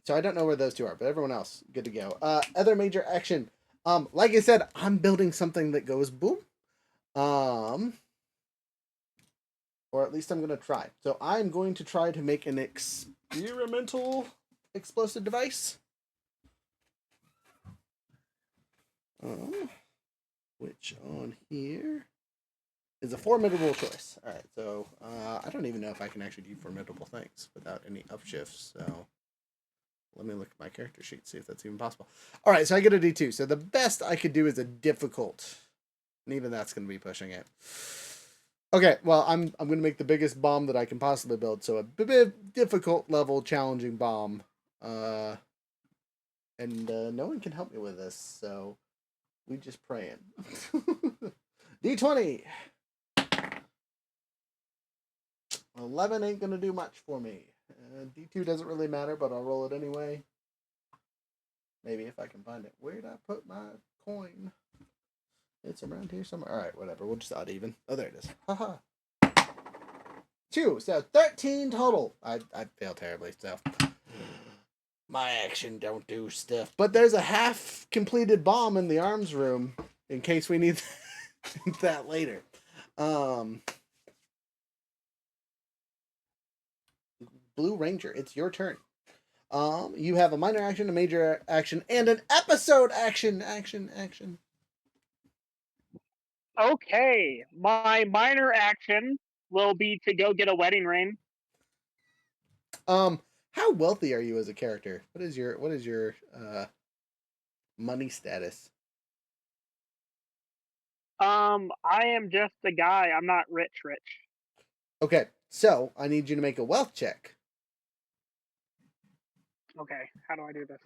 so I don't know where those two are, but everyone else good to go. Other major action. Like I said, I'm building something that goes boom. Or at least I'm going to try. So I'm going to try to make an experimental explosive device. Which on here is a formidable choice. All right, so I don't even know if I can actually do formidable things without any upshifts. So let me look at my character sheet, see if that's even possible. All right, so I get a D2. So the best I could do is a difficult, and even that's going to be pushing it. Okay, well, I'm going to make the biggest bomb that I can possibly build. So a difficult level, challenging bomb. And no one can help me with this, so we just praying. D20. 11 ain't going to do much for me. D2 doesn't really matter, but I'll roll it anyway. Maybe if I can find it. Where did I put my coin? It's around here somewhere. Alright, whatever. We'll just odd even. Oh, there it is. Haha. 2. So 13 total. I failed terribly, so my action don't do stuff. But there's a half completed bomb in the arms room in case we need that later. Blue Ranger, it's your turn. You have a minor action, a major action, and an episode action. Action. Okay, my minor action will be to go get a wedding ring. How wealthy are you as a character? What is your money status? I am just a guy. I'm not rich. Okay, so I need you to make a wealth check. Okay, how do I do this?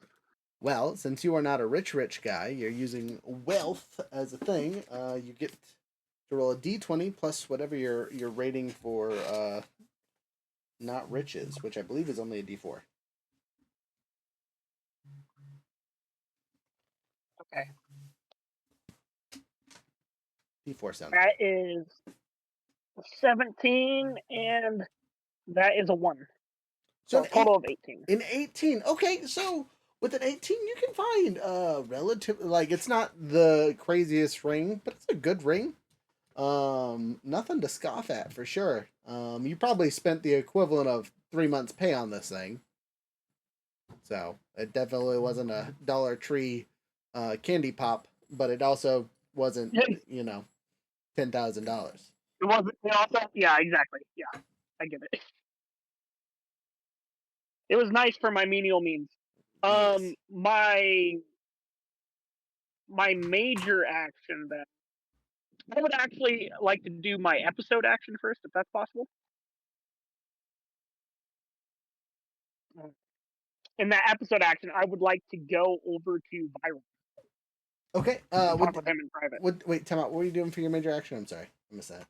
Well, since you are not a rich guy, you're using wealth as a thing. You get to roll a d20 plus whatever your rating for not riches, which I believe is only a d4. Okay. D4 sounds That good. is 17, and that is a 1. So a total of 18. An 18. Okay, so with an 18, you can find relative, like, it's not the craziest ring, but it's a good ring. Nothing to scoff at for sure. You probably spent the equivalent of 3 months' pay on this thing. So it definitely wasn't a Dollar Tree candy pop, but it also wasn't, $10,000. It wasn't. It also, yeah, exactly. Yeah, I get it. It was nice for my menial means. Yes. My major action then. I would actually like to do my episode action first, if that's possible. In that episode action, I would like to go over to Byron. Okay. Talk with him in private. Wait, time out. What were you doing for your major action? I'm sorry, I missed that.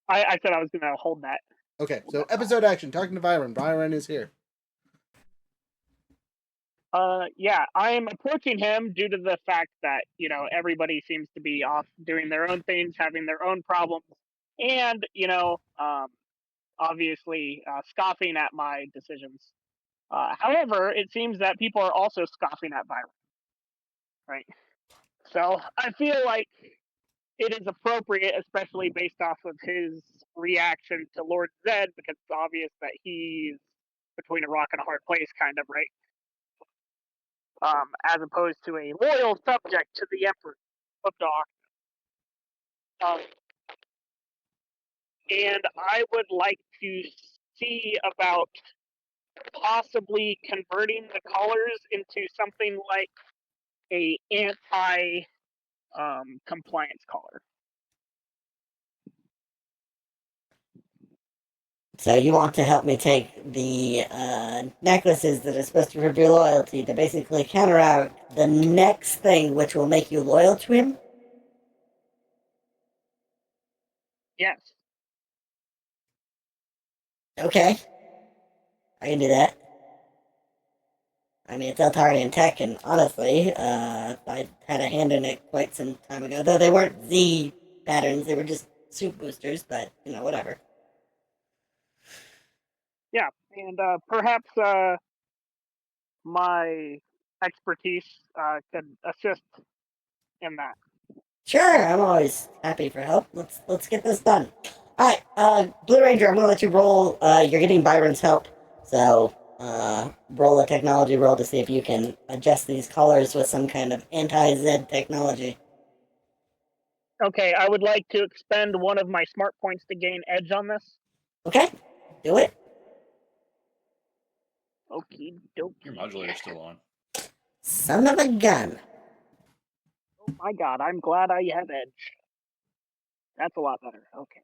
I said I was gonna hold that. Okay, so episode action. Talking to Byron. Byron is here. Yeah, I'm approaching him due to the fact that, everybody seems to be off doing their own things, having their own problems, and, obviously scoffing at my decisions. However, it seems that people are also scoffing at Byron, right? So I feel like it is appropriate, especially based off of his reaction to Lord Zed, because it's obvious that he's between a rock and a hard place, kind of, right? As opposed to a loyal subject to the Emperor of Dark. And I would like to see about possibly converting the colors into something like a anti compliance collar. So you want to help me take the necklaces that are supposed to prove your loyalty to basically counteract the next thing which will make you loyal to him? Yes. Okay. I can do that. I mean, it's Eltarian tech, and honestly, I had a hand in it quite some time ago. Though they weren't Z patterns, they were just soup boosters, but, whatever. Yeah, and perhaps my expertise could assist in that. Sure, I'm always happy for help. Let's get this done. Alright, Blue Ranger, I'm gonna let you roll. You're getting Byron's help, so roll a technology roll to see if you can adjust these colors with some kind of anti-Z technology. Okay, I would like to expend one of my smart points to gain edge on this. Okay, do it. Okie dokie. Your modulator's still on. Son of a gun. Oh my god, I'm glad I have edge. That's a lot better. Okay.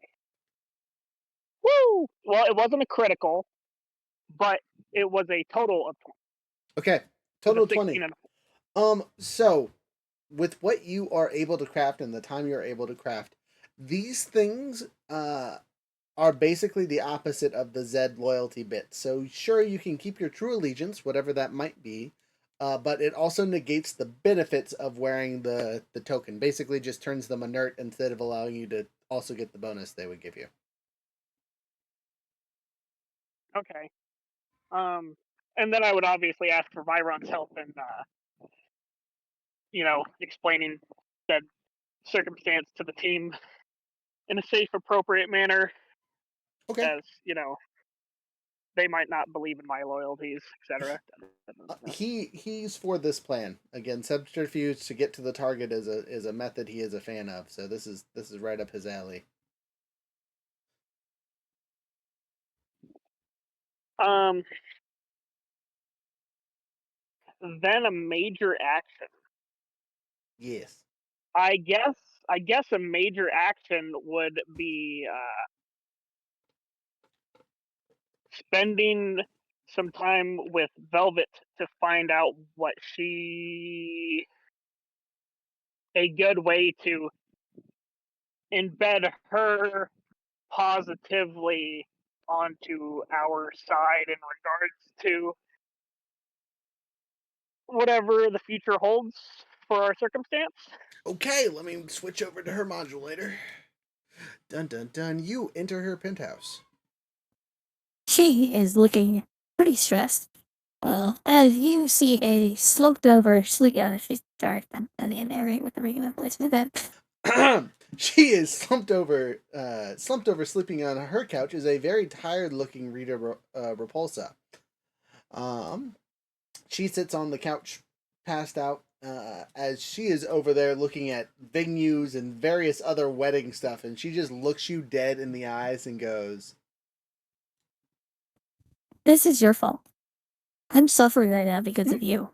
Woo! Well, it wasn't a critical, but it was a total of 20. Okay, With total a 16 20. and a So with what you are able to craft and the time you're able to craft, these things are basically the opposite of the Zed loyalty bit. So sure, you can keep your true allegiance, whatever that might be, but it also negates the benefits of wearing the token. Basically, just turns them inert instead of allowing you to also get the bonus they would give you. Okay. And then I would obviously ask for Viron's help in, explaining that circumstance to the team in a safe, appropriate manner, Okay. as, they might not believe in my loyalties, etc. He's for this plan. Again, subterfuge to get to the target is a method he is a fan of. So this is right up his alley. Then a major action. Yes. I guess a major action would be spending some time with Velvet to find out what a good way to embed her positively onto our side in regards to whatever the future holds for our circumstance. Okay, let me switch over to her modulator. Dun dun dun. You enter her penthouse. She is looking pretty stressed. Well, as you see a sloped over sleep, she's sorry, I'm gonna narrate with the regular voice for that. She is slumped over, sleeping on her couch. Is a very tired-looking Rita Repulsa. She sits on the couch, passed out, as she is over there looking at venues and various other wedding stuff, and she just looks you dead in the eyes and goes, This is your fault. I'm suffering right now because of you.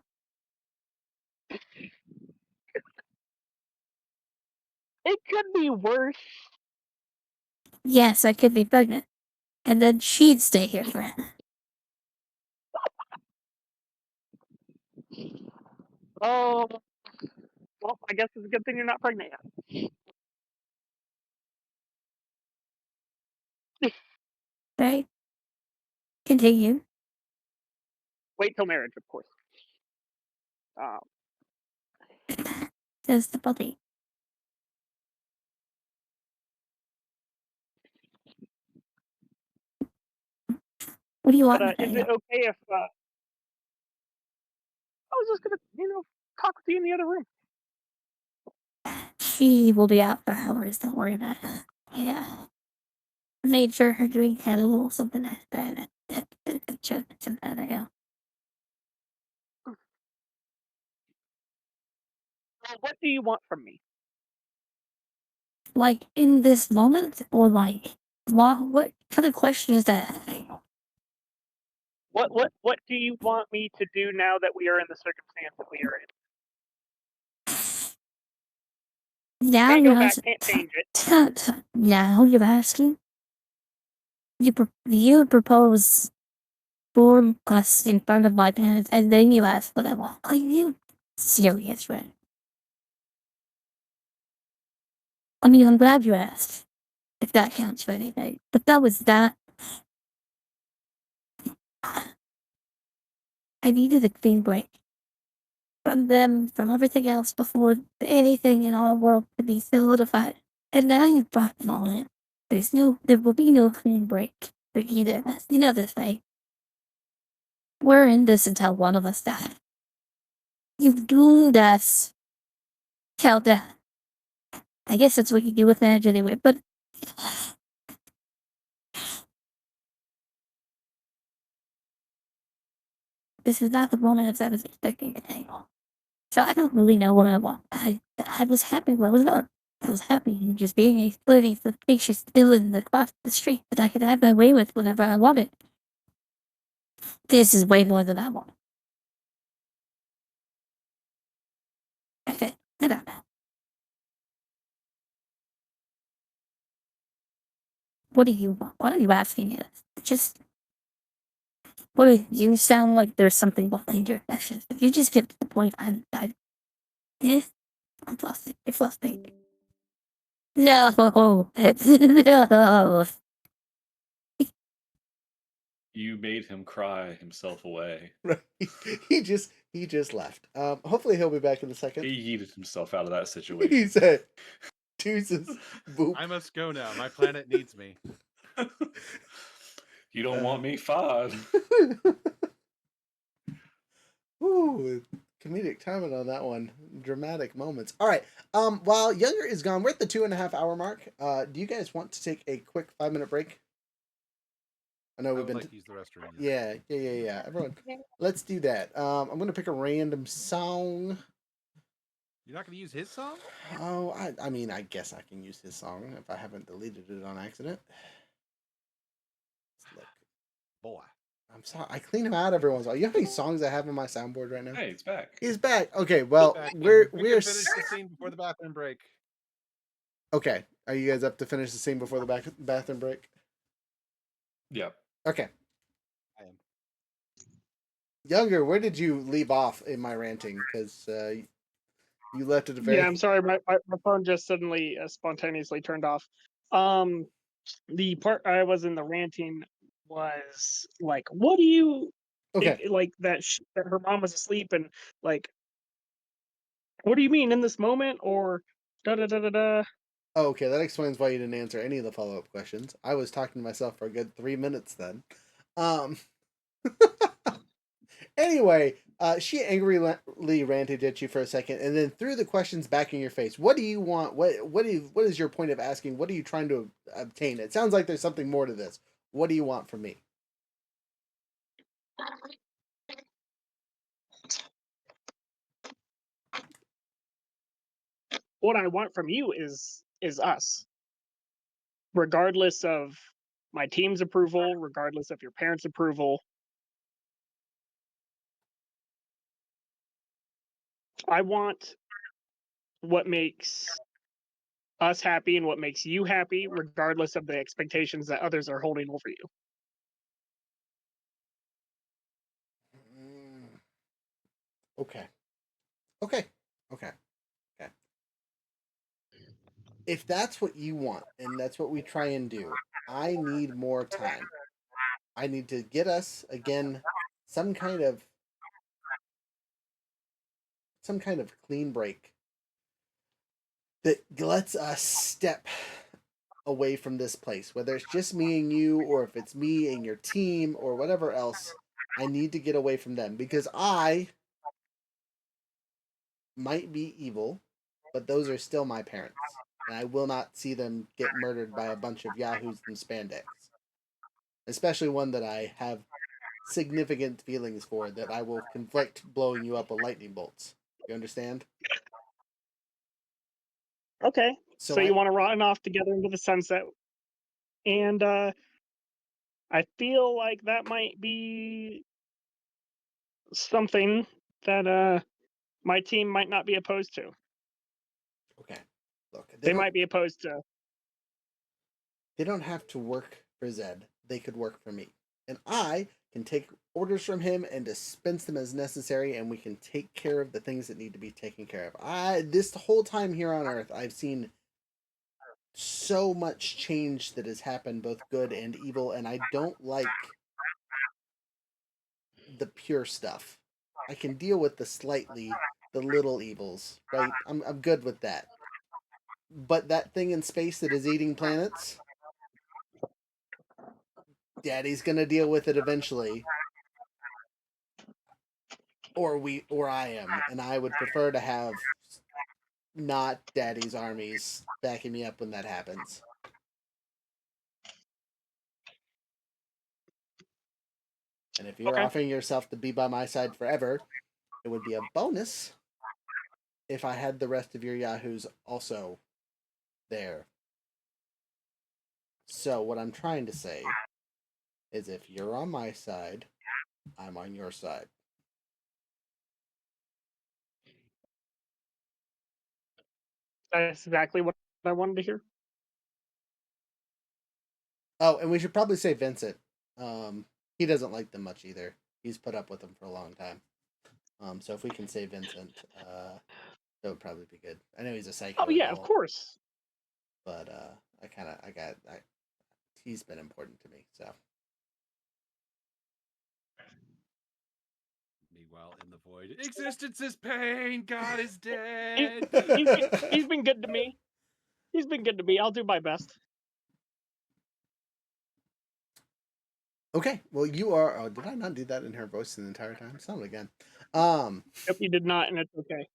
It could be worse. Yes, I could be pregnant. And then she'd stay here forever. Oh, well, I guess it's a good thing you're not pregnant yet. Right? Continue. Wait till marriage, of course. Says the body. What do you want? But is it okay if I was just gonna, talk with you in the other room? She will be out for hours, don't worry about it. Yeah. Made sure her drink had a little something like that. What do you want from me? Like in this moment, or like, what kind of question is that? What do you want me to do now that we are in the circumstance that we are in? Now Can't you're go back, asking. can't change it. Now you're asking. You propose form us in front of my parents, and then you ask what I want. Are you serious, right? I mean, I'm glad you asked. If that counts for anything. But that was that. I needed a clean break. From them, from everything else before anything in our world could be solidified. And now you've brought them all in. There will be no clean break for either of us. You know this, right? We're in this until one of us dies. You've doomed us. Till death. I guess that's what you do with marriage anyway, but this is not the moment I was expecting to hang on. So I don't really know what I want. I was happy where I was going. I was happy just being a living suspicious villain across the street that I could have my way with whenever I wanted. This is way more than I want. Okay, I don't know. What do you want? What are you asking us? Just. What do you sound like there's something behind your actions? If you just get to the point, yeah, I'm flustered. You're flustered. No, no. You made him cry himself away. Right. He just left. Hopefully he'll be back in a second. He yeeted himself out of that situation. He said, "Deuces, boop." I must go now. My planet needs me. You don't want me fired. Ooh, comedic timing on that one. Dramatic moments. All right. While Younger is gone, we're at the 2.5 hour mark. Do you guys want to take a quick 5-minute break? I know I we've would been. like to use the restroom. Yeah. Everyone, let's do that. I'm gonna pick a random song. You're not going to use his song? Oh, I mean, I guess I can use his song if I haven't deleted it on accident. Let's look. Boy. I'm sorry. I clean him out every once in a while. You know how many songs I have on my soundboard right now? Hey, it's back. He's back. Okay, well, Back. we're We can finish the scene before the bathroom break. Okay. Are you guys up to finish the scene before the bathroom break? Yep. Okay. I am. Younger, where did you leave off in my ranting? Because you left it a very. Yeah, I'm sorry. My phone just suddenly spontaneously turned off. The part I was in the ranting was like, what do you Okay. like that her mom was asleep and like, what do you mean in this moment or da da da da da. Oh, okay, that explains why you didn't answer any of the follow-up questions. I was talking to myself for a good 3 minutes then. Anyway, she angrily ranted at you for a second, and then threw the questions back in your face. What do you want? What is your point of asking? What are you trying to obtain? It sounds like there's something more to this. What do you want from me? What I want from you is us, regardless of my team's approval, regardless of your parents' approval. I want what makes us happy and what makes you happy, regardless of the expectations that others are holding over you. Okay. If that's what you want, and that's what we try and do, I need more time. I need to get us again some kind of clean break that lets us step away from this place, whether it's just me and you, or if it's me and your team, or whatever else. I need to get away from them because I might be evil, but those are still my parents, and I will not see them get murdered by a bunch of yahoos in spandex, especially one that I have significant feelings for, that I will conflict blowing you up with lightning bolts. You understand? Okay. So you I, want to run off together into the sunset. And I feel like that might be something that my team might not be opposed to. okay. Look, They might be opposed to. They don't have to work for Zed. They could work for me. And I can take orders from him and dispense them as necessary, and we can take care of the things that need to be taken care of. This whole time here on Earth, I've seen so much change that has happened, both good and evil, and I don't like the pure stuff. I can deal with the little evils, right? I'm good with that. But that thing in space that is eating planets, Daddy's gonna deal with it eventually. Or I am, and I would prefer to have not Daddy's armies backing me up when that happens. And if you're offering yourself to be by my side forever, it would be a bonus if I had the rest of your yahoos also there. So what I'm trying to say is if you're on my side, I'm on your side. That's exactly what I wanted to hear. Oh, and we should probably say Vincent. He doesn't like them much either. He's put up with them for a long time. So if we can say Vincent, that would probably be good. I know he's a psycho. Oh yeah, of course. But he's been important to me. So. Meanwhile, in the void, existence is pain. God is dead. He's been good to me. He's been good to me. I'll do my best. Okay, well, you are. Oh, did I not do that in her voice the entire time? Sound again. Yep, you did not, and it's okay.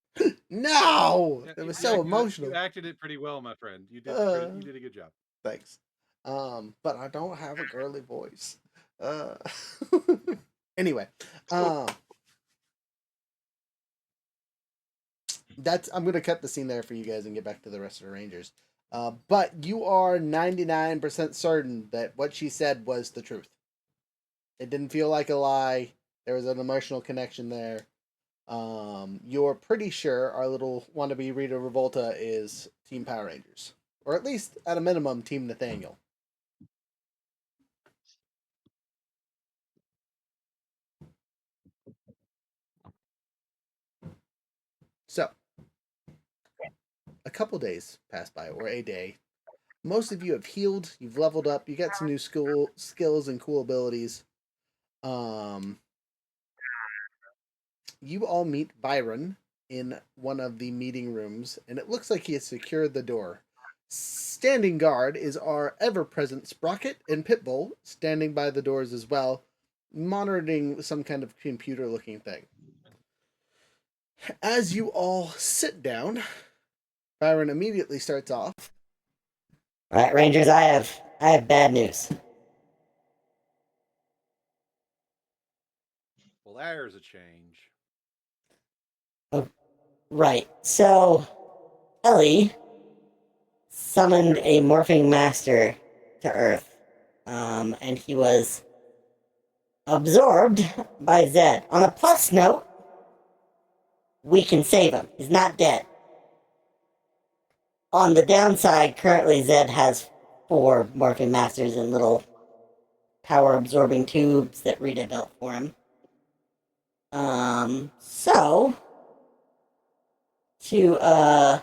No, it was so emotional. You acted it pretty well, my friend. You did. You did a good job. Thanks. But I don't have a girly voice. Anyway, I'm gonna cut the scene there for you guys and get back to the rest of the Rangers. But you are 99% certain that what she said was the truth. It didn't feel like a lie. There was an emotional connection there. You're pretty sure our little wannabe Rita Revolta is Team Power Rangers. Or at least, at a minimum, Team Nathaniel. So, a couple days pass by, or a day. Most of you have healed, you've leveled up, you got some new skills and cool abilities. You all meet Byron in one of the meeting rooms, and it looks like he has secured the door. Standing guard is our ever-present Sprocket and Pitbull, standing by the doors as well, monitoring some kind of computer-looking thing. As you all sit down, Byron immediately starts off. All right, Rangers, I have bad news. Well, there's a change. Oh, right. So, Ellie summoned a morphing master to Earth, and he was absorbed by Zed. On a plus note, we can save him. He's not dead. On the downside, currently Zed has 4 morphing masters in little power-absorbing tubes that Rita built for him. So, to,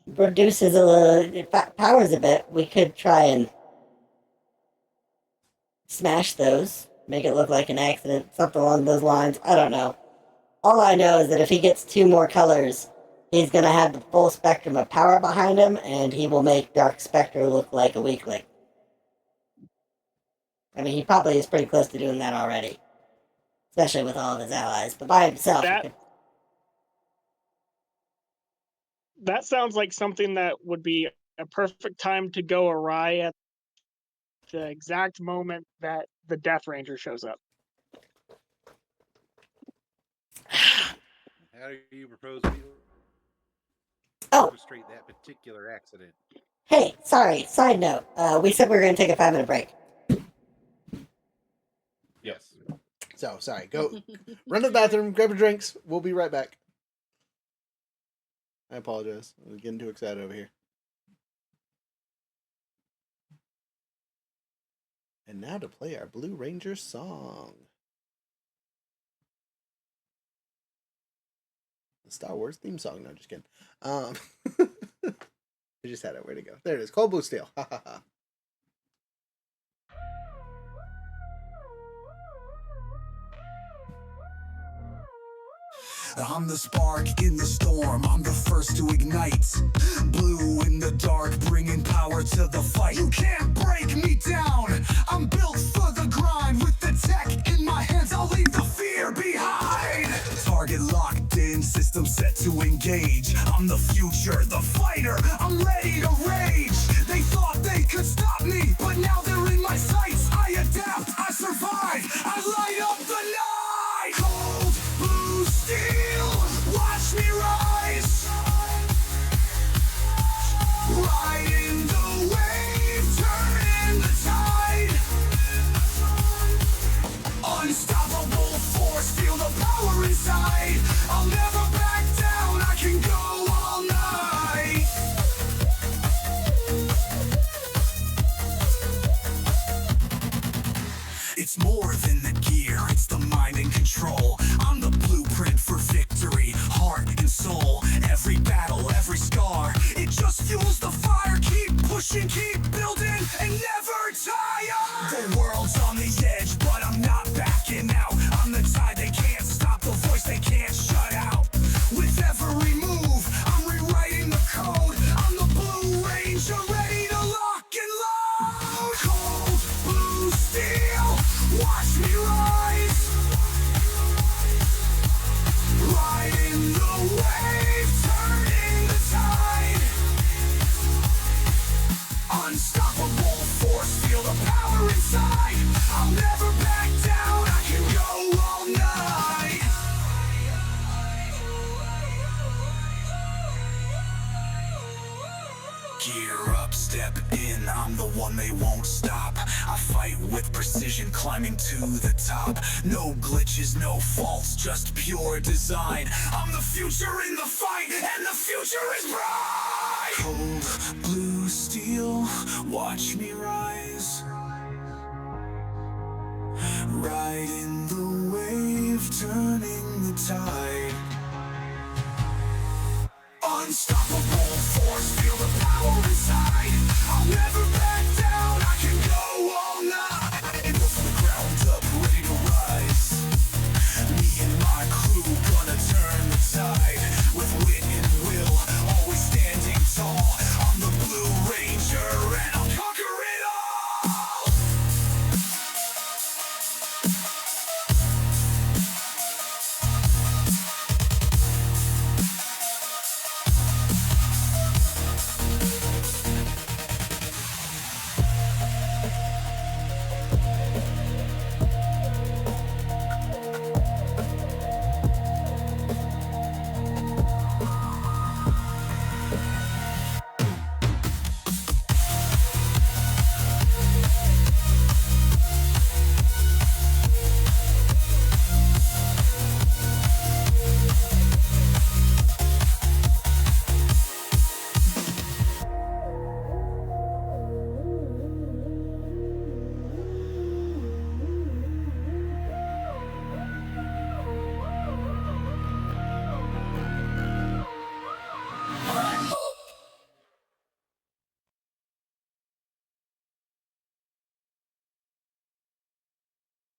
reduce his powers a bit, we could try and smash those, make it look like an accident, something along those lines. I don't know. All I know is that if he gets 2 more colors, he's going to have the full spectrum of power behind him, and he will make Dark Spectre look like a weakling. I mean, he probably is pretty close to doing that already, especially with all of his allies, but by himself... That sounds like something that would be a perfect time to go awry at the exact moment that the Death Ranger shows up. How do you propose to orchestrate that particular accident? Hey, sorry, side note. We said we were going to take a 5-minute break. Yes. So, sorry. Go run to the bathroom, grab your drinks. We'll be right back. I apologize. I was getting too excited over here. And now to play our Blue Ranger song. The Star Wars theme song. No, just kidding. I just had it. Where'd it go? There it is. Cold Blue Steel. Ha ha ha. I'm the spark in the storm, I'm the first to ignite. Blue in the dark, bringing power to the fight. You can't break me down, I'm built for the grind. With the tech in my hands, I'll leave the fear behind. Target locked in, system set to engage. I'm the future, the fighter, I'm ready to rage. They thought they could stop me, but now they're in my sights. I adapt, I survive, I light up the night. Cold blue steel, watch me rise. every scar. It just fuels the fire. Keep pushing, keep building, and never tire. The world's on the edge, but I'm not backing out. I'm the tide they can't stop, the voice they can't shut out. With every move, I'm rewriting the code. I'm the Blue Ranger, ready to lock and load. Cold blue steel, watch me rise. Riding the wave, turning the tide. Unstoppable force, feel the power inside. I'll never back down, I can go all night. Gear up, step in, I'm the one they won't stop. I fight with precision, climbing to the top. No glitches, no faults, just pure design. I'm the future in the fight, and the future is bright. Cold blue steel, watch me rise. Riding the wave, turning the tide. Unstoppable force, feel the power inside. I'll never back down, I can go all night. From the ground up, ready to rise. Me and my crew gonna turn the tide. With wit and will, always standing tall. I'm the Blue Ranger and I'll conquer it all.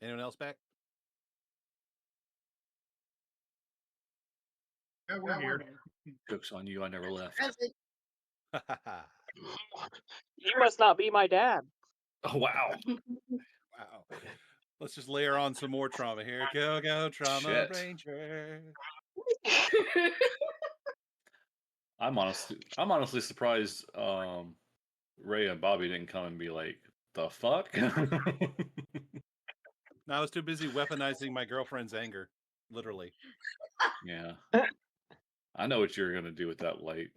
Anyone else back? Yeah, we're here. Joke's on you, I never left. Present. You must not be my dad. Oh, wow. Wow. Let's just layer on some more trauma here. Go, go, trauma Shit. ranger. I'm honestly surprised Rhea and Bobby didn't come and be like, the fuck? No, I was too busy weaponizing my girlfriend's anger. Literally. Yeah. I know what you're gonna do with that light.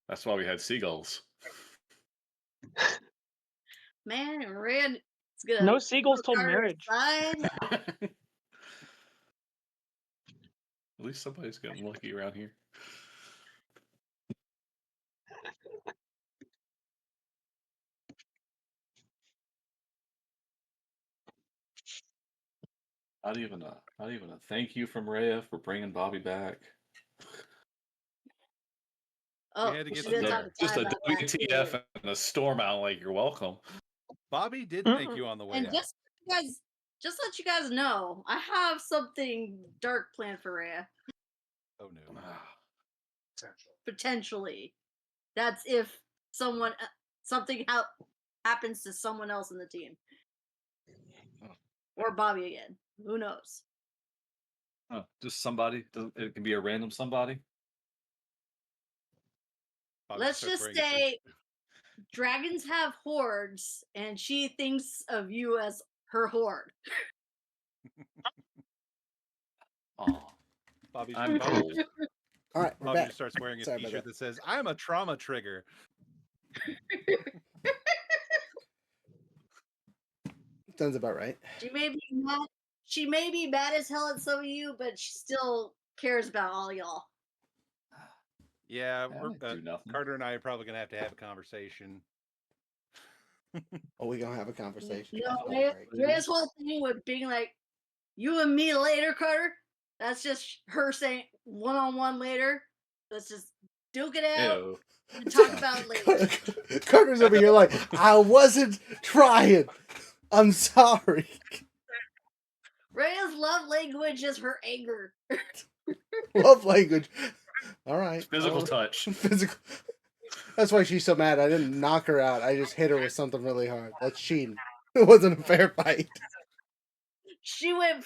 That's why we had seagulls. Man, Rhea is gonna No seagulls till Carter marriage. aside. At least somebody's getting lucky around here. Not even a thank you from Rhea for bringing Bobby back. Oh, had to we get should have some talked there. Just to a Ty about that, WTF too. and a storm out. Like, you're welcome. Bobby did thank you on the way And out. just let you guys know, I have something dark planned for Rhea. Oh no. Potentially. That's if something happens to someone else in the team. Or Bobby again. Who knows? Oh, just somebody. It can be a random somebody. Bobby Let's starts just wearing a say dragons have hordes, and she thinks of you as her horde. Oh, Bobby, I'm Bobby, cold. All right, we're Bobby back. just starts wearing a Sorry about t-shirt that. that says, I'm a trauma trigger. Sounds about right. She may be mad as hell at some of you, but she still cares about all y'all. Yeah, I didn't do nothing. Carter and I are probably gonna have to have a conversation. Oh, we gonna have a conversation. You know, Oh, great. Rhea's whole thing with being like, you and me later, Carter. That's just her saying one-on-one later. Let's just duke it out Ew. and talk about it later. Carter's over here like, I wasn't trying. I'm sorry. Rhea's love language is her anger. Love language. All right. Physical touch. Physical. That's why she's so mad. I didn't knock her out. I just hit her with something really hard. That's cheating. It wasn't a fair fight. She was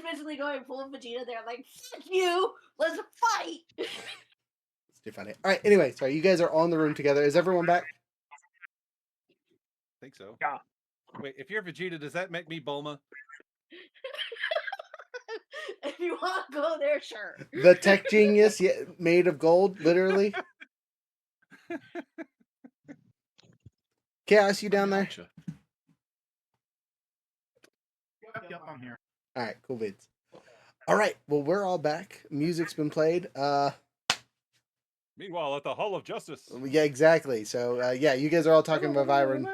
basically going full Vegeta there, like, fuck you, let's fight. It's too funny. All right. Anyway, sorry. You guys are all in the room together. Is everyone back? I think so. Yeah. Wait, if you're Vegeta, does that make me Bulma? If you want to go there, sure. The tech genius made of gold, literally. Chaos, you down there? Gotcha. Yep, I'm here. All right, cool vids. All right, well, we're all back. Music's been played. Meanwhile, at the Hall of Justice. Yeah, exactly. So, yeah, you guys are all talking about Byron.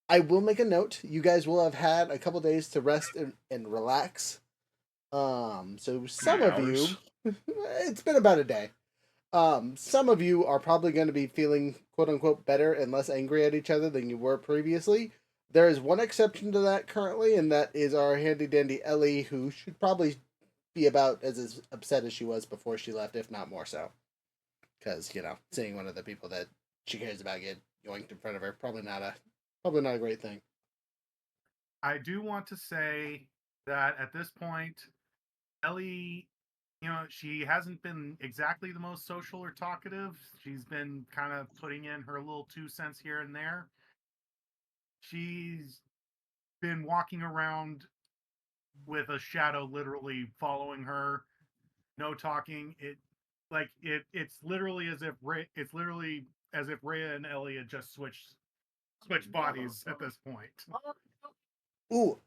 I will make a note. You guys will have had a couple days to rest and relax. So some of you, it's been about a day. Some of you are probably going to be feeling quote unquote better and less angry at each other than you were previously. There is one exception to that currently, and that is our handy dandy Ellie, who should probably be about as upset as she was before she left, if not more so. Because, you know, seeing one of the people that she cares about get yoinked in front of her, probably not a great thing. I do want to say that at this point, Ellie, you know, she hasn't been exactly the most social or talkative. She's been kind of putting in her little 2 cents here and there. She's been walking around with a shadow literally following her. No talking. It's literally as if Rhea and Ellie had just switched bodies at this point. Ooh,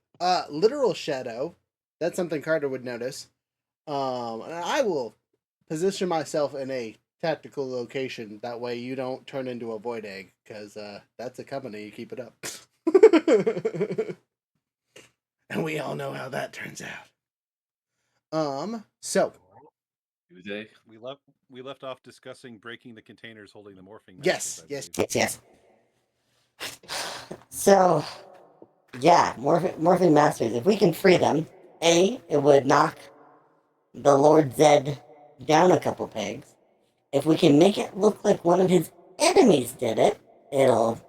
literal shadow. That's something Carter would notice. And I will position myself in a tactical location. That way you don't turn into a void egg, because that's a company. You keep it up. And we all know how that turns out. So Do they? We left off discussing breaking the containers holding the morphing yes. masters, I believe. Yes. So, yeah, morphing masters. If we can free them, it would knock the Lord Zed down a couple pegs. If we can make it look like one of his enemies did it, it'll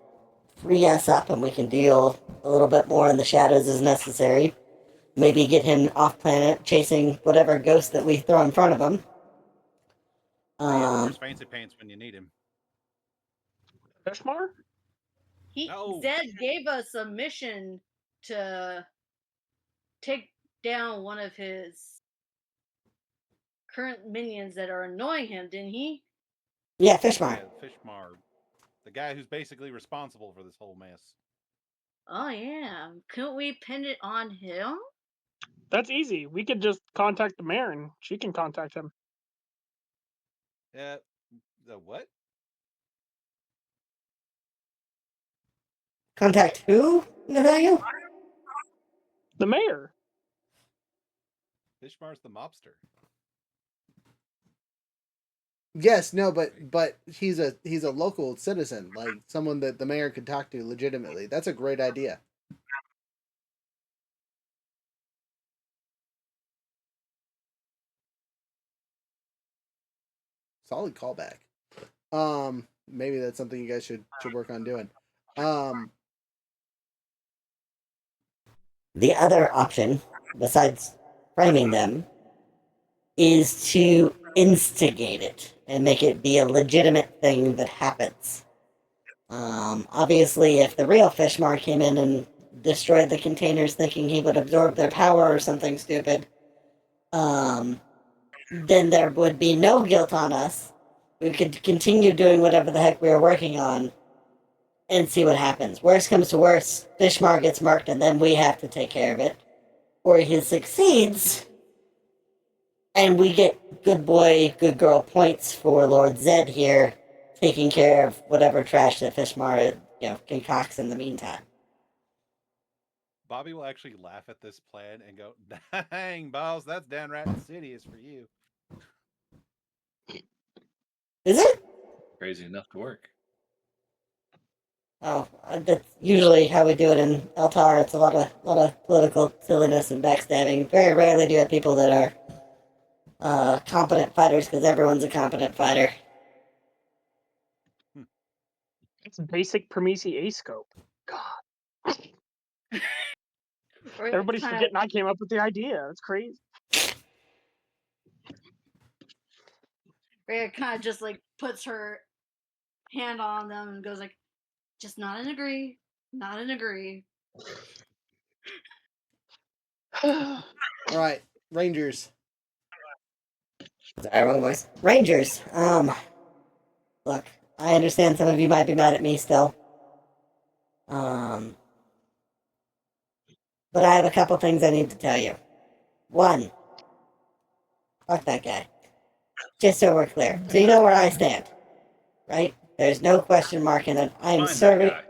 free us up and we can deal a little bit more in the shadows as necessary. Maybe get him off planet chasing whatever ghost that we throw in front of him. There's fancy pants when you need him. Fishmar? Zed gave us a mission to take down one of his current minions that are annoying him, didn't he? Yeah, Fishmar. Yeah, Fishmar. The guy who's basically responsible for this whole mess. Oh, yeah. Couldn't we pin it on him? That's easy. We could just contact the mayor and she can contact him. The what? Contact who, Nathaniel? The mayor. Fishmar's the mobster. Yes, no, but he's a local citizen, like someone that the mayor could talk to legitimately. That's a great idea. Solid callback. Maybe that's something you guys should work on doing. The other option, besides framing them, is to instigate it and make it be a legitimate thing that happens. Obviously, if the real Fishmar came in and destroyed the containers thinking he would absorb their power or something stupid, then there would be no guilt on us. We could continue doing whatever the heck we were working on and see what happens. Worst comes to worst, Fishmar gets marked and then we have to take care of it. Or he succeeds, and we get good boy, good girl points for Lord Zed here, taking care of whatever trash that Fishmar, concocts in the meantime. Bobby will actually laugh at this plan and go, "Dang, boss, that's downright insidious for you." Is it? Crazy enough to work. Oh, that's usually how we do it in Eltar. It's a lot of political silliness and backstabbing. Very rarely do you have people that are competent fighters, because everyone's a competent fighter. It's basic Promisi A scope. God. Everybody's forgetting I came up with the idea. It's crazy. Rhea kind of just like puts her hand on them and goes like, just nod and agree, nod and agree. All right, Rangers. Sorry, wrong voice. Rangers. Look, I understand some of you might be mad at me still. But I have a couple things I need to tell you. One, fuck that guy. Just so we're clear. So you know where I stand, right? There's no question mark in it. I am Find that serving guy.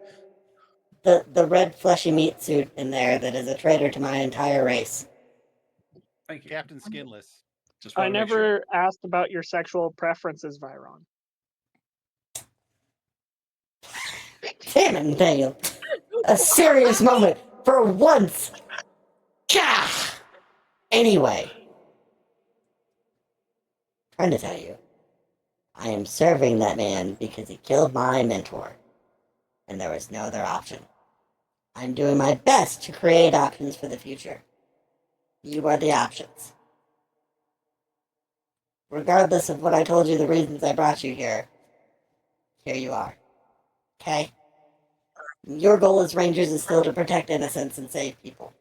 the red fleshy meat suit in there that is a traitor to my entire race. Thank you. Captain Skinless. Just I want to make sure. never asked about your sexual preferences, Viron. Damn it, Nathaniel. A serious moment for once. Gah! Anyway. Trying to tell you. I am serving that man because he killed my mentor. And there was no other option. I'm doing my best to create options for the future. You are the options. Regardless of what I told you, the reasons I brought you here you are. Okay? Your goal as Rangers is still to protect innocents and save people.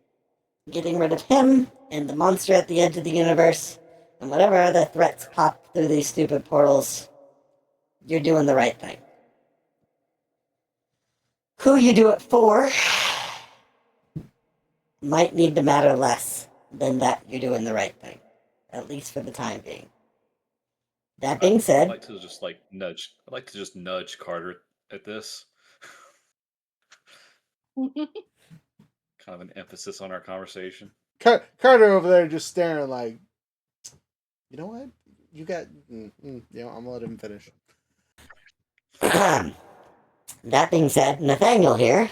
Getting rid of him and the monster at the edge of the universe and whatever other threats pop through these stupid portals, you're doing the right thing. Who you do it for might need to matter less than that you're doing the right thing. At least for the time being. That being said, I'd like to just nudge Carter at this. Kind of an emphasis on our conversation. Carter over there just staring like, you know what? You got, I'm gonna let him finish. that being said, Nathaniel here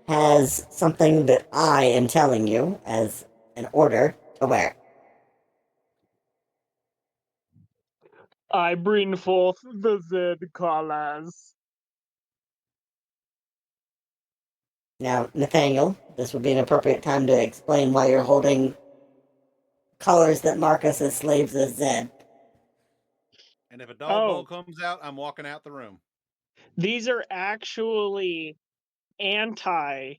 has something that I am telling you as an order to wear. I bring forth the Zed colors. Now, Nathaniel, this would be an appropriate time to explain why you're holding collars that mark us as slaves as Zed. And if a dog bowl comes out, I'm walking out the room. These are actually anti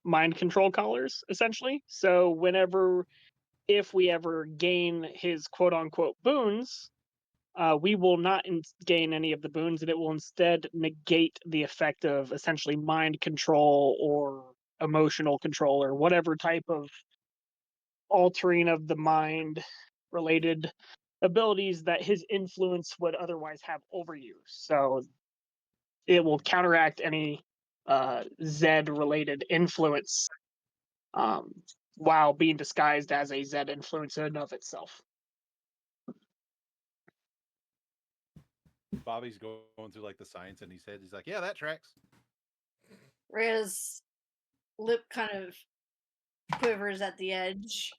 mind control collars, essentially. So if we ever gain his quote unquote boons, we will not gain any of the boons, and it will instead negate the effect of essentially mind control or emotional control or whatever type of altering of the mind related abilities that his influence would otherwise have over you. So it will counteract any Zed related influence while being disguised as a Zed influence in and of itself. Bobby's going through like the science in his head. He's like, yeah, that tracks. Rhea's lip kind of quivers at the edge.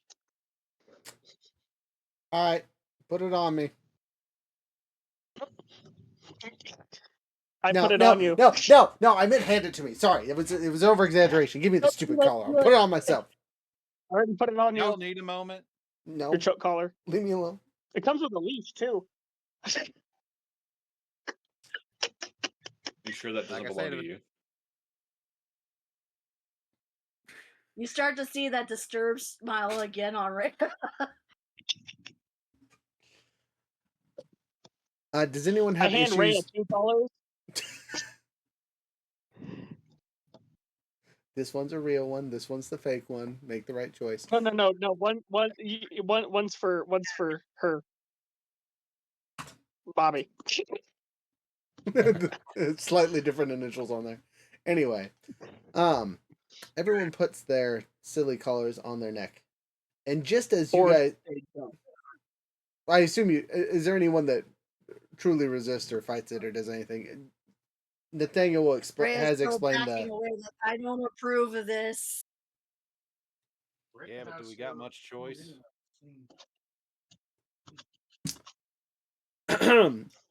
All right, put it on me. I put it on you. No, I meant hand it to me. Sorry, it was over exaggeration. Give me the stupid collar. I'll put it on myself. I already put it on you. Y'all need a moment. No, your choke collar. Leave me alone. It comes with a leash too. You sure that doesn't belong to you? You start to see that disturbed smile again on Rhea. Does anyone have I hand issues? Rhea $2. This one's a real one. This one's the fake one. Make the right choice. No. One's for her. Bobby. It's slightly different initials on there. Anyway, everyone puts their silly collars on their neck, and just as you guys, I assume you. Is there anyone that truly resists or fights it or does anything? Nathaniel will Rhea's has still explained backing that. away. Like, I don't approve of this. Yeah, but do we got much choice?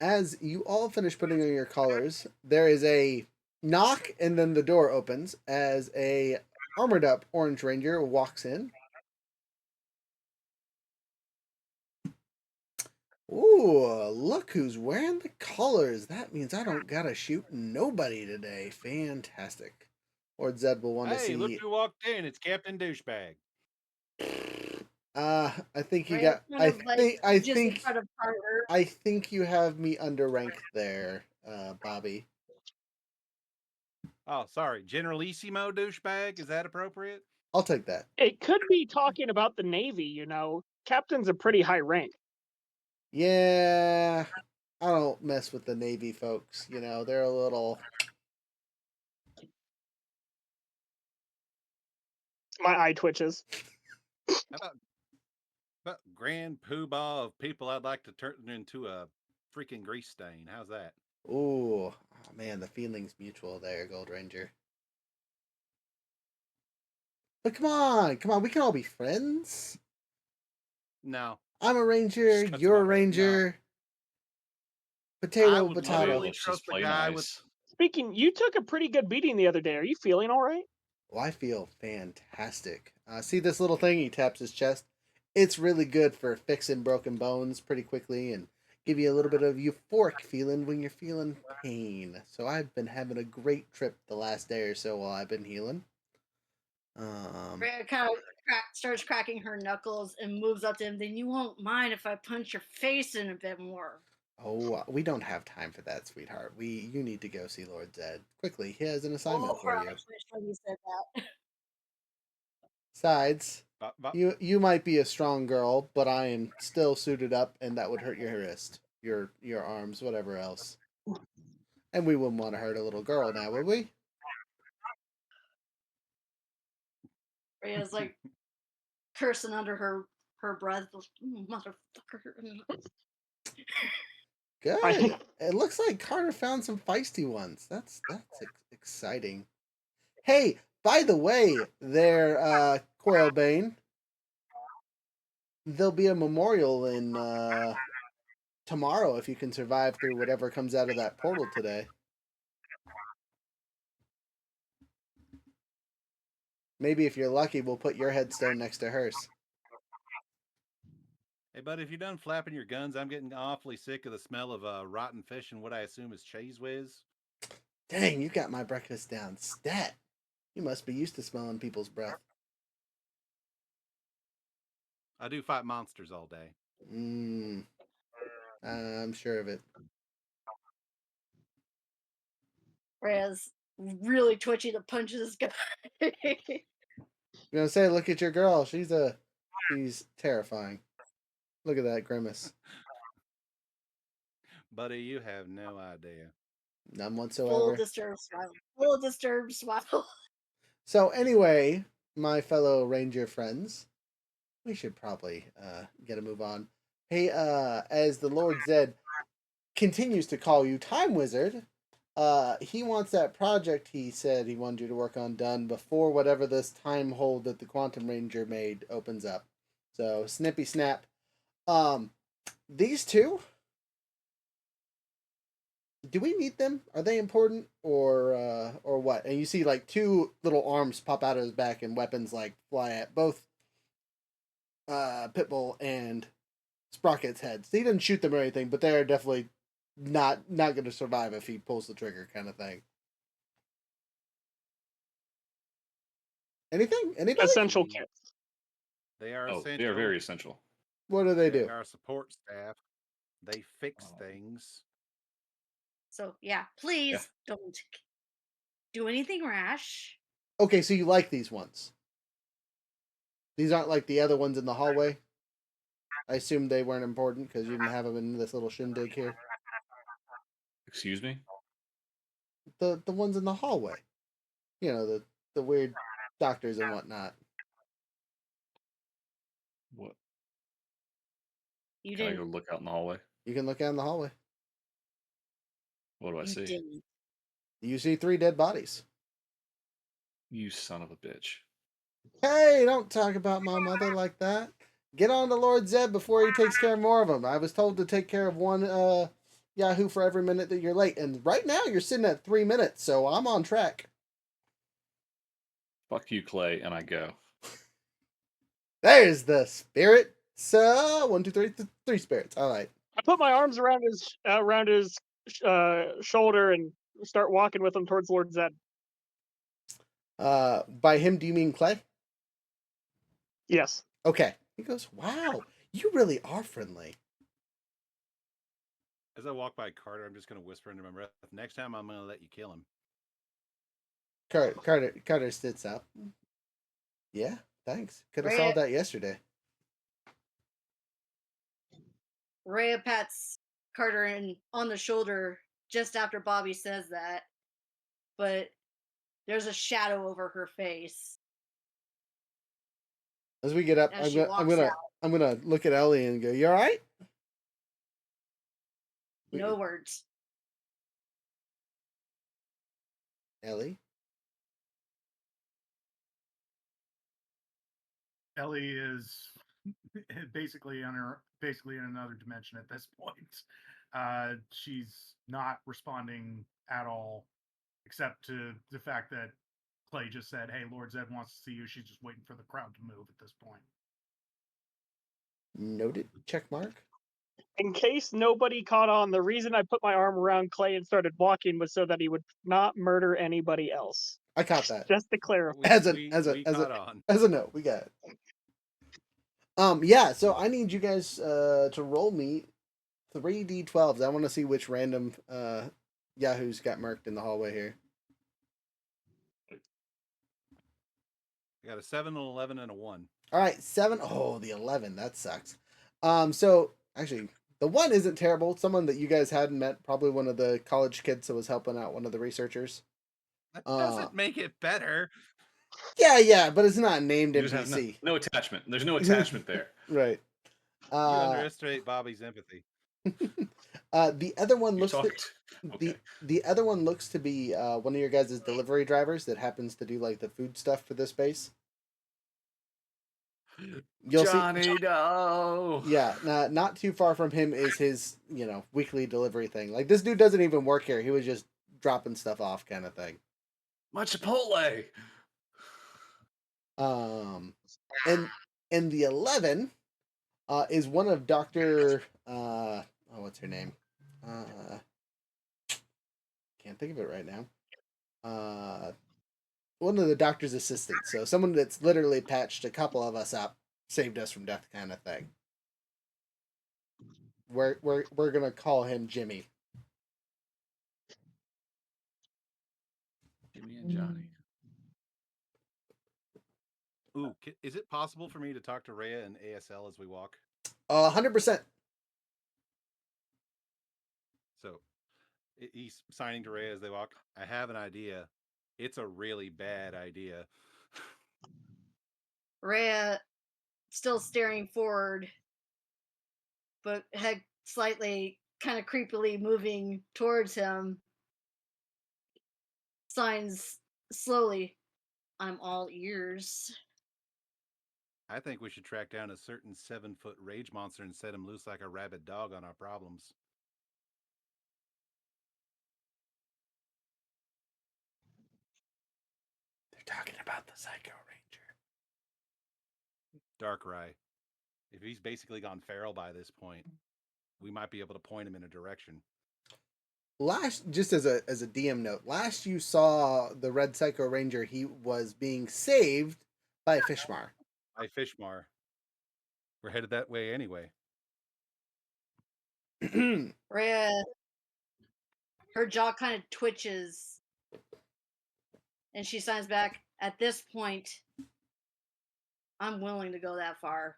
As you all finish putting on your collars, there is a knock, and then the door opens as a armored up orange ranger walks in. Ooh, look who's wearing the colors. That means I don't gotta shoot nobody today. Fantastic. Lord Zed will want to Hey, look see. who walked in. It's Captain Douchebag. I think you Rhea's got. kind of like just in front of Carter. I think you have me underranked there, Bobby. Oh, sorry. Generalissimo Douchebag. Is that appropriate? I'll take that. It could be talking about the Navy, Captain's a pretty high rank. Yeah, I don't mess with the Navy folks. They're a little. My eye twitches. How about grand poobah of people I'd like to turn into a freaking grease stain? How's that? Ooh, oh man, the feeling's mutual there, Gold Ranger. But come on, we can all be friends. No. I'm a ranger, Just cuts you're a my head. ranger. I Potato, would potato. really trust the guy with. Speaking, you took a pretty good beating the other day. Are you feeling all right? Oh, I feel fantastic. See this little thing? He taps his chest. It's really good for fixing broken bones pretty quickly and give you a little bit of euphoric feeling when you're feeling pain. So I've been having a great trip the last day or so while I've been healing. Rhea kind of starts cracking her knuckles and moves up to him. Then you won't mind if I punch your face in a bit more. Oh, we don't have time for that, sweetheart. You need to go see Lord Zed quickly. He has an assignment for Crap, you. I twitched when you said that. Besides, But you might be a strong girl, but I am still suited up, and that would hurt your wrist, your arms, whatever else. And we wouldn't want to hurt a little girl now, would we? Rhea's like cursing under her breath. Motherfucker. Good. It looks like Carter found some feisty ones. That's exciting. Hey, by the way, there, Coilbane, there'll be a memorial in tomorrow if you can survive through whatever comes out of that portal today. Maybe if you're lucky, we'll put your headstone next to hers. Hey, buddy, if you're done flapping your guns, I'm getting awfully sick of the smell of rotten fish and what I assume is cheese whiz. Dang, you got my breakfast down stat. You must be used to smelling people's breath. I do fight monsters all day. I'm sure of it. Rhea's really twitchy to punch this guy. I'm gonna say, look at your girl. She's terrifying. Look at that grimace. Buddy, you have no idea. None whatsoever. Full disturbed smile. So anyway, my fellow ranger friends, we should probably get a move on. Hey, as the Lord Zed continues to call you Time Wizard, he wants that project he said he wanted you to work on done before whatever this time hold that the Quantum Ranger made opens up. So snippy snap. These two, do we need them? Are they important or what? And you see like two little arms pop out of his back and weapons like fly at both Pitbull and Sprocket's heads. He didn't shoot them or anything, but they're definitely not going to survive if he pulls the trigger, kind of thing. Anything? Anybody? Essential kits. They are essential. They are very essential. What do they do? They are support staff. They fix things. So yeah, please don't do anything rash. Okay, so you like these ones? These aren't like the other ones in the hallway? I assumed they weren't important because you didn't have them in this little shindig here. Excuse me? The ones in the hallway. You know, the weird doctors and whatnot. What? You Can I go didn't. look out in the hallway? You can look out in the hallway. What do I You see? didn't. You see 3 dead bodies. You son of a bitch. Hey, don't talk about my mother like that. Get on to Lord Zed before he takes care of more of them. I was told to take care of one Yahoo for every minute that you're late. And right now you're sitting at 3 minutes, so I'm on track. Fuck you, Clay, and I go. There's the spirit. So 1, 2, 3, 3 spirits. All right. I put my arms around his shoulder and start walking with him towards Lord Zed. By him, do you mean Clay? Yes. Okay. He goes, wow, you really are friendly. As I walk by Carter, I'm just going to whisper into my breath, next time I'm going to let you kill him. Carter sits up. Yeah, thanks. Could have solved that yesterday. Rhea pats Carter on the shoulder just after Bobby says that, but there's a shadow over her face. As we get up, As I'm gonna look at Ellie and go, "You all right?" No words. Ellie. Ellie is basically in another dimension at this point. She's not responding at all, except to the fact that Clay just said, "Hey, Lord Zed wants to see you." She's just waiting for the crowd to move at this point. Noted. Check mark. In case nobody caught on, the reason I put my arm around Clay and started walking was so that he would not murder anybody else. I caught that. Just to clarify. As a note, we got it. Yeah, so I need you guys to roll me 3d12s. I want to see which random Yahoos got marked in the hallway here. I got a 7, an 11, and a 1. All right, 7. Oh, the 11. That sucks. So actually, the 1 isn't terrible. Someone that you guys hadn't met, probably one of the college kids that was helping out one of the researchers. That doesn't make it better. Yeah, but it's not named You just have NPC. no attachment. There's no attachment there. Right. You underestimate Bobby's empathy. The other one looks okay. the other one looks to be one of your guys' delivery drivers that happens to do like the food stuff for this base. You'll Johnny, see. No. Yeah, not too far from him is his weekly delivery thing. Like this dude doesn't even work here. He was just dropping stuff off, kind of thing. My Chipotle. And the 11 is one of Dr. What's her name? Can't think of it right now. One of the doctor's assistants. So someone that's literally patched a couple of us up, saved us from death, kind of thing. We're gonna call him Jimmy. Jimmy and Johnny. Ooh, is it possible for me to talk to Rhea and ASL as we walk? 100%. So he's signing to Rhea as they walk. I have an idea. It's a really bad idea. Rhea still staring forward, but head slightly kind of creepily moving towards him. Signs slowly, "I'm all ears." I think we should track down a certain 7-foot rage monster and set him loose like a rabid dog on our problems. They're talking about the Psycho Ranger. Darkrai. If he's basically gone feral by this point, we might be able to point him in a direction. Just as a DM note, last you saw the Red Psycho Ranger, he was being saved by Fishmar. By Fishmar. We're headed that way anyway. Rhea, her jaw kind of twitches, and she signs back, "At this point, I'm willing to go that far."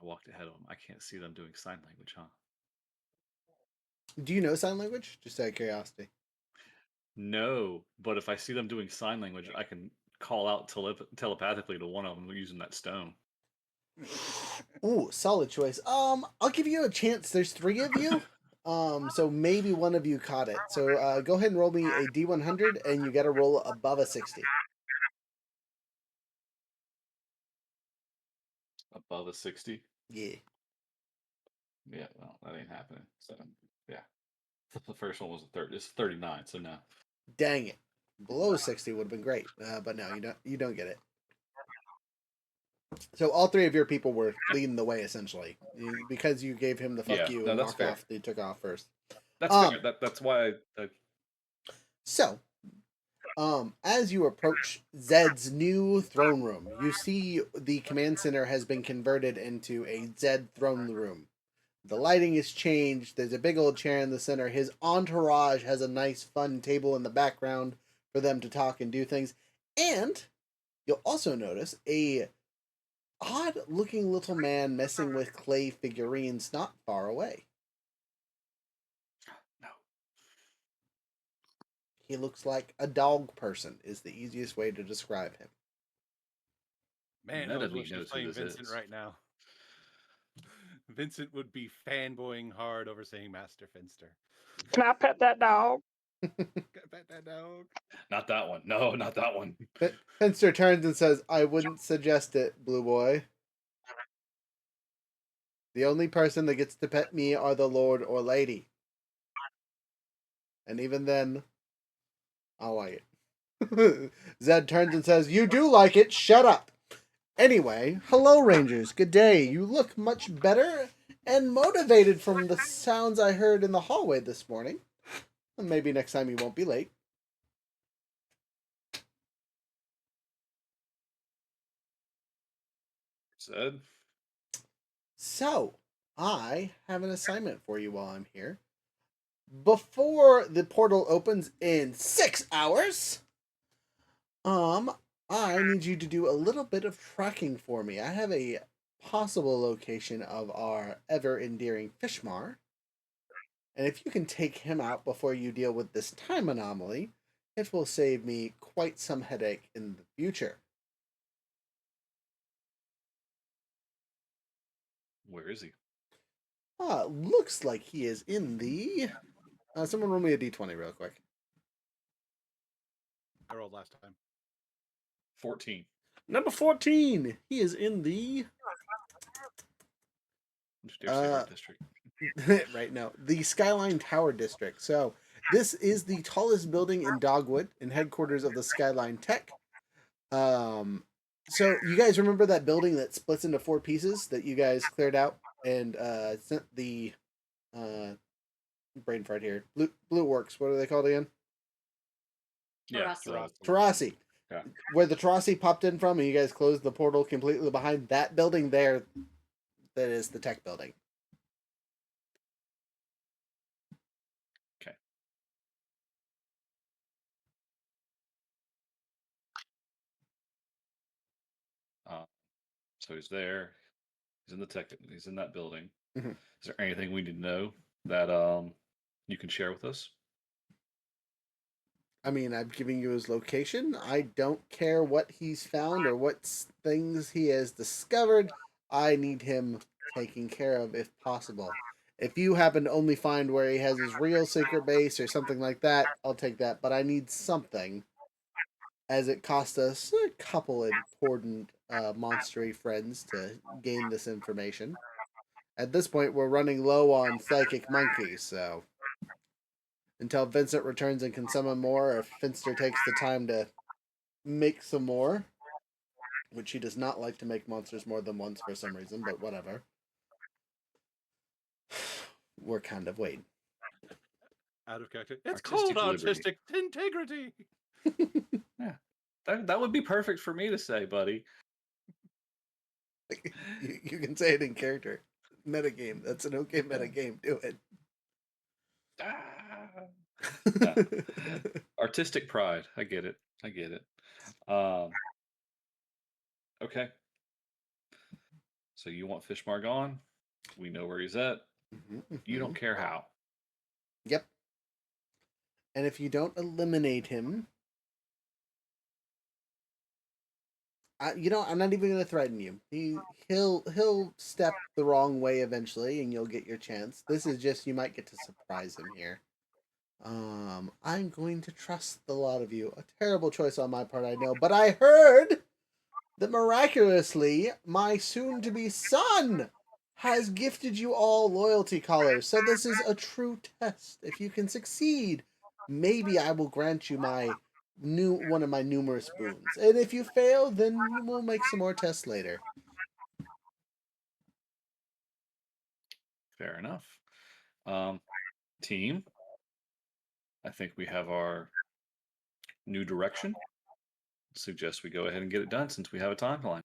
I walked ahead of them. I can't see them doing sign language, huh? Do you know sign language? Just out of curiosity. No, but if I see them doing sign language, I can call out telepathically to one of them using that stone. Ooh, solid choice. I'll give you a chance. There's 3 of you. So maybe one of you caught it. So go ahead and roll me a D100, and you got to roll above a 60. Above a 60? Yeah. Yeah, well, that ain't happening. So, yeah. The first one was a 30. It's 39, so no. Dang it. Below 60 would have been great, but no, you don't get it. So all 3 of your people were leading the way essentially, because you gave him the fuck Yeah, you no, and that's walked fair. off. They took off first. That's fair. That's why I So, as you approach Zed's new throne room, you see the command center has been converted into a Zed throne room. The lighting is changed. There's a big old chair in the center. His entourage has a nice, fun table in the background for them to talk and do things. And you'll also notice a odd-looking little man messing with clay figurines not far away. no. He looks like a dog person is the easiest way to describe him. Man, None I of me wish he was knows who playing this Vincent is. right now. Vincent would be fanboying hard over saying Master Finster. Can I pet that dog? Pet that dog. Not that one. No, not that one. Finster turns and says, "I wouldn't suggest it, Blue Boy. The only person that gets to pet me are the Lord or Lady. And even then, I'll like it." Zed turns and says, "You do like it, shut up." Anyway, hello Rangers, good day. You look much better and motivated from the sounds I heard in the hallway this morning. Maybe next time you won't be late. Zed? So, I have an assignment for you while I'm here. Before the portal opens in 6 hours, I need you to do a little bit of tracking for me. I have a possible location of our ever endearing Fishmar. And if you can take him out before you deal with this time anomaly, it will save me quite some headache in the future. Where is he? Looks like he is in the... someone roll me a d20 real quick. I rolled last time. 14. Number 14! He is in the... Just dare say Art District. right now, the Skyline Tower District. So, this is the tallest building in Dogwood and headquarters of the Skyline Tech. So you guys remember that building that splits into 4 pieces that you guys cleared out and sent the brain fart here. Blue Works. What are they called again? Yeah, Tarasi. Yeah. Where the Tarasi popped in from, and you guys closed the portal completely behind that building there. That is the tech building. Okay. So he's there. He's in the tech. He's in that building. Mhm. Is there anything we need to know that you can share with us? I mean, I'm giving you his location. I don't care what he's found or what things he has discovered. I need him taken care of if possible. If you happen to only find where he has his real secret base or something like that, I'll take that. But I need something, as it cost us a couple important monstery friends to gain this information. At this point, we're running low on psychic monkeys, so until Vincent returns and can summon more, or if Finster takes the time to make some more, which he does not like to make monsters more than once for some reason, but whatever. We're kind of waiting. Out of character. It's Artistic called liberty. artistic integrity. Yeah. That would be perfect for me to say, buddy. You can say it in character. Metagame. That's an okay metagame. Do it. Yeah. Artistic pride. I get it. Okay. So you want Fishmar gone? We know where he's at. You don't care how. Yep. And if you don't eliminate him, I'm not even gonna threaten you. He'll step the wrong way eventually, and you'll get your chance. This is just you might get to surprise him here. I'm going to trust the lot of you. A terrible choice on my part, I know, but I heard that miraculously my soon-to-be son has gifted you all loyalty collars. So this is a true test. If you can succeed, maybe I will grant you my one of my numerous boons. And if you fail, then we'll make some more tests later. Fair enough. Team, I think we have our new direction. Suggest we go ahead and get it done since we have a timeline.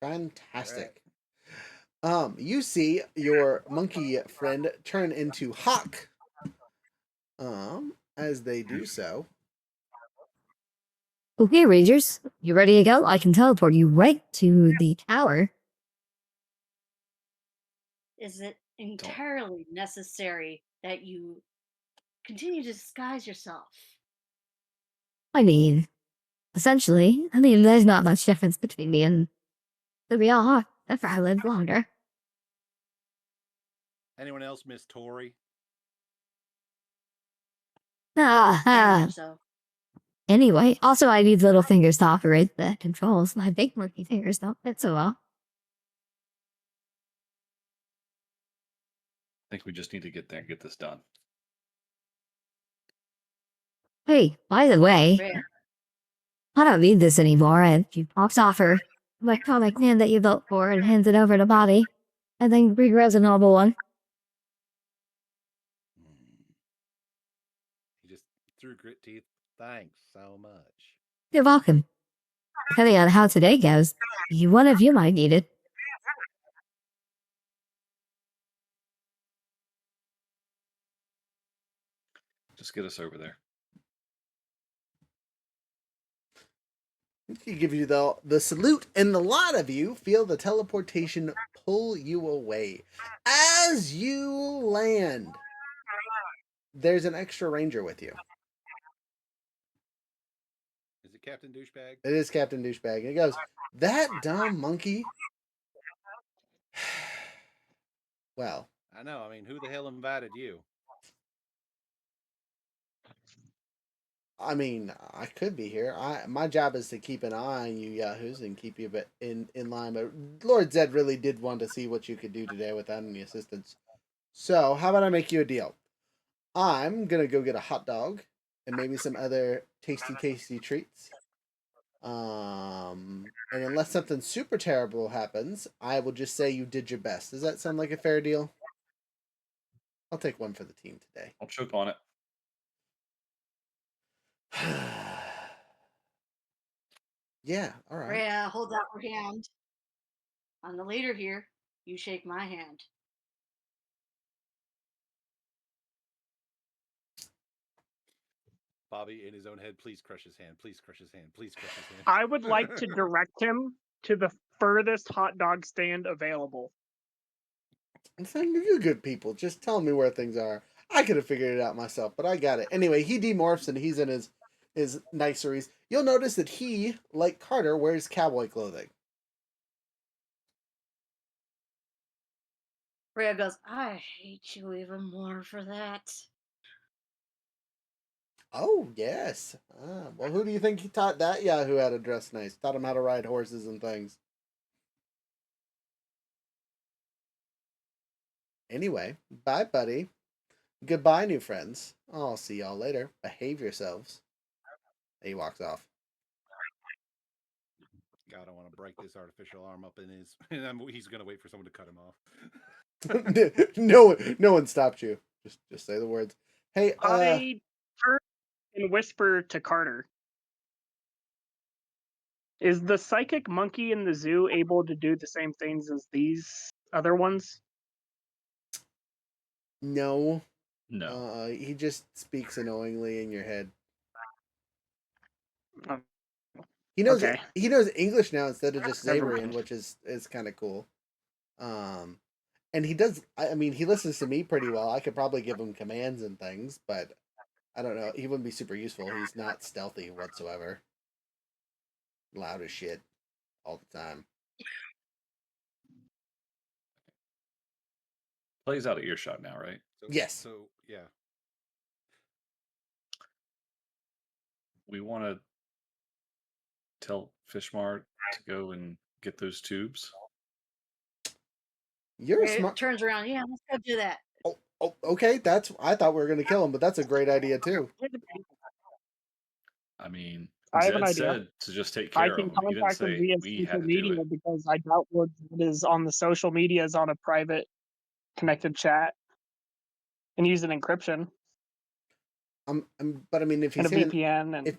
Fantastic. You see your monkey friend turn into Hawk. As they do so. Okay, Rangers, you ready to go? I can teleport you right to the tower. Is it entirely necessary that you continue to disguise yourself? I mean, essentially, there's not much difference between me and the real Hawk if I live longer. Anyone else miss Tori? Very much so. Anyway, also I need little fingers to operate the controls. My big monkey fingers don't fit so well. I think we just need to get there and get this done. Hey, by the way, Rhea, I don't need this anymore, and she pops off her electronic hand that you built for and hands it over to Bobby, and then regrows a normal one. He just threw grit teeth. Thanks so much. You're welcome. Depending on how today goes, one of you might need it. Just get us over there. He gives you the salute, and the lot of you feel the teleportation pull you away. As you land, there's an extra ranger with you. Is it Captain Douchebag? It is Captain Douchebag. And he goes, that dumb monkey. Well. I know. I mean, who the hell invited you? I mean, I could be here. My job is to keep an eye on you yahoos and keep you in line. But Lord Zed really did want to see what you could do today without any assistance. So how about I make you a deal? I'm gonna go get a hot dog and maybe some other tasty treats. And unless something super terrible happens, I will just say you did your best. Does that sound like a fair deal? I'll take one for the team today. I'll choke on it. Yeah, all right. Rhea, hold out her hand. I'm the leader here. You shake my hand. Bobby, in his own head, please crush his hand. Please crush his hand. Please crush his hand. I would like to direct him to the furthest hot dog stand available. You good people. Just tell me where things are. I could have figured it out myself, but I got it. Anyway, he demorphs and he's in his niceries. You'll notice that he, like Carter, wears cowboy clothing. Rhea goes, I hate you even more for that. Oh, yes. Well, who do you think he taught that Yahoo how to dress nice? Taught him how to ride horses and things. Anyway, bye, buddy. Goodbye, new friends. I'll see y'all later. Behave yourselves. And he walks off. God, I want to break this artificial arm up in his... And he's going to wait for someone to cut him off. No one stopped you. Just say the words. Hey, I turn and whisper to Carter. Is the psychic monkey in the zoo able to do the same things as these other ones? No. No. He just speaks annoyingly in your head. Oh, He knows okay. He knows English now instead of just Never Zabarian, mind. which is kind of cool. And he does. I mean, he listens to me pretty well. I could probably give him commands and things, but I don't know. He wouldn't be super useful. He's not stealthy whatsoever. loud as shit all the time. Plays out of earshot now, right? Yes. So yeah. We want to tell Fishmar to go and get those tubes. You're It smart. turns around. Yeah, let's go do that. Oh, okay. I thought we were gonna kill him, but that's a great idea too. I mean, I have an Zed idea. said to just take I care can of them. He didn't contact him say via we social had to do media it. because I doubt Lord Zed is on the social medias on a private connected chat and use an encryption But I mean, if and he's a here, VPN and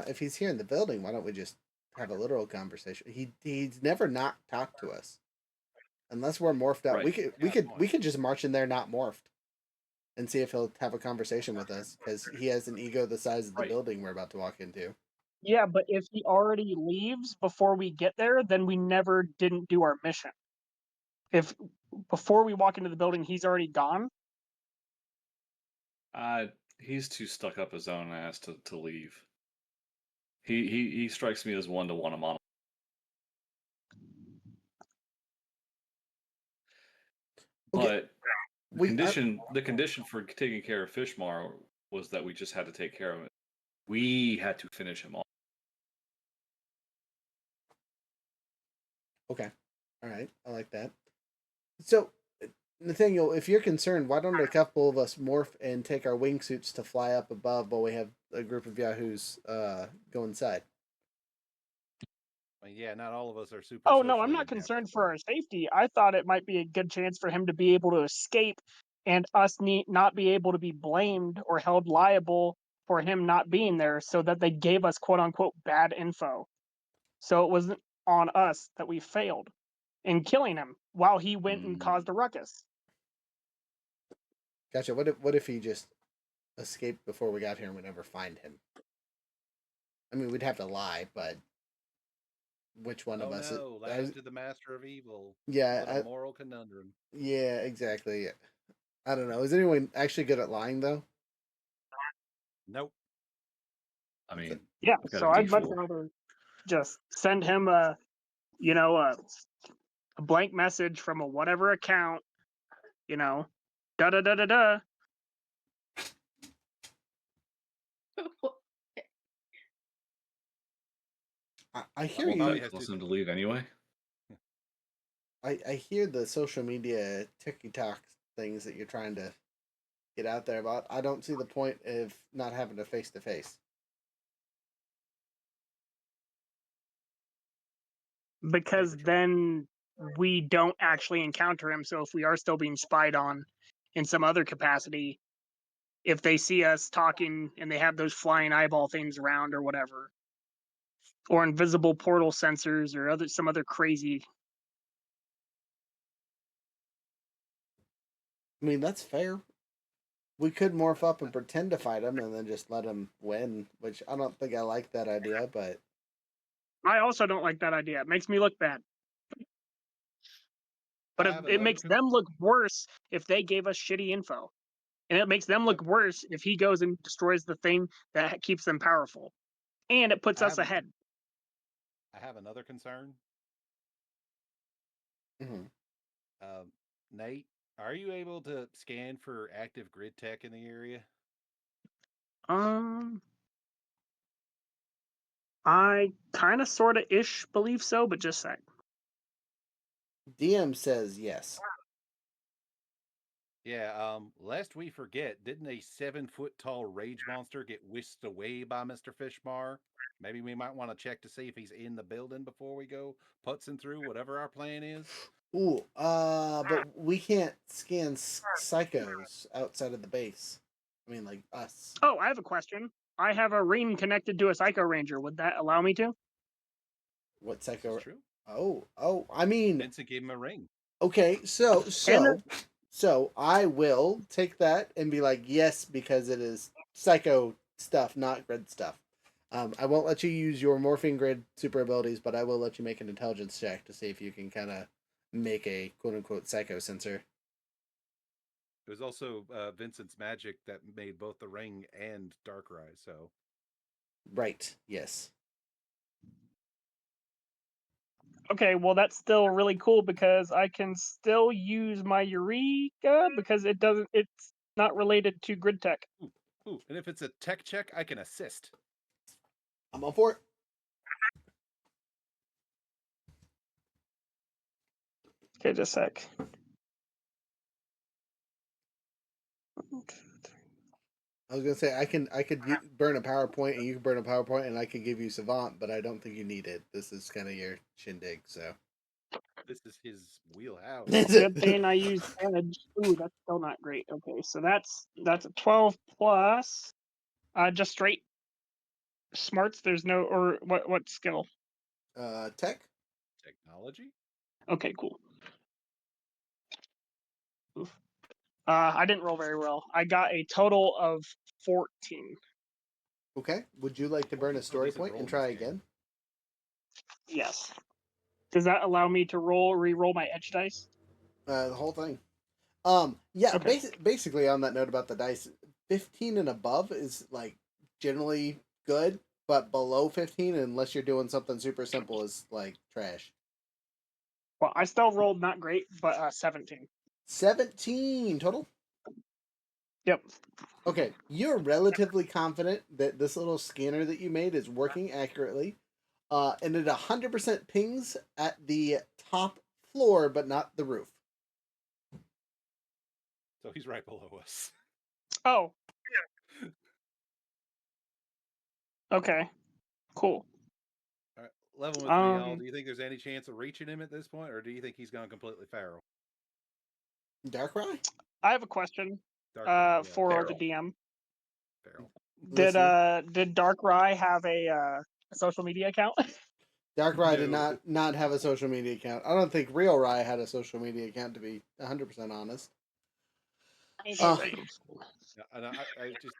if he's here in the building, why don't we just have a literal conversation? He's never not talked to us, unless we're morphed out. Right. We could just march in there not morphed, and see if he'll have a conversation with us because he has an ego the size of the Right. building we're about to walk into. yeah, but if he already leaves before we get there, then we never didn't do our mission. If before we walk into the building he's already gone, He's too stuck up his own ass to leave. He strikes me as one to one a monologue. Okay, But the condition for taking care of Fishmar was that we just had to take care of it. We had to finish him off. Okay, all right, I like that. So, Nathaniel, if you're concerned, why don't a couple of us morph and take our wingsuits to fly up above while we have a group of yahoos go inside? I mean, yeah, not all of us are super. oh no, I'm socially not adept, concerned so- for our safety. I thought it might be a good chance for him to be able to escape and us not be able to be blamed or held liable for him not being there, so that they gave us quote unquote bad info. So it wasn't on us that we failed in killing him while he went and caused a ruckus. Gotcha. What if he just escaped before we got here and we never find him? I mean, we'd have to lie, but which one of us? No, lies to the master of evil. Yeah, What a moral conundrum. Yeah, exactly. I don't know. Is anyone actually good at lying though? Nope. I mean, Yeah, I've got so a I'd much D4. rather just send him a blank message from a whatever account, da da da da da. I hear Won't you. that cause him to leave anyway? I hear the social media TikTok things that you're trying to get out there about. I don't see the point of not having a face to face. Because then we don't actually encounter him. So if we are still being spied on in some other capacity, if they see us talking and they have those flying eyeball things around or whatever, or invisible portal sensors or some other crazy. I mean, that's fair. We could morph up and pretend to fight him and then just let him win, which I don't think I like that idea, but I also don't like that idea. It makes me look bad. But it makes them look worse if they gave us shitty info. And it makes them look worse if he goes and destroys the thing that keeps them powerful. And it puts us ahead. I have another concern. Mm-hmm. Nate, are you able to scan for active grid tech in the area? I kind of, sort of, ish believe so, but just saying. DM says yes. Yeah, lest we forget, didn't a 7-foot tall rage monster get whisked away by Mr. Fishmar? Maybe we might want to check to see if he's in the building before we go putzing through whatever our plan is. Ooh, but we can't scan psychos outside of the base. I mean, like us. Oh, I have a question. I have a ring connected to a Psycho Ranger. Would that allow me to? What psycho? That's true. Oh, I mean, Vincent gave him a ring. Okay, so I will take that and be like, yes, because it is psycho stuff, not grid stuff. I won't let you use your morphing grid super abilities, but I will let you make an intelligence check to see if you can kind of make a quote unquote psycho sensor. It was also Vincent's magic that made both the ring and Darkrai, so. Right, yes. Okay, well that's still really cool because I can still use my Eureka because it's not related to grid tech. Ooh, and if it's a tech check, I can assist. I'm all for it. Okay, just a sec. I was gonna say I could burn a PowerPoint and you can burn a PowerPoint and I could give you Savant, but I don't think you need it. This is kind of your shindig, so. This is his wheelhouse. Good thing I used edge. Ooh, that's still not great. Okay, so that's a 12 plus. Just straight smarts. There's no or what skill? Tech. Technology. Okay, cool. Oof. I didn't roll very well. I got a total of 14. Okay. Would you like to burn a story point and try again? Yes. Does that allow me to re-roll my edge dice? The whole thing. Yeah. Okay. Basically, on that note about the dice, 15 and above is like generally good, but below 15, unless you're doing something super simple, is like trash. Well, I still rolled not great, but 17. 17 total. Yep. Okay, you're relatively confident that this little scanner that you made is working accurately, and it 100% pings at the top floor, but not the roof. So he's right below us. Oh. Okay. Cool. All right, level with me, y'all. Do you think there's any chance of reaching him at this point, or do you think he's gone completely feral? Darkrai? I have a question. For Feral. the DM. Feral. Did Darkrai have a social media account? Darkrai did not have a social media account. I don't think Real Rye had a social media account, to be 100% honest. And I just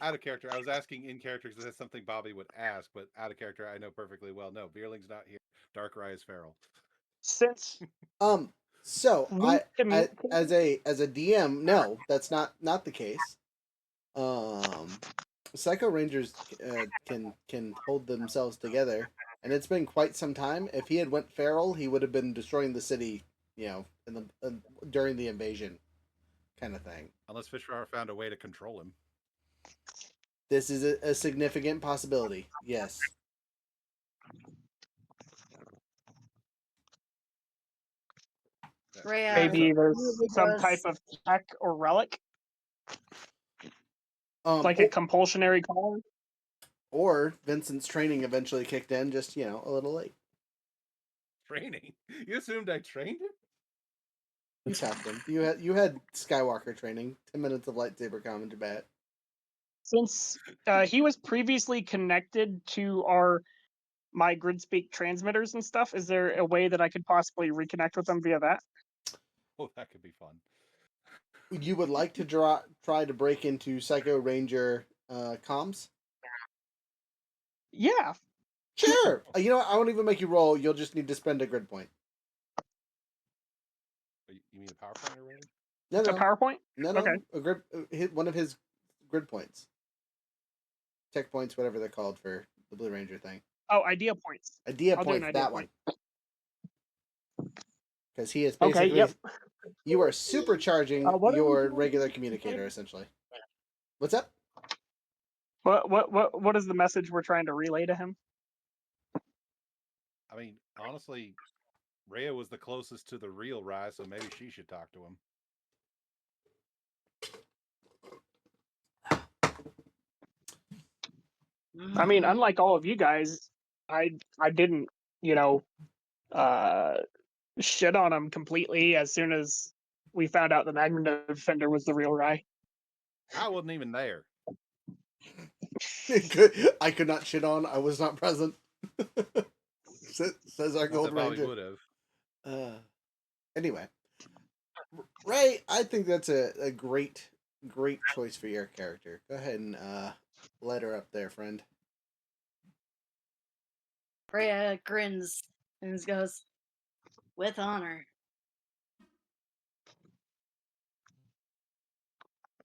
out of character. I was asking in character because that's something Bobby would ask, but out of character, I know perfectly well. No, Veerling's not here. Darkrai is feral. Since so as a DM, no, that's not the case. Psycho Rangers can hold themselves together, and it's been quite some time. If he had went feral, he would have been destroying the city, during the invasion, kind of thing. Unless Fishfire found a way to control him. This is a significant possibility. Yes. Rhea, maybe there's really some does- type of tech or relic, like or, a compulsionary collar. Or Vincent's training eventually kicked in, just a little late. Training? You assumed I trained him? You tapped him. You had Skywalker training. 10 minutes of lightsaber combat. Since he was previously connected to my GridSpeak transmitters and stuff, is there a way that I could possibly reconnect with them via that? Oh, that could be fun. You would like to try to break into Psycho Ranger comms? Yeah. Sure. You know what? I won't even make you roll. You'll just need to spend a grid point. You mean a PowerPoint already? No. A PowerPoint? No. Okay. A grid. Hit one of his grid points. Tech points, whatever they're called for the Blue Ranger thing. Oh, idea points. Idea I'll points. do an idea That point. one. Because he is basically. Okay. Yep. You are supercharging What your regular communicator, essentially. What's up? What is the message we're trying to relay to him? I mean, honestly, Rhea was the closest to the real Rye, so maybe she should talk to him. I mean, unlike all of you guys, I didn't, shit on him completely as soon as we found out the Magna Defender was the real Rye. I wasn't even there. I could not shit on. I was not present. Says our Gold Ranger. Would have. Anyway, Ray, I think that's a great choice for your character. Go ahead and let her up there, friend. Rhea grins and goes, "With honor."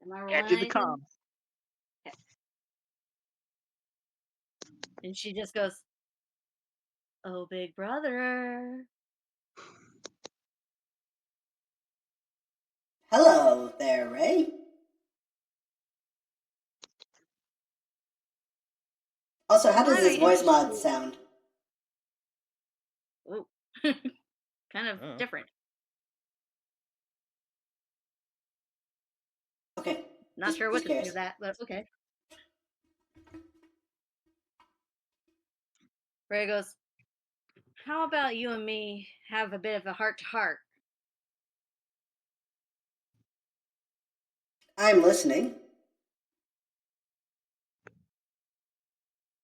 Am I Can't do the right? com. Okay. And she just goes, Oh, big brother. Hello there, Ray. Also, how does Glad I this voice mod introduced- sound? Oh. Kind of Oh. different. Okay. Not just, sure what just to think curious. of that, but okay. Ray goes, how about you and me have a bit of a heart-to-heart? I'm listening.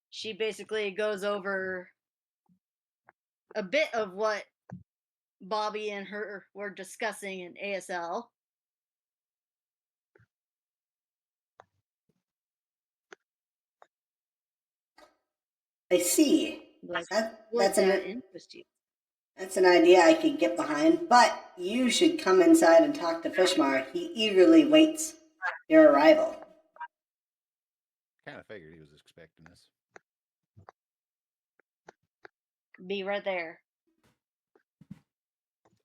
She basically goes over a bit of what Bobby and her were discussing in ASL. I see. Like, That's that an interest you? that's an idea I could get behind, but you should come inside and talk to Fishmar. He eagerly waits your arrival. Kind of figured he was expecting us. Be right there.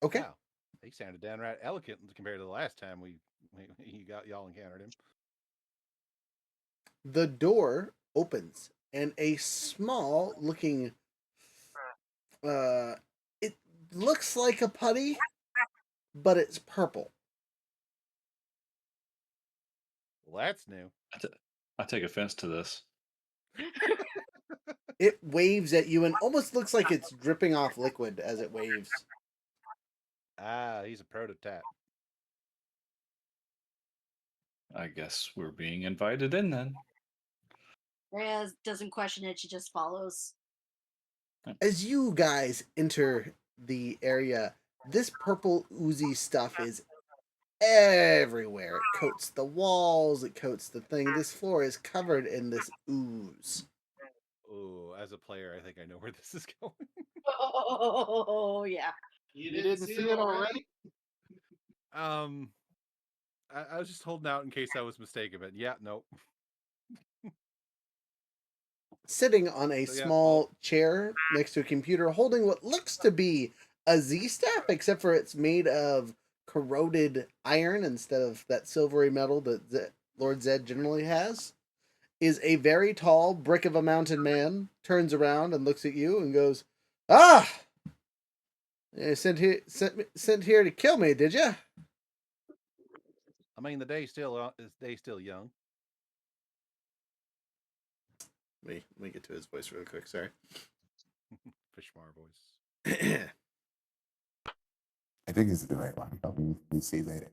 Okay. Wow. He sounded downright eloquent compared to the last time y'all encountered him. The door opens and a small looking it looks like a putty, but it's purple. Well, that's new. I take offense to this. It waves at you and almost looks like it's dripping off liquid as it waves. Ah, he's a prototype. I guess we're being invited in then. Rhea doesn't question it, she just follows. As you guys enter the area, this purple oozy stuff is everywhere. It coats the walls, it coats the thing. This floor is covered in this ooze. Oh, as a player, I think I know where this is going. Oh, yeah. You didn't see it already? I was just holding out in case I was mistaken, but yeah, nope. Sitting on a So, yeah, small chair next to a computer, holding what looks to be a Z staff, except for it's made of corroded iron instead of that silvery metal that Lord Zed generally has, is a very tall brick of a mountain man. Turns around and looks at you and goes, "Ah, you sent here to kill me, did you?" I mean, the day's still young. Let me get to his voice really quick. Sorry. Fishmar voice. I think this is the right one. We'll see later.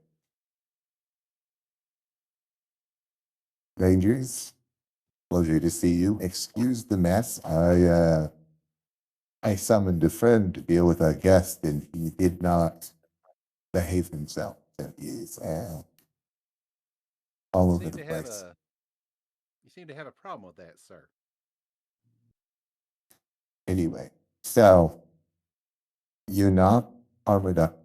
Rangers, pleasure to see you. Excuse the mess. I summoned a friend to deal with our guest, and he did not behave himself. So he is all over the place. You seem to have a problem with that, sir. Anyway, so you're not armored up.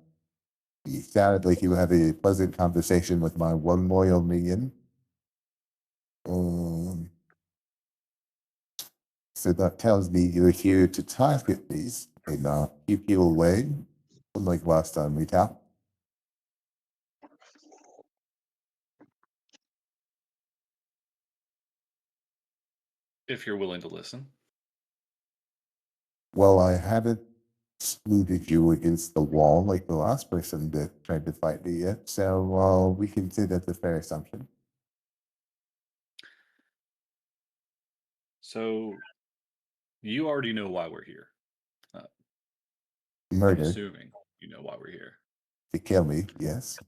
You sounded like you had a pleasant conversation with my one loyal minion. So that tells me you're here to target these and not keep you away, unlike last time we talked. If you're willing to listen. Well, I haven't excluded you against the wall like the last person that tried to fight me yet, so we can say that's a fair assumption. So you already know why we're here. I'm Murder assuming you know why we're here. to kill me, yes.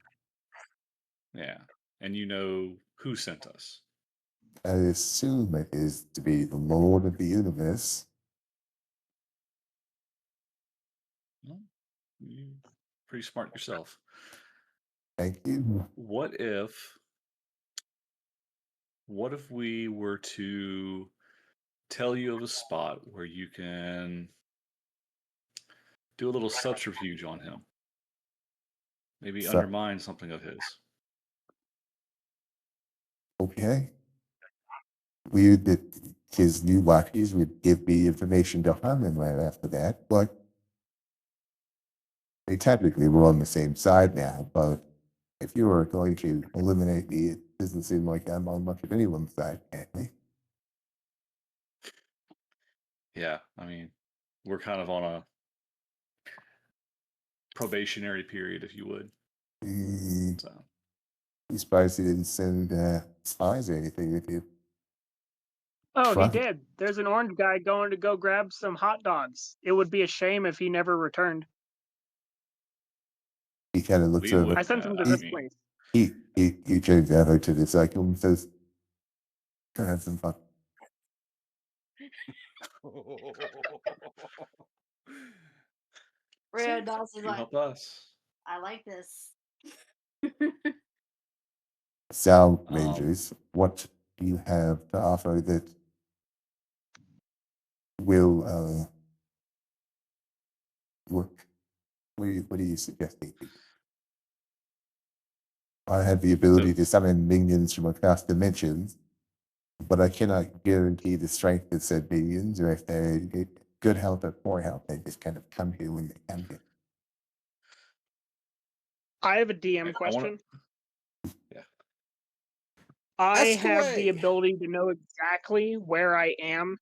Yeah. And you know who sent us. I assume it is to be the Lord of the Universe. Well, you're pretty smart yourself. Thank you. What if we were to tell you of a spot where you can do a little subterfuge on him? Maybe undermine something of his. Okay. We did his new watches would give me information to harm him right after that, but they technically were on the same side now, but if you were going to eliminate me, it doesn't seem like I'm on much of anyone's side, apparently. Yeah, I mean, we're kind of on a probationary period, if you would. So. I'm surprised he didn't send spies or anything with you. Oh, Try. he did. There's an orange guy going to go grab some hot dogs. It would be a shame if he never returned. He kind of looks We over. would I sent him to I this mean, place. He turns over to the cycle and says, "Go have some fun." Rhea Dawson's you like, help us. I like this. Sound Rangers, what do you have to offer that will work? What are you suggesting? I have the ability to summon minions from across dimensions, but I cannot guarantee the strength of said minions, or if they're good health or poor health. They just kind of come here when they come here. I have a DM I question. Yeah. I Ask have away. the ability to know exactly where I am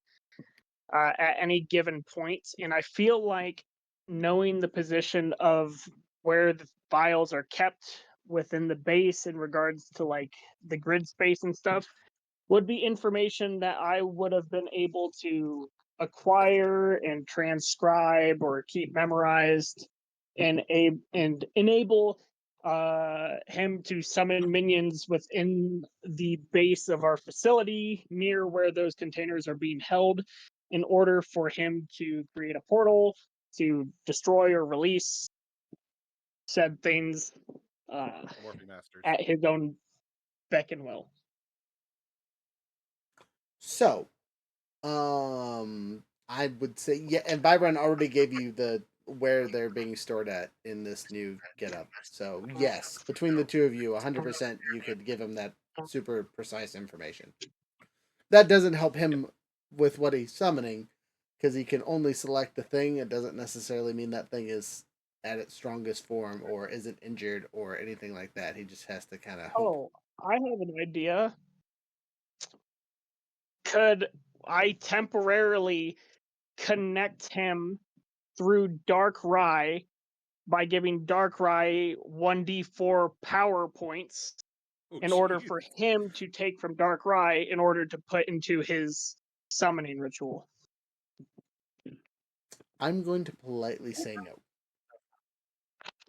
at any given point, and I feel like knowing the position of where the files are kept within the base in regards to like the grid space and stuff would be information that I would have been able to acquire and transcribe or keep memorized and enable him to summon minions within the base of our facility near where those containers are being held in order for him to create a portal to destroy or release said things Morphe Masters. at his own beck and will. So, I would say yeah, and Byron already gave you the where they're being stored at in this new getup. So yes, between the two of you, 100%, you could give him that super precise information. That doesn't help him with what he's summoning, because he can only select the thing. It doesn't necessarily mean that thing is at its strongest form or isn't injured or anything like that. He just has to kind of hope. Oh, I have an idea. Could I temporarily connect him through Dark Rye by giving Dark Rye 1d4 power points in order for him to take from Dark Rye in order to put into his summoning ritual? I'm going to politely say no.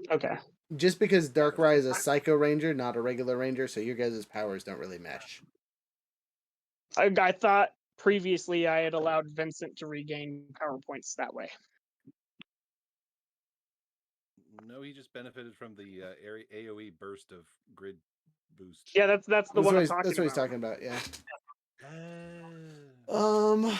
Okay. Just because Darkrai is a Psycho Ranger, not a regular Ranger, so your guys' powers don't really mesh. I thought previously I had allowed Vincent to regain power points that way. No, he just benefited from the AoE burst of grid boost. Yeah, that's the one I'm talking That's what he's about. talking about, yeah. I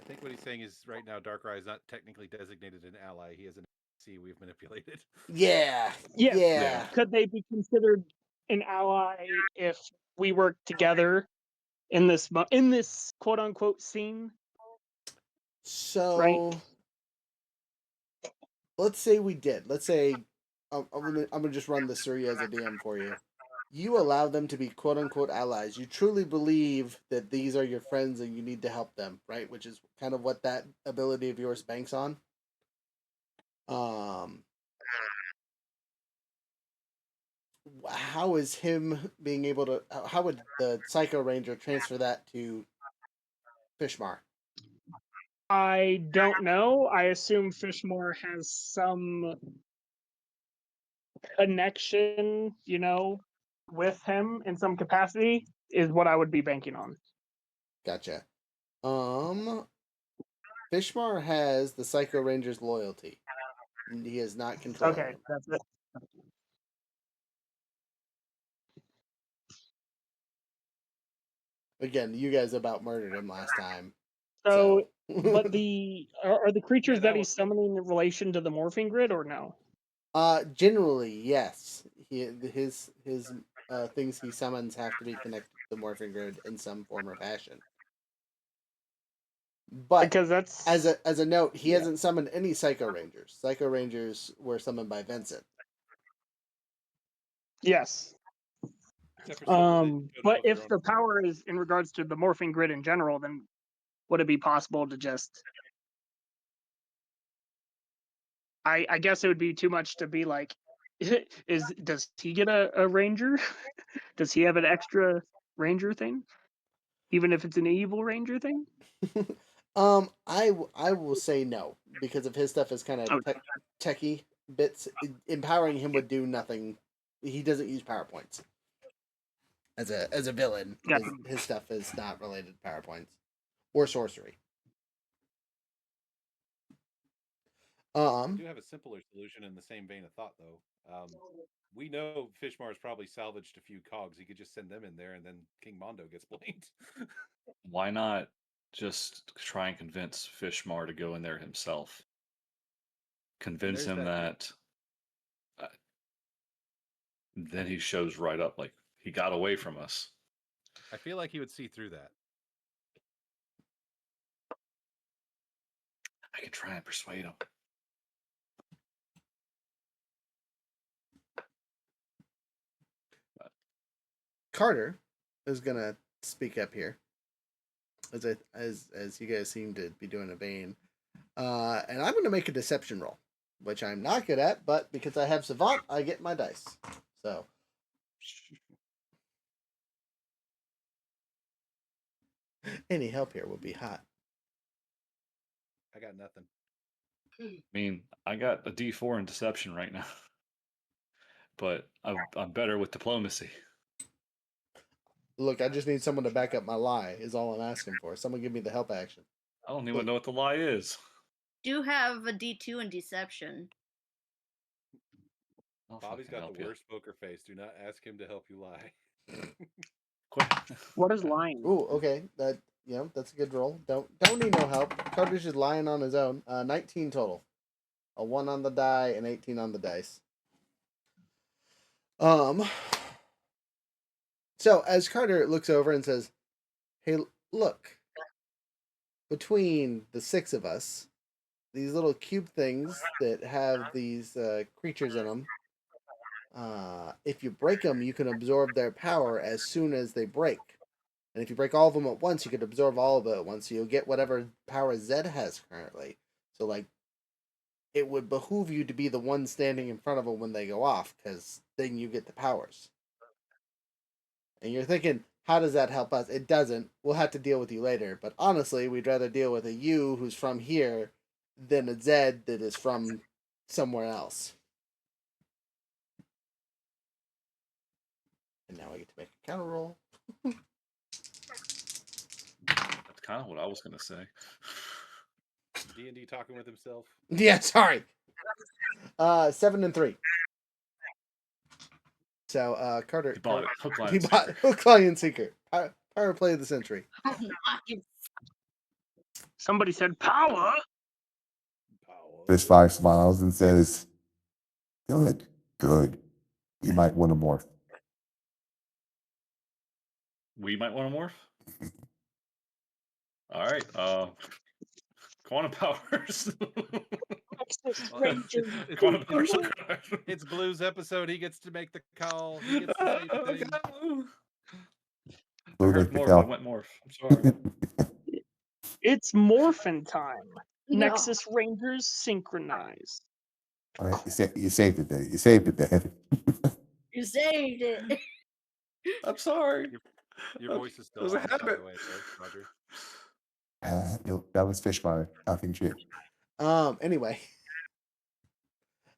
think what he's saying is right now Darkrai is not technically designated an ally. He has an NPC we've manipulated. Yeah. Yes. Yeah. Could they be considered an ally if we work together in this quote unquote scene? So Right. let's say we did. Let's say I'm gonna just run this through you as a DM for you. You allow them to be quote unquote allies. You truly believe that these are your friends and you need to help them, right? Which is kind of what that ability of yours banks on. How is him being able to? How would the Psycho Ranger transfer that to Fishmar? I don't know. I assume Fishmore has some connection, with him in some capacity, is what I would be banking on. Gotcha. Fishmar has the Psycho Ranger's loyalty. He is not controlling Okay, him. that's it. Again, you guys about murdered him last time. So, So. but are the creatures Yeah, that that he's summoning in relation to the morphing grid or no? Generally, yes. His things he summons have to be connected the morphing grid in some form or fashion. But because that's as a note, he yeah. hasn't summoned any Psycho Rangers. Psycho Rangers were summoned by Vincent. Yes. Except for stuff that they But showed up if of the their own power is in regards to the morphing grid in general, then would it be possible to just? I guess it would be too much to be like, does he get a ranger? Does he have an extra ranger thing, even if it's an evil ranger thing? I will say no because if his stuff is kind of Okay. techie bits, empowering him would do nothing. He doesn't use PowerPoints as a villain. Gotcha. His stuff is not related to PowerPoints or sorcery. I do have a simpler solution in the same vein of thought, though. We know Fishmar's probably salvaged a few cogs. He could just send them in there, and then King Mondo gets blamed. Why not just try and convince Fishmar to go in there himself? Convince there's him that that then he shows right up like he got away from us. I feel like he would see through that. I can try and persuade him. Carter is gonna speak up here, as you guys seem to be doing a vein, and I'm gonna make a deception roll, which I'm not good at, but because I have Savant, I get my dice. So any help here would be hot. I got nothing. I mean, I got a D4 in deception right now, but I'm better with diplomacy. Look, I just need someone to back up my lie. Is all I'm asking for. Someone give me the help action. I don't even know what the lie is. Do have a D2 in deception. Bobby's got the worst poker face. Do not ask him to help you lie. What is lying? Ooh, okay. That's a good roll. Don't need no help. Carter's just lying on his own. 19 total. A 1 on the die and 18 on the dice. So as Carter looks over and says, "Hey, look. Between the 6 of us, these little cube things that have these creatures in them, if you break them, you can absorb their power as soon as they break. And if you break all of them at once, you could absorb all of it at once. So you'll get whatever power Zed has currently. So, like, it would behoove you to be the one standing in front of them when they go off, because then you get the powers." And you're thinking, how does that help us? It doesn't. We'll have to deal with you later. But honestly, we'd rather deal with a you who's from here than a Zed that is from somewhere else. And now I get to make a counter roll. That's kind of what I was going to say. D&D talking with himself. Yeah, sorry. 7 and 3. So Carter, He bought it. Hook, line, he and bought sinker. Hook, Line, and Sinker. Power play of the century. Somebody said power. Fishfire smiles and says, Good. You might want to morph. We might want to morph. All right. Quantum powers. Quantum powers. It's Blue's episode. He gets to make the call. He gets to say the thing. I heard morph. I went morph. I'm sorry. It's morphin' time. No. Nexus Rangers synchronize. All right, you saved it there. You saved it there. You saved it. I'm sorry. Your voice is still It was a on, by habit. the way, Roger. That was Fishfire talking shit. Anyway.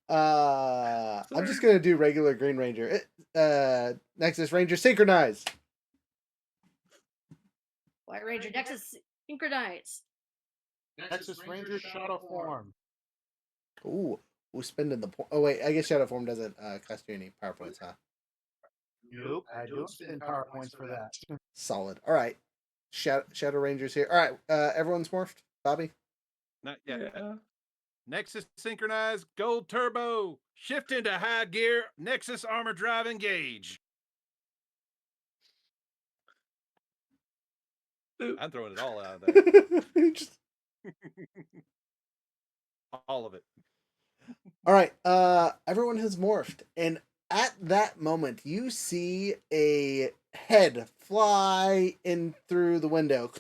I'm just gonna do regular Green Ranger. Nexus Ranger synchronize. White Ranger Nexus synchronize. Nexus Ranger Shadow Form. Ooh, who's spending the point? Oh wait, I guess Shadow Form doesn't cost you any power points, huh? Nope, I don't spend power points for that. Solid. All right, Shadow Rangers here. All right, everyone's morphed. Bobby. Not yet. Yeah. Nexus synchronize, gold turbo, shift into high gear, Nexus armor drive engage. I'm throwing it all out there. Just- All of it. all right. Everyone has morphed, and at that moment, you see a head fly in through the window.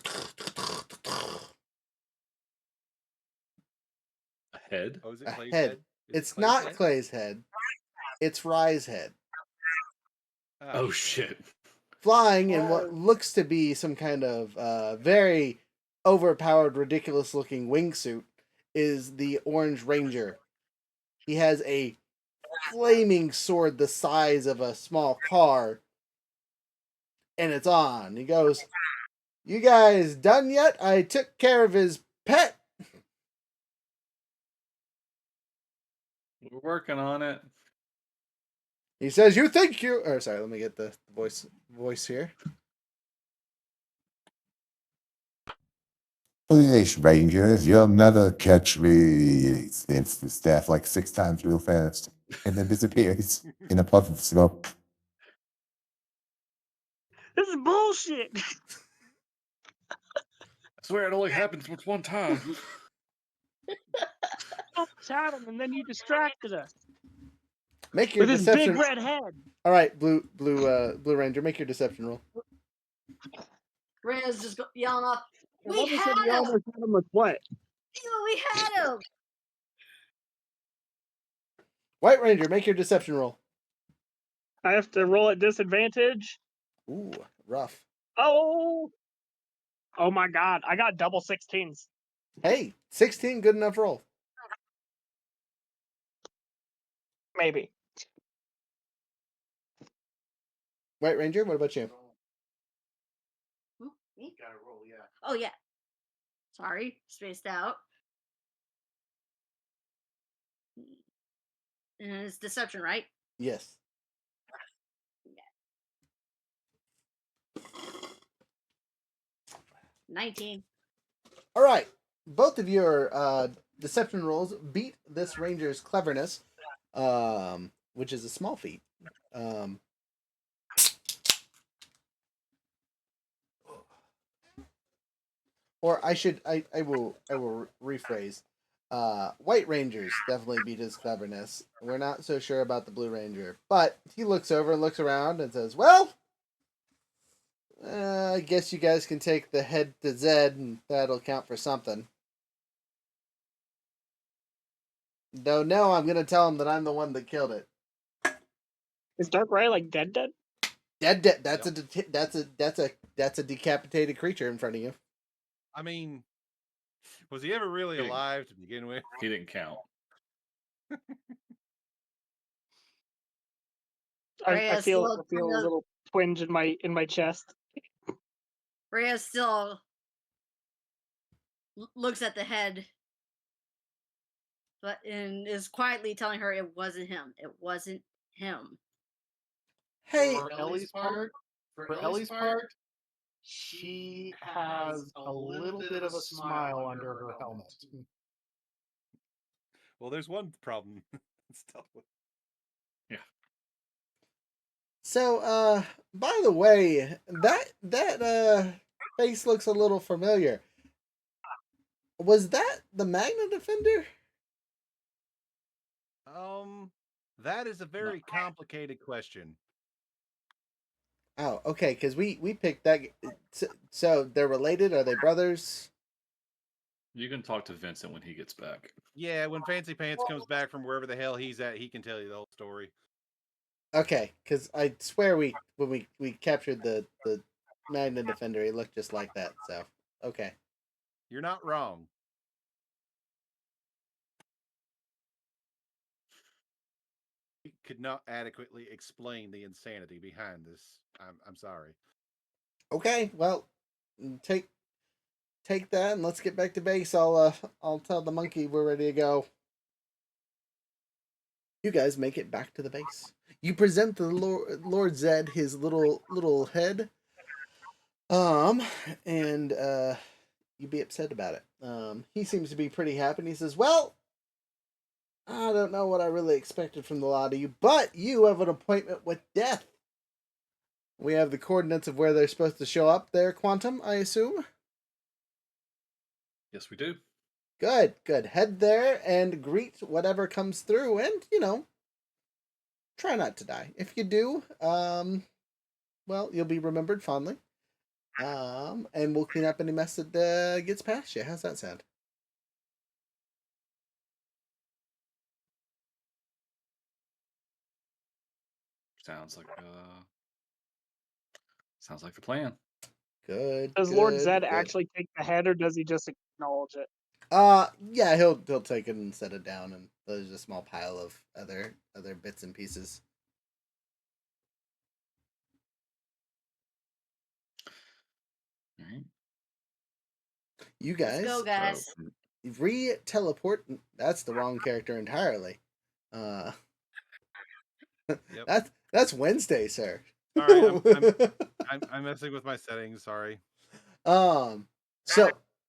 A head? Oh, is it A Clay's head. head? Is it It's Clay's not head? Clay's head. It's Rye's head. Oh shit. Flying in what looks to be some kind of very overpowered, ridiculous looking wingsuit is the Orange Ranger. He has a flaming sword the size of a small car, and it's on. He goes, "You guys done yet? I took care of his pet." We're working on it. He says, "You think you..." Or sorry, let me get the voice here. Please, Rangers, you'll never catch me. Stamps the staff like 6 times real fast and then disappears in a puff of smoke. This is bullshit. I swear it only happens with one time. Shot him, and then you distracted us Make your with his deception. big red head. All right, Blue Ranger, make your deception roll. Rhea's just yelling off, And "We like I had said, we him! almost had him with what? Ew, we had him!" White Ranger, make your deception roll. I have to roll at disadvantage. Ooh, rough. Oh my god! I got double 16s. Hey, 16, good enough roll. Maybe. White Ranger, what about you? Me? Gotta roll, yeah. Oh, yeah. Sorry, spaced out. And it's deception, right? Yes. 19. All right. Both of your deception rolls beat this ranger's cleverness, which is a small feat. Or I will rephrase. White Rangers definitely beat his cleverness. We're not so sure about the Blue Ranger, but he looks over and looks around and says, "Well, I guess you guys can take the head to Zed, and that'll count for something." Though no, I'm gonna tell him that I'm the one that killed it. Is Dark Ray like dead? Dead. That's a decapitated creature in front of you. I mean, was he ever really alive to begin with? He didn't count. I feel still a kind of- little twinge in my chest. Rhea still looks at the head, but and is quietly telling her it wasn't him. It wasn't him. Hey, For Ellie's part, she has a little bit of a smile under her helmet. Well, there's one problem. Yeah. so by the way, that face looks a little familiar. Was that the Magna Defender? That is a very complicated question. Oh, okay, because we picked that. So they're related? Are they brothers? You can talk to Vincent when he gets back. Yeah, when Fancy Pants comes back from wherever the hell he's at, he can tell you the whole story. Okay, because I swear when we captured the Magna Defender, he looked just like that. So okay. You're not wrong. He could not adequately explain the insanity behind this. I'm sorry. Okay, well, take that and let's get back to base. I'll tell the monkey we're ready to go. You guys make it back to the base. You present the Lord Zed his little head. And you'd be upset about it. He seems to be pretty happy. And he says, "Well, I don't know what I really expected from the lot of you, but you have an appointment with death. We have the coordinates of where they're supposed to show up there, Quantum, I assume? Yes, we do. Good, good. Head there and greet whatever comes through and, try not to die. If you do, well, you'll be remembered fondly. And we'll clean up any mess that gets past you. How's that sound? Sounds like the plan. Good. Does Lord good, Zed good. actually take the head, or does he just acknowledge it? Yeah, he'll take it and set it down, and there's a small pile of other bits and pieces. All right. You guys, Let's go, guys. So, re-teleport. That's the wrong character entirely. Yep. That's Wednesday, sir. Sorry, I'm messing with my settings. Sorry. So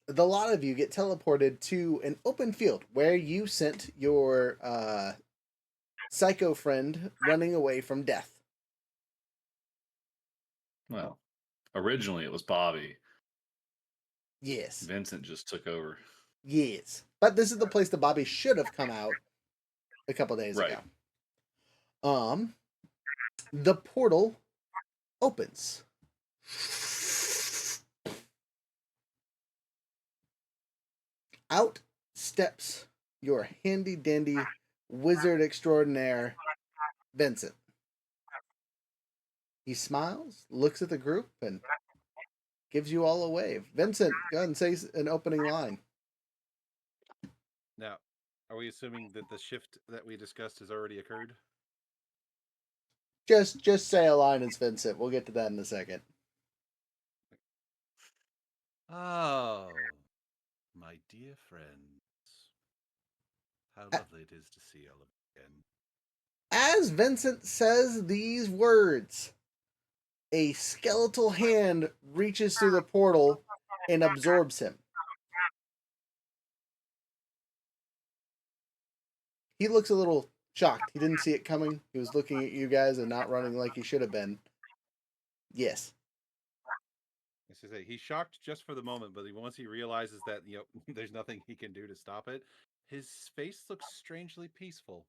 the lot of you get teleported to an open field where you sent your psycho friend running away from death. well, originally it was Bobby. Yes. Vincent just took over. Yes. But this is the place that Bobby should have come out a couple days Right. ago. The portal opens. Out steps your handy dandy wizard extraordinaire, Vincent. He smiles, looks at the group, and gives you all a wave. Vincent, go ahead and say an opening line. Now, are we assuming that the shift that we discussed has already occurred? Just say a line as Vincent. We'll get to that in a second. Oh, my dear friends. How lovely it is to see all of you again. As Vincent says these words, a skeletal hand reaches through the portal and absorbs him. He looks a little shocked. He didn't see it coming. He was looking at you guys and not running like he should have been. Yes. As I say, he's shocked just for the moment, but once he realizes that there's nothing he can do to stop it, his face looks strangely peaceful.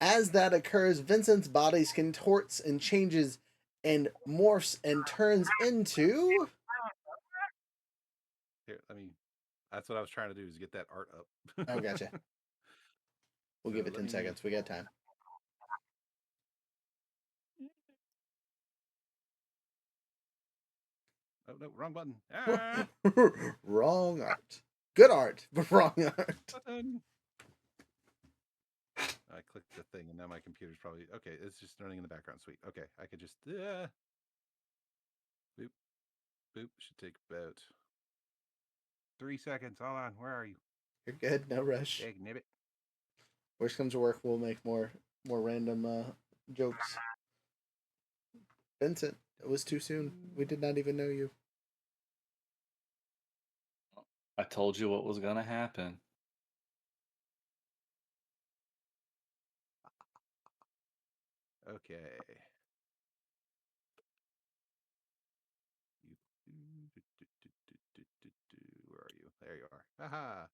As that occurs, Vincent's body contorts and changes and morphs and turns into... Here, that's what I was trying to do, is get that art up. Oh, gotcha. We'll give it 10 seconds. We got time. Oh, no, wrong button. Ah! Wrong art. Good art, but wrong art. Button. I clicked the thing, and now my computer's probably... Okay, it's just running in the background. Sweet. Okay, I could just... Boop. Boop. Should take about 3 seconds. Hold on. Where are you? You're good. No rush. Big nibbit. Worst comes to work, we'll make more random jokes. Vincent, it was too soon. We did not even know you. I told you what was going to happen. Okay. Where are you? There you are. Haha.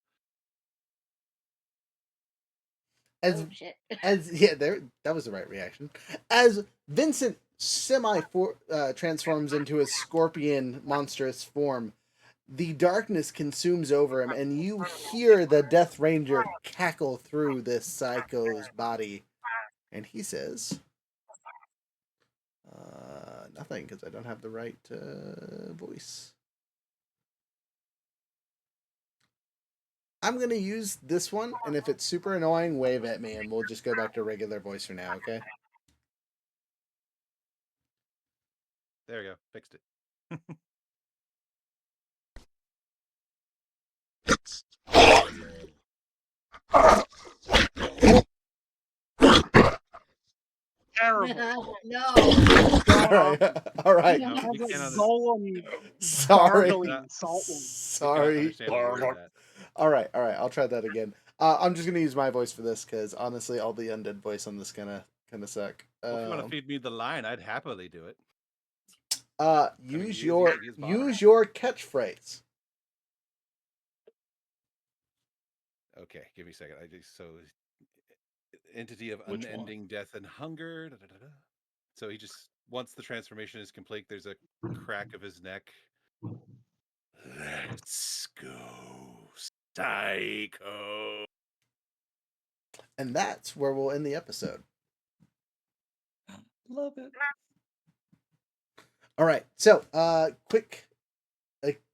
Oh shit. That was the right reaction. As Vincent transforms into a scorpion monstrous form, the darkness consumes over him, and you hear the Death Ranger cackle through this psycho's body, and he says, "Nothing, because I don't have the right voice." I'm going to use this one, and if it's super annoying, wave at me, and we'll just go back to regular voice for now, okay? There we go. Fixed it. Terrible. No. All right. No, we Has a cannot- golem Sorry. gargling salt one. Sorry. Understand that. All right. I'll try that again. I'm just gonna use my voice for this because honestly, all the undead voice on this kind of kind of suck. Well, if you want to feed me the line, I'd happily do it. Use he your is bottom. use your catchphrase. Okay, give me a second. Entity of Which unending death and hunger. Da, da, da, da. So he just once the transformation is complete, there's a crack of his neck. Let's go, psycho. And that's where we'll end the episode. Love it. All right. So, quick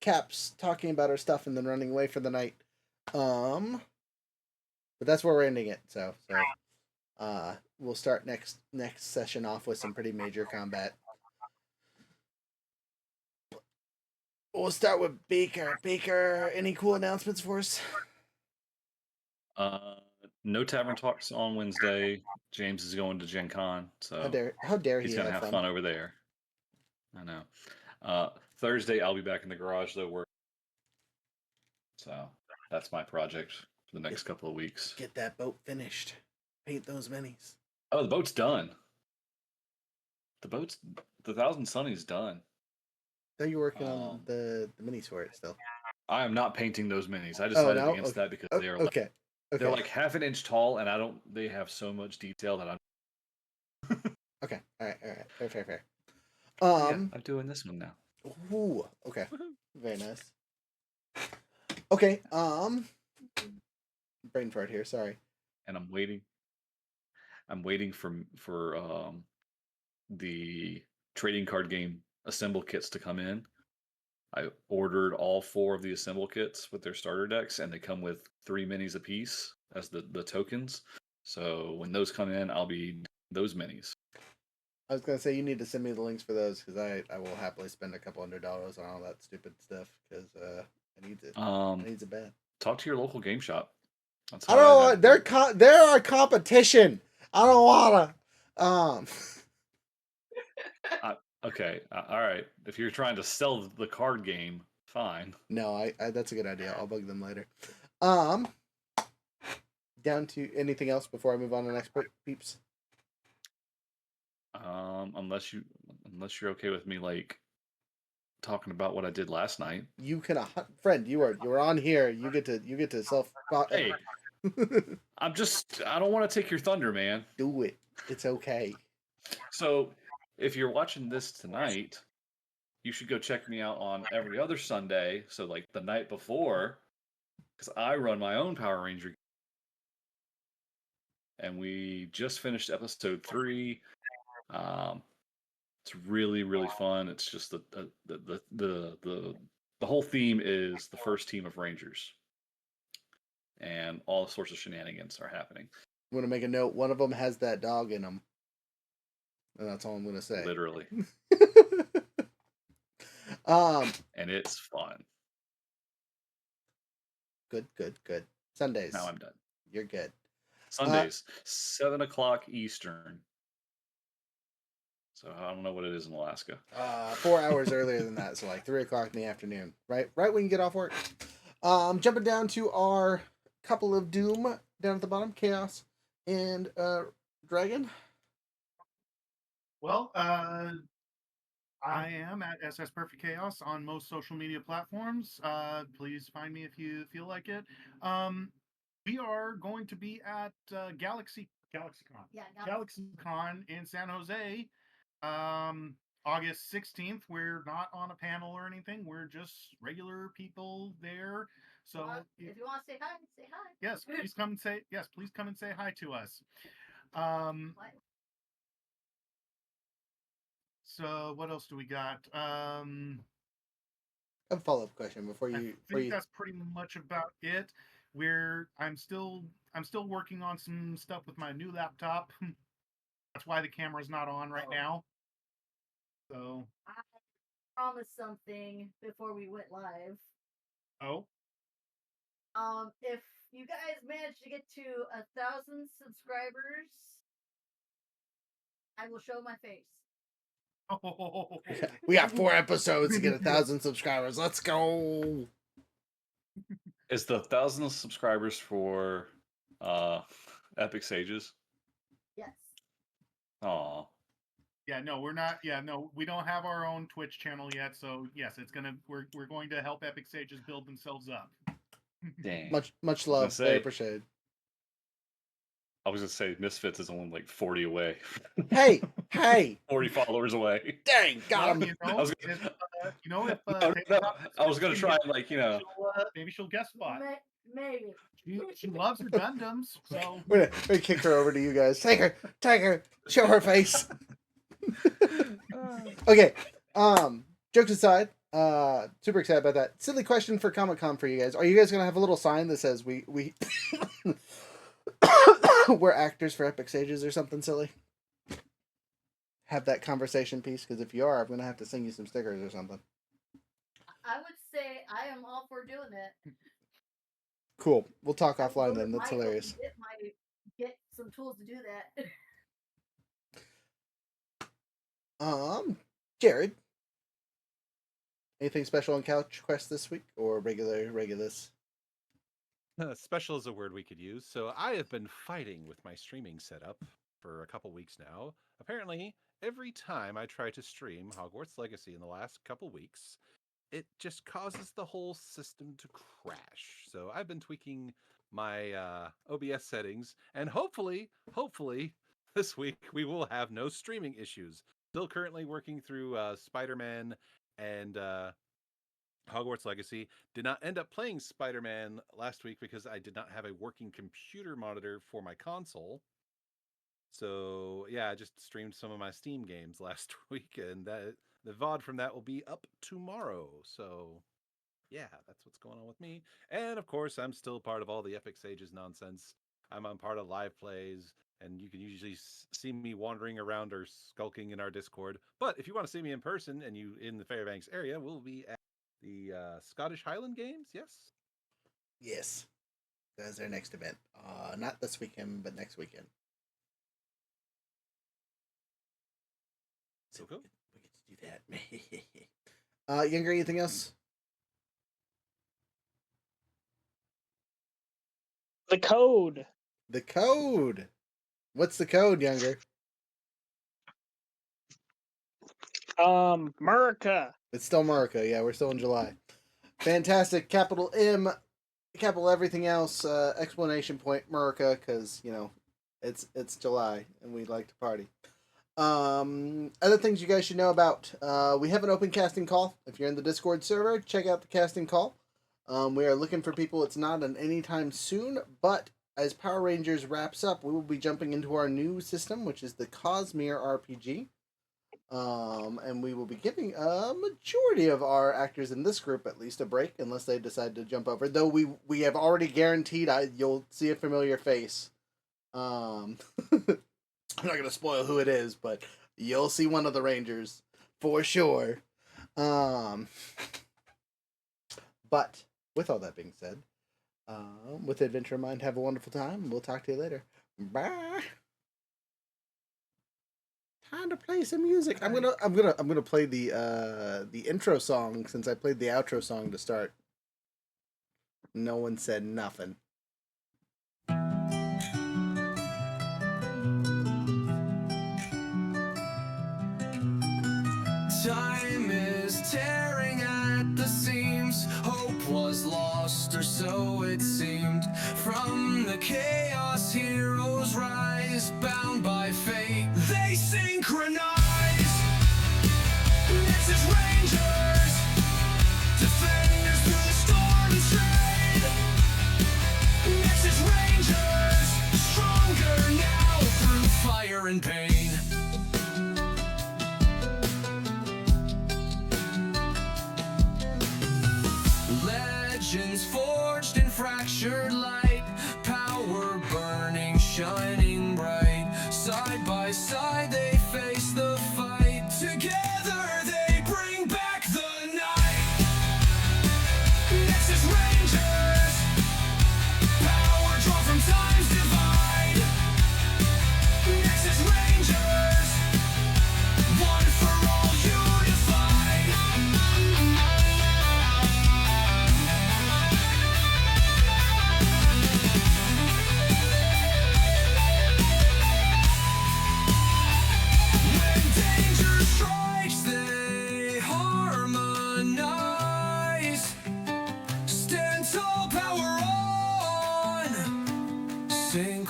caps talking about our stuff and then running away for the night. But that's where we're ending it. So we'll start next session off with some pretty major combat. We'll start with Baker. Baker, any cool announcements for us? No tavern talks on Wednesday. James is going to Gen Con, so How dare he's he gonna have fun over there. I know. Thursday I'll be back in the garage though working. So that's my project for the next couple of weeks. Get that boat finished. Paint those minis. Oh, the boat's done. The Thousand Sunny's done. I thought you were working on the minis for it still. I am not painting those minis. I decided against that because they are they're like half an inch tall, and they have so much detail that I'm. Okay. All right. Fair. Yeah, I'm doing this one now. Ooh. Okay. Very nice. Okay. Brain fart here. Sorry. And I'm waiting. I'm waiting for the trading card game assemble kits to come in. I ordered all 4 of the assemble kits with their starter decks, and they come with 3 minis apiece as the tokens. So when those come in, I'll be those minis. I was gonna say you need to send me the links for those because I will happily spend a couple $100 on all that stupid stuff because I need it. I need it bad. Talk to your local game shop. I don't want. They're our competition. I don't wanna. Okay. All right. If you're trying to sell the card game, fine. No, I that's a good idea. I'll bug them later. Down to anything else before I move on to the next peeps. Unless you're okay with me like talking about what I did last night. You can, friend. You are on here. You get to self. Hey, I don't want to take your thunder, man. Do it. It's okay. So, if you're watching this tonight, you should go check me out on every other Sunday. So, like the night before, because I run my own Power Ranger, and we just finished episode 3. It's really, really fun. It's just the whole theme is the first team of Rangers, and all sorts of shenanigans are happening. I'm gonna make a note. One of them has that dog in them, and that's all I'm gonna say. Literally. And it's fun. Good. Sundays. Now I'm done. You're good. Sundays, 7:00 Eastern. So I don't know what it is in Alaska. 4 hours earlier than that, so like 3:00 in the afternoon. Right when you get off work. Jumping down to our couple of Doom down at the bottom, Chaos and Dragon. Well, I am at SS Perfect Chaos on most social media platforms. Please find me if you feel like it. We are going to be at GalaxyCon. Yeah, GalaxyCon in San Jose. August 16th. We're not on a panel or anything. We're just regular people there. So if you want to say hi, say hi. Yes, please come and say hi to us. So what else do we got? A follow-up question before you. I think that's pretty much about it. I'm still working on some stuff with my new laptop. That's why the camera's not on right now. So I promised something before we went live. Oh. If you guys manage to get to 1,000 subscribers, I will show my face. Oh. We got 4 episodes to get 1,000 subscribers. Let's go. Is the 1,000 subscribers for Epic Sages? Yes. Aw. Yeah, no, we're not. Yeah, no, we don't have our own Twitch channel yet. So yes, we're going to help Epic Sages build themselves up. Dang. Much gonna love. say- Very appreciated. I was gonna say Misfits is only like 40 away. Hey, 40 followers away. dang, got him. You know, I was if, gonna- if No, no, I was gonna try and maybe she'll guest spot. Maybe. She loves her Gundams, so We're gonna kick her over to you guys. Take her, show her face. Okay. Jokes aside, super excited about that. Silly question for Comic-Con for you guys. Are you guys gonna have a little sign that says we we're actors for Epic Sages or something silly? Have that conversation piece, because if you are, I'm gonna have to sing you some stickers or something. I would say I am all for doing that. Cool. We'll talk offline Go to then. That's Michael hilarious. and Get some tools to do that. Jared. Anything special on Couch Quest this week, or regulars? Special is a word we could use. So I have been fighting with my streaming setup for a couple weeks now. Apparently, every time I try to stream Hogwarts Legacy in the last couple weeks, it just causes the whole system to crash. So I've been tweaking my OBS settings, and hopefully, this week we will have no streaming issues. Still currently working through Spider-Man and Hogwarts Legacy. Did not end up playing Spider-Man last week because I did not have a working computer monitor for my console. So yeah, I just streamed some of my Steam games last week, and the VOD from that will be up tomorrow. So yeah, that's what's going on with me. And of course, I'm still part of all the Epic Sages nonsense. I'm on part of live plays, and you can usually see me wandering around or skulking in our Discord. But if you want to see me in person and you in the Fairbanks area, we'll be at the Scottish Highland Games. Yes. Yes. That's our next event. Not this weekend, but next weekend. So cool. We get to do that. Younger, anything else? The code. The code. What's the code, Younger? America. It's still America. Yeah, we're still in July. Fantastic. Capital M, capital everything else. Explanation point America, because it's July and we like to party. Other things you guys should know about. We have an open casting call. If you're in the Discord server, check out the casting call. We are looking for people. It's not an anytime soon, but as Power Rangers wraps up, we will be jumping into our new system, which is the Cosmere RPG. And we will be giving a majority of our actors in this group at least a break, unless they decide to jump over. Though we have already guaranteed you'll see a familiar face. I'm not gonna spoil who it is, but you'll see one of the Rangers for sure. But with all that being said, with Adventure in Mind, have a wonderful time. We'll talk to you later. Bye. Time to play some music. I'm gonna play the intro song since I played the outro song to start. No one said nothing. Time is tearing at the seams. Hope was lost, or so it seemed. From the chaos, heroes rise, bound by fate. They synchronize. Nexus Rangers, defenders through the storm and strain. Nexus Rangers, stronger now through fire and pain. Legends forged in fractured light, power burning, shining bright. Side by side they face the fight. Together they bring back the night. Nexus Rangers, power drawn from time's divide. Nexus Rangers, one for all unified.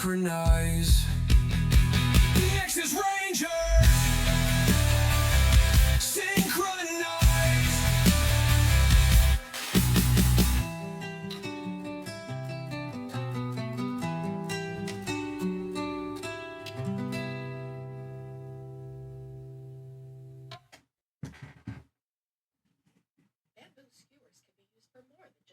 synchronize.